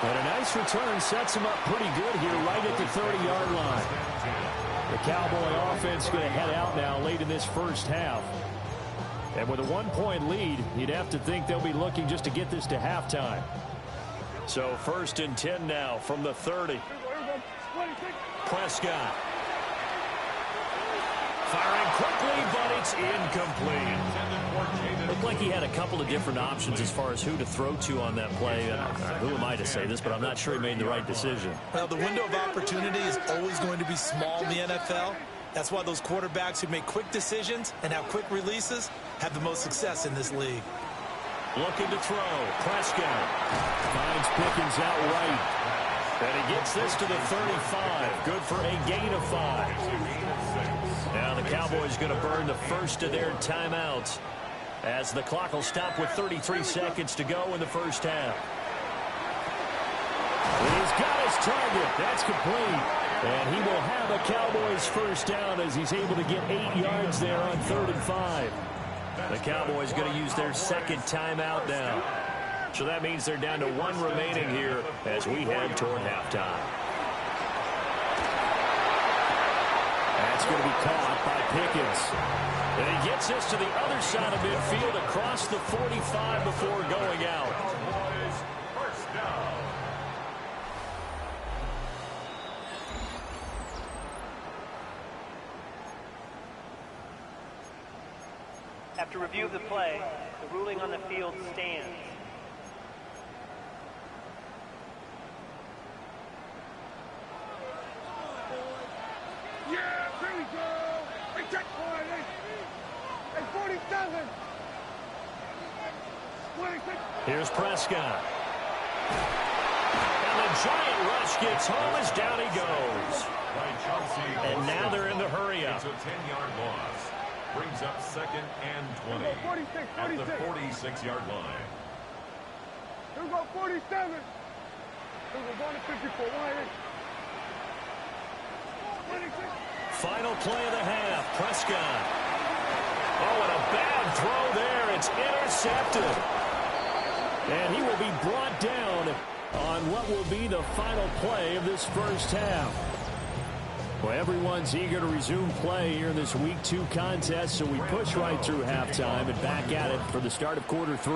And a nice return sets him up pretty good here right at the 30-yard line. The Cowboy offense going to head out now late in this first half. And with a 1-point lead, you'd have to think they'll be looking just to get this to halftime. So 1st and 10 now from the 30. Prescott. Firing quickly, but it's incomplete. Looked like he had a couple of different options as far as who to throw to on that play. Who am I to say this, but I'm not sure he made the right decision. Well, the window of opportunity is always going to be small in the NFL. That's why those quarterbacks who make quick decisions and have quick releases have the most success in this league. Looking to throw. Prescott finds Pickens out right. And he gets this to the 35. Good for a gain of 5. Now the Cowboys going to burn the first of their timeouts as the clock will stop with 33 seconds to go in the first half. He's got his target. That's complete. And he will have a Cowboys first down as he's able to get 8 yards there on 3rd and 5. The Cowboys going to use their 2nd timeout now. So that means they're down to 1 remaining here as we head toward halftime. That's going to be caught by Pickens. And he gets this to the other side of midfield across the 45 before going out. First down. After review of the play, the ruling on the field stands. Yeah, here we go. Hey, checkpoint. Hey, 47. 26. Here's Prescott. And the giant rush gets home as down he goes. And now they're in the hurry up. It's a 10-yard loss. Brings up 2nd and 20 at the 46-yard line. Here we go, 47. Here we go, 54. 26. Final play of the half. Prescott. Oh, and a bad throw there. It's intercepted. And he will be brought down on what will be the final play of this first half. Well, everyone's eager to resume play here in this Week 2 contest, so we push right through halftime and back at it for the start of quarter 3.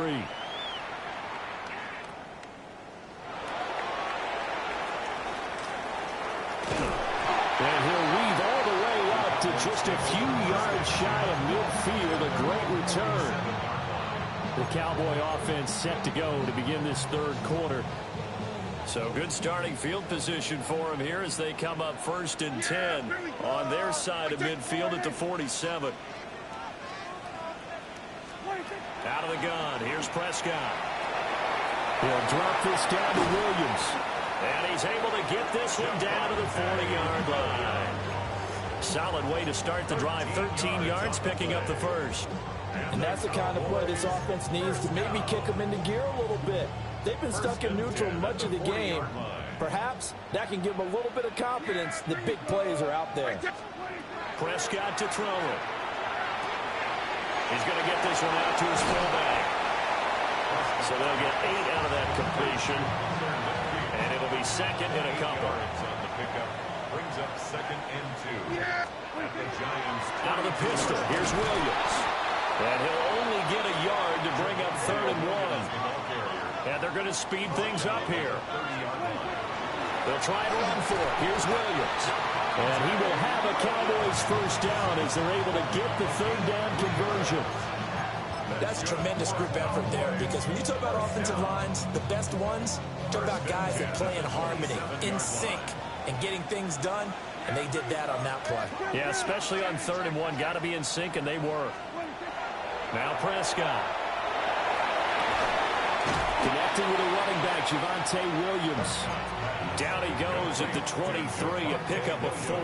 And he'll weave all the way up to just a few yards shy of midfield. A great return. The Cowboy offense set to go to begin this third quarter. So good starting field position for them here as they come up 1st and 10 on their side of midfield at the 47. Out of the gun. Here's Prescott. He'll drop this down to Williams. And he's able to get this one down to the 40-yard line. Solid way to start the drive. 13 yards, picking up the first. And that's the kind of play this offense needs to maybe kick them into gear a little bit. They've been stuck in neutral much of the game. Perhaps that can give them a little bit of confidence that big plays are out there. Prescott to throw it. He's going to get this one out to his fullback. So they'll get 8 out of that completion. And it'll be second and a couple. Brings up 2nd and 2. At the Giants. Out of the pistol. Here's Williams. And he'll only get a yard to bring up 3rd and 1. And they're going to speed things up here. They'll try and run for it. Here's Williams. And he will have a Cowboys first down as they're able to get the 3rd down conversion. That's tremendous group effort there, because when you talk about offensive lines, the best ones, talk about guys that play in harmony, in sync, and getting things done, and they did that on that play. Yeah, especially on 3rd and 1. Got to be in sync, and they were. Now Prescott. Connecting with a running back, Javonte Williams. Down he goes at the 23, a pickup of 4.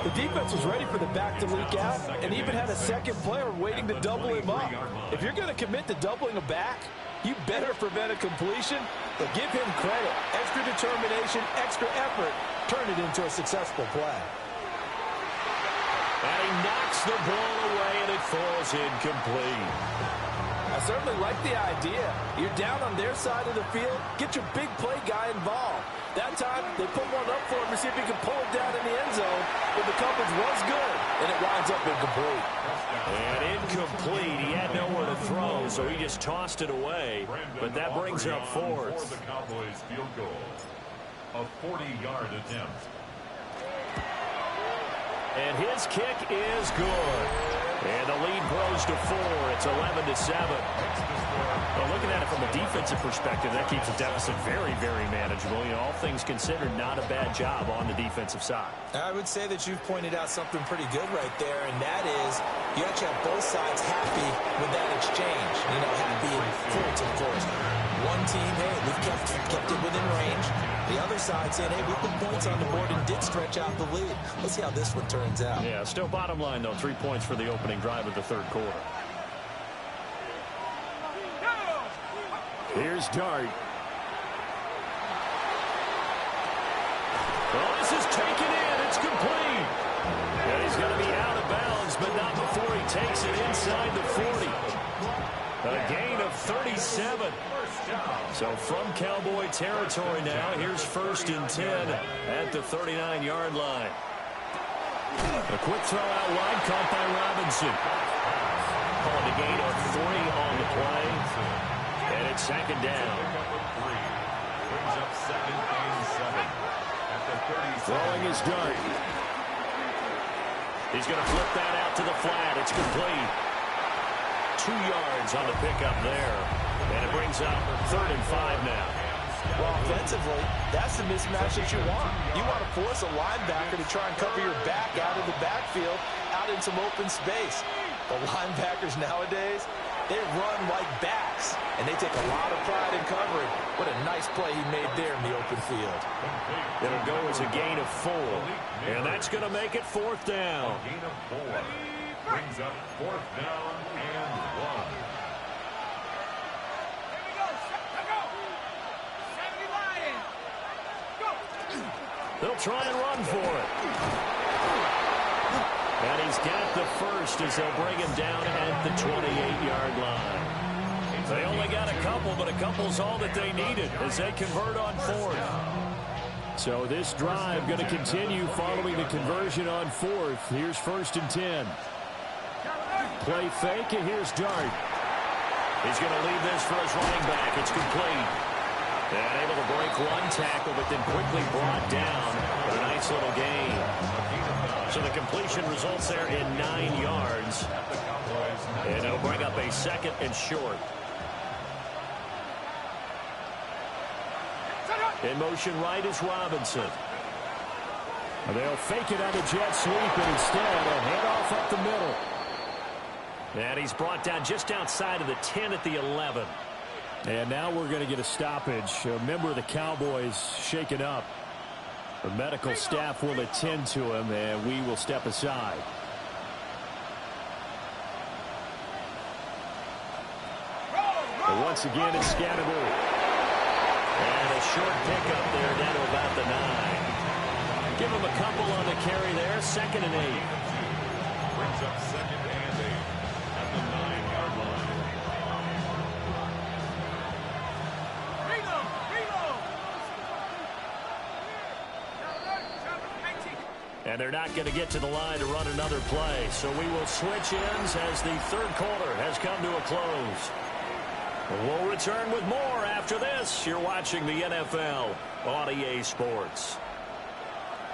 The defense was ready for the back to leak out and even had a second player waiting to double him up. If you're going to commit to doubling a back, you better prevent a completion, but give him credit. Extra determination, extra effort, turn it into a successful play. And he knocks the ball away, and it falls incomplete. I certainly like the idea. You're down on their side of the field. Get your big play guy involved. That time, they put one up for him to see if he can pull it down in the end zone. But the coverage was good, and it winds up incomplete. And incomplete. He had nowhere to throw, so he just tossed it away. But that brings up 4th. For the Cowboys field goal. A 40-yard attempt. And his kick is good. And the lead grows to 4. It's 11-7. Well, looking at it from a defensive perspective, that keeps the deficit very, very manageable. You know, all things considered, not a bad job on the defensive side. I would say that you've pointed out something pretty good right there, and that is you actually have both sides happy with that exchange. You know, happy in quotes, of course. One team, hey, we've kept it within range. The other side saying, hey, we put points on the board and did stretch out the lead. Let's see how this one turns out. Yeah, still bottom line, though, 3 points for the opening drive of the third quarter. Here's Dart. Well, this is taken in. It's complete. And he's going to be out of bounds, but not before he takes it inside the 40. A gain of 37. So from Cowboy territory now, here's 1st and 10 at the 39-yard line. A quick throw out wide, caught by Robinson. Calling a gain of 3 on the play. And it's 2nd down. Brings up 2nd and 7 at the 37. Throwing his Dart. He's going to flip that out to the flat. It's complete. 2 yards on the pickup there. And it brings up 3rd and 5 now. Well, offensively, that's the mismatch that you want. You want to force a linebacker to try and cover your back out of the backfield, out in some open space. The linebackers nowadays, they run like backs, and they take a lot of pride in covering. What a nice play he made there in the open field. It'll go as a gain of 4, and that's going to make it 4th down. A gain of 4 brings up 4th down and 1. They'll try and run for it. And he's got the first as they'll bring him down at the 28-yard line. They only got a couple, but a couple's all that they needed as they convert on fourth. So this drive going to continue following the conversion on fourth. Here's 1st and 10. Play fake, and here's Dart. He's going to leave this for his running back. It's complete. And able to break one tackle, but then quickly brought down with a nice little gain. So the completion results there in 9 yards. And it'll bring up a 2nd and short. In motion right is Robinson. They'll fake it on the jet sweep, and instead a handoff up the middle. And he's brought down just outside of the 10 at the 11. And now we're going to get a stoppage. A member of the Cowboys shaken up. The medical staff will attend to him, and we will step aside. But once again, it's Scatterbury. And a short pickup there down to about the 9. Give him a couple on the carry there. 2nd and 8. Brings up 2nd and 8 at the 9-yard line. And they're not going to get to the line to run another play. So we will switch ends as the 3rd quarter has come to a close. We'll return with more after this. You're watching the NFL on EA Sports.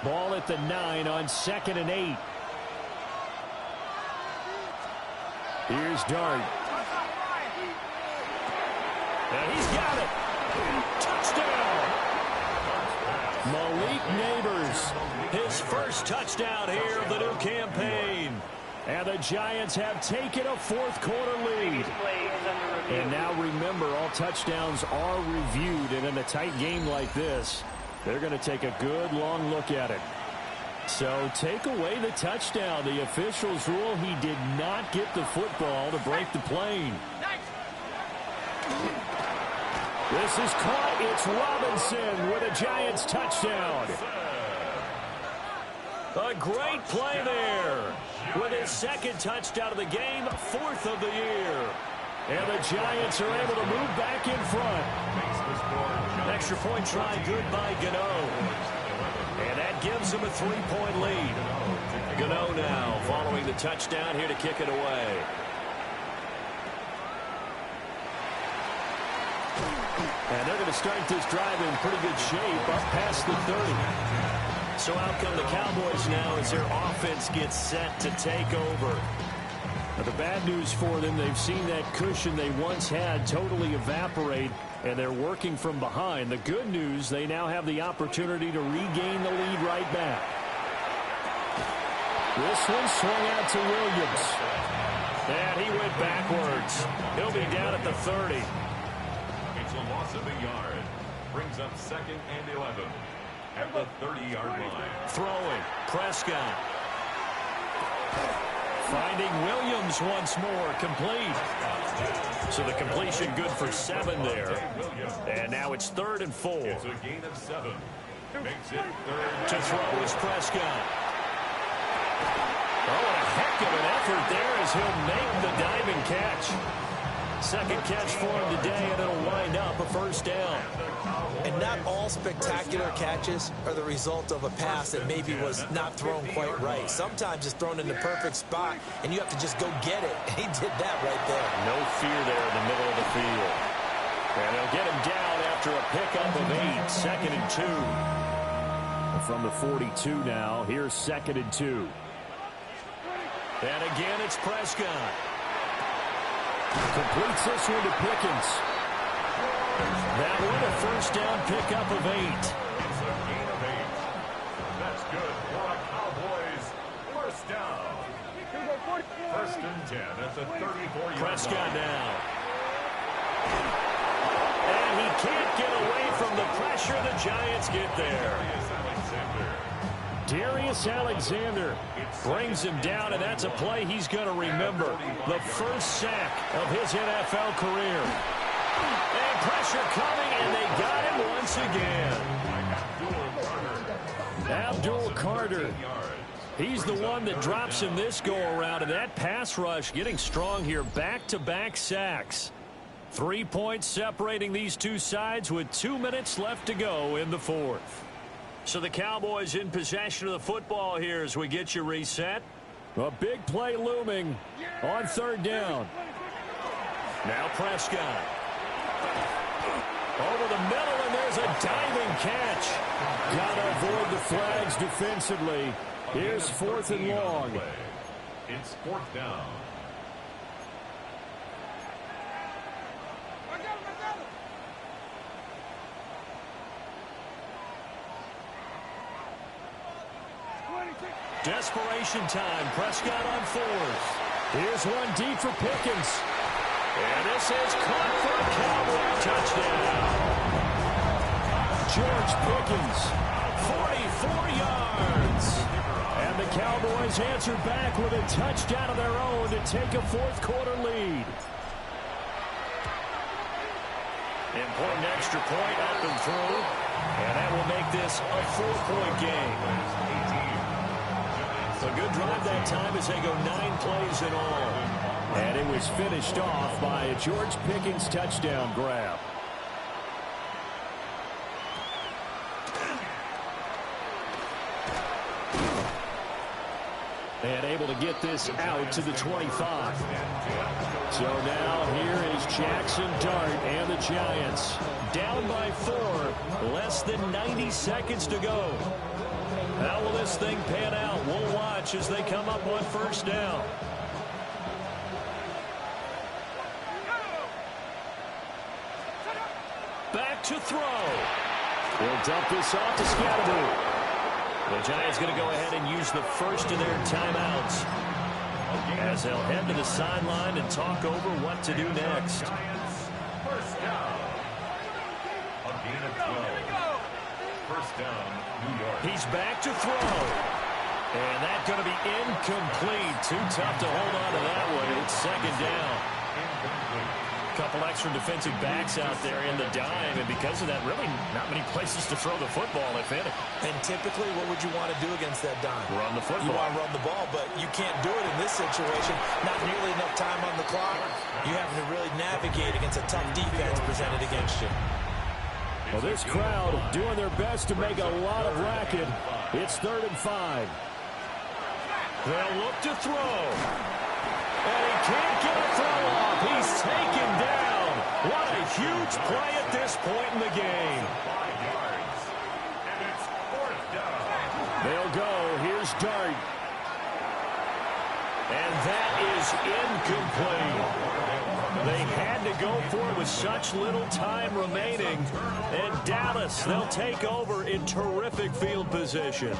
Ball at the 9 on 2nd and 8. Here's Dart. And he's got it. Touchdown. Malik Neighbors. His first touchdown here of the new campaign. And the Giants have taken a 4th quarter lead. And now remember, all touchdowns are reviewed. And in a tight game like this, they're going to take a good long look at it. So take away the touchdown. The officials rule he did not get the football to break the plane. This is caught. It's Robinson with a Giants touchdown. A great play there with his 2nd touchdown of the game, 4th of the year. And the Giants are able to move back in front. Extra point try good by Gano. And that gives them a 3-point lead. Gano now following the touchdown here to kick it away. And they're going to start this drive in pretty good shape up past the 30. So out come the Cowboys now as their offense gets set to take over. Now the bad news for them, they've seen that cushion they once had totally evaporate, and they're working from behind. The good news, they now have the opportunity to regain the lead right back. This one swung out to Williams. And he went backwards. He'll be down at the 30. It's a loss of a yard. Brings up 2nd and 11 at the 30-yard line. Throwing. Prescott. Finding Williams once more. Complete. So the completion good for 7 there. And now it's 3rd and 4. It's a gain of 7. Makes it 3rd. To throw is Prescott. Oh, what a heck of an effort there as he'll make the diving catch. 2nd catch for him today, and it'll wind up a 1st down. And not all spectacular catches are the result of a pass that maybe was not thrown quite right. Sometimes it's thrown in the perfect spot, and you have to just go get it. And he did that right there. No fear there in the middle of the field. And they'll get him down after a pickup of 8. 2nd and 2. From the 42 now, here's 2nd and 2. And again, it's Prescott. Completes this one to Pickens. That one a 1st down pickup of 8. It's a gain of 8. That's good for a Cowboys 1st down. 1st and 10 at the 34-yard Prescott line. now. And he can't get away from the pressure. The Giants get there. Darius Alexander brings him down, and that's a play he's going to remember. The first sack of his NFL career. And pressure coming, and they got him once again. Abdul Carter. He's the one that drops him this go-around, and that pass rush getting strong here. Back-to-back sacks. 3 points separating these two sides with 2 minutes left to go in the fourth. So the Cowboys in possession of the football here as we get you reset. A big play looming on third down. Now Prescott. Over the middle, and there's a diving catch. Got to avoid the flags defensively. Here's 4th and long. It's 4th down. Desperation time. Prescott on 4th. Here's one deep for Pickens. And this is caught for a Cowboy touchdown. George Pickens, 44 yards. And the Cowboys answer back with a touchdown of their own to take a fourth quarter lead. Important extra point up and through. And that will make this a 4-point game. A good drive that time as they go 9 plays in all. And it was finished off by a George Pickens touchdown grab. And able to get this out to the 25. So now here is Jackson Dart and the Giants. Down by 4, less than 90 seconds to go. How will this thing pan out? We'll watch as they come up on first down. Back to throw. He'll dump this off to Scatterby. The Giants going to go ahead and use the first of their timeouts as they'll head to the sideline and talk over what to do next. First down. A gain of 12. First down, New York. He's back to throw. And that's going to be incomplete. Too tough to hold on to that one. It's second down. Couple extra defensive backs out there in the dime, and because of that, really not many places to throw the football, if any. And typically, what would you want to do against that dime? Run the football. You want to run the ball, but you can't do it in this situation. Not nearly enough time on the clock. You having to really navigate against a tough defense presented against you. Well, this crowd doing their best to make a lot of racket. It's 3rd and 5. They'll look to throw. And he can't get a throw off. He's taken down. What a huge play at this point in the game. 5 yards. And it's 4th down. They'll go. Here's Dart. And that is incomplete. They had to go for it with such little time remaining. And Dallas, they'll take over in terrific field position.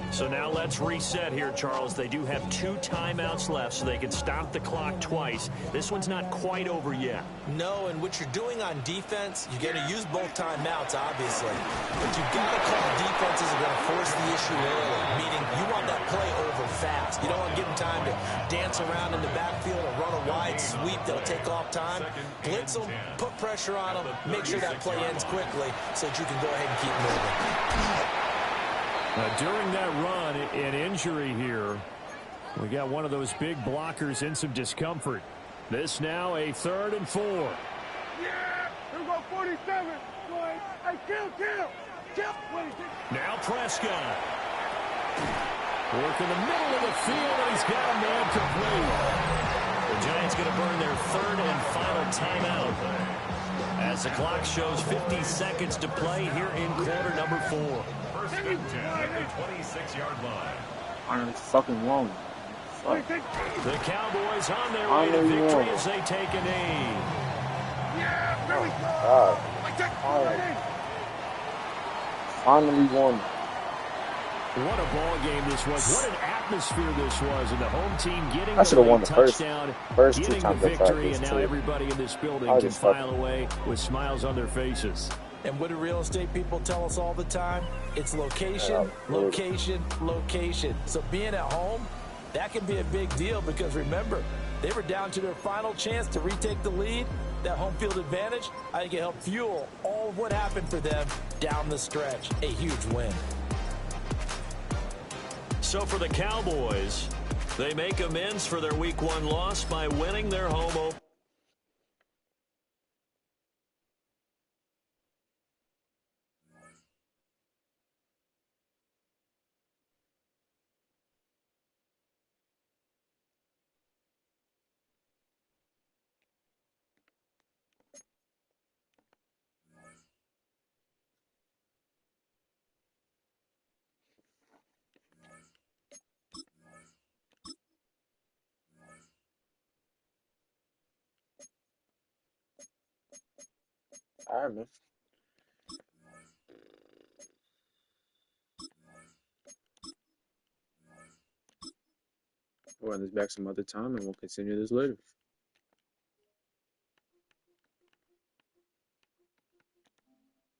So now let's reset here, Charles. They do have 2 timeouts left, so they can stop the clock twice. This one's not quite over yet. No, and what you're doing on defense, you're going to use both timeouts, obviously. But you've got to call defenses are going to force the issue early, meaning you want that play over fast. You don't want to give them time to dance around in the backfield or run a wide sweep that'll take off time. Blitz them, put pressure on them, make sure that play ends quickly so that you can go ahead and keep moving. During that run, an injury here. We got one of those big blockers in some discomfort. This now a 3rd and 4. Yeah! Here we go, 47. Boy, hey, kill. Now Prescott. Work in the middle of the field, and he's got a man complete. The Giants going to burn their 3rd and final timeout as the clock shows 50 seconds to play here in quarter number 4. First and 10 at the 26-yard line. I'm fucking wrong. Fuck. The Cowboys on their way to victory as they take a knee. Yeah, there we go. Finally won. What a ball game this was. What an atmosphere this was. And the home team getting I should have won the the touchdown, first 2 getting the times I victory, and practiced, now too. everybody in this building I can just file away with smiles on their faces. And what do real estate people tell us all the time? It's location, location, location. So being at home, that can be a big deal because remember, they were down to their final chance to retake the lead. That home field advantage, I think it helped fuel all of what happened for them down the stretch. A huge win. So for the Cowboys, they make amends for their Week 1 loss by winning their home opener. All right, man. We'll run this back some other time, and we'll continue this later.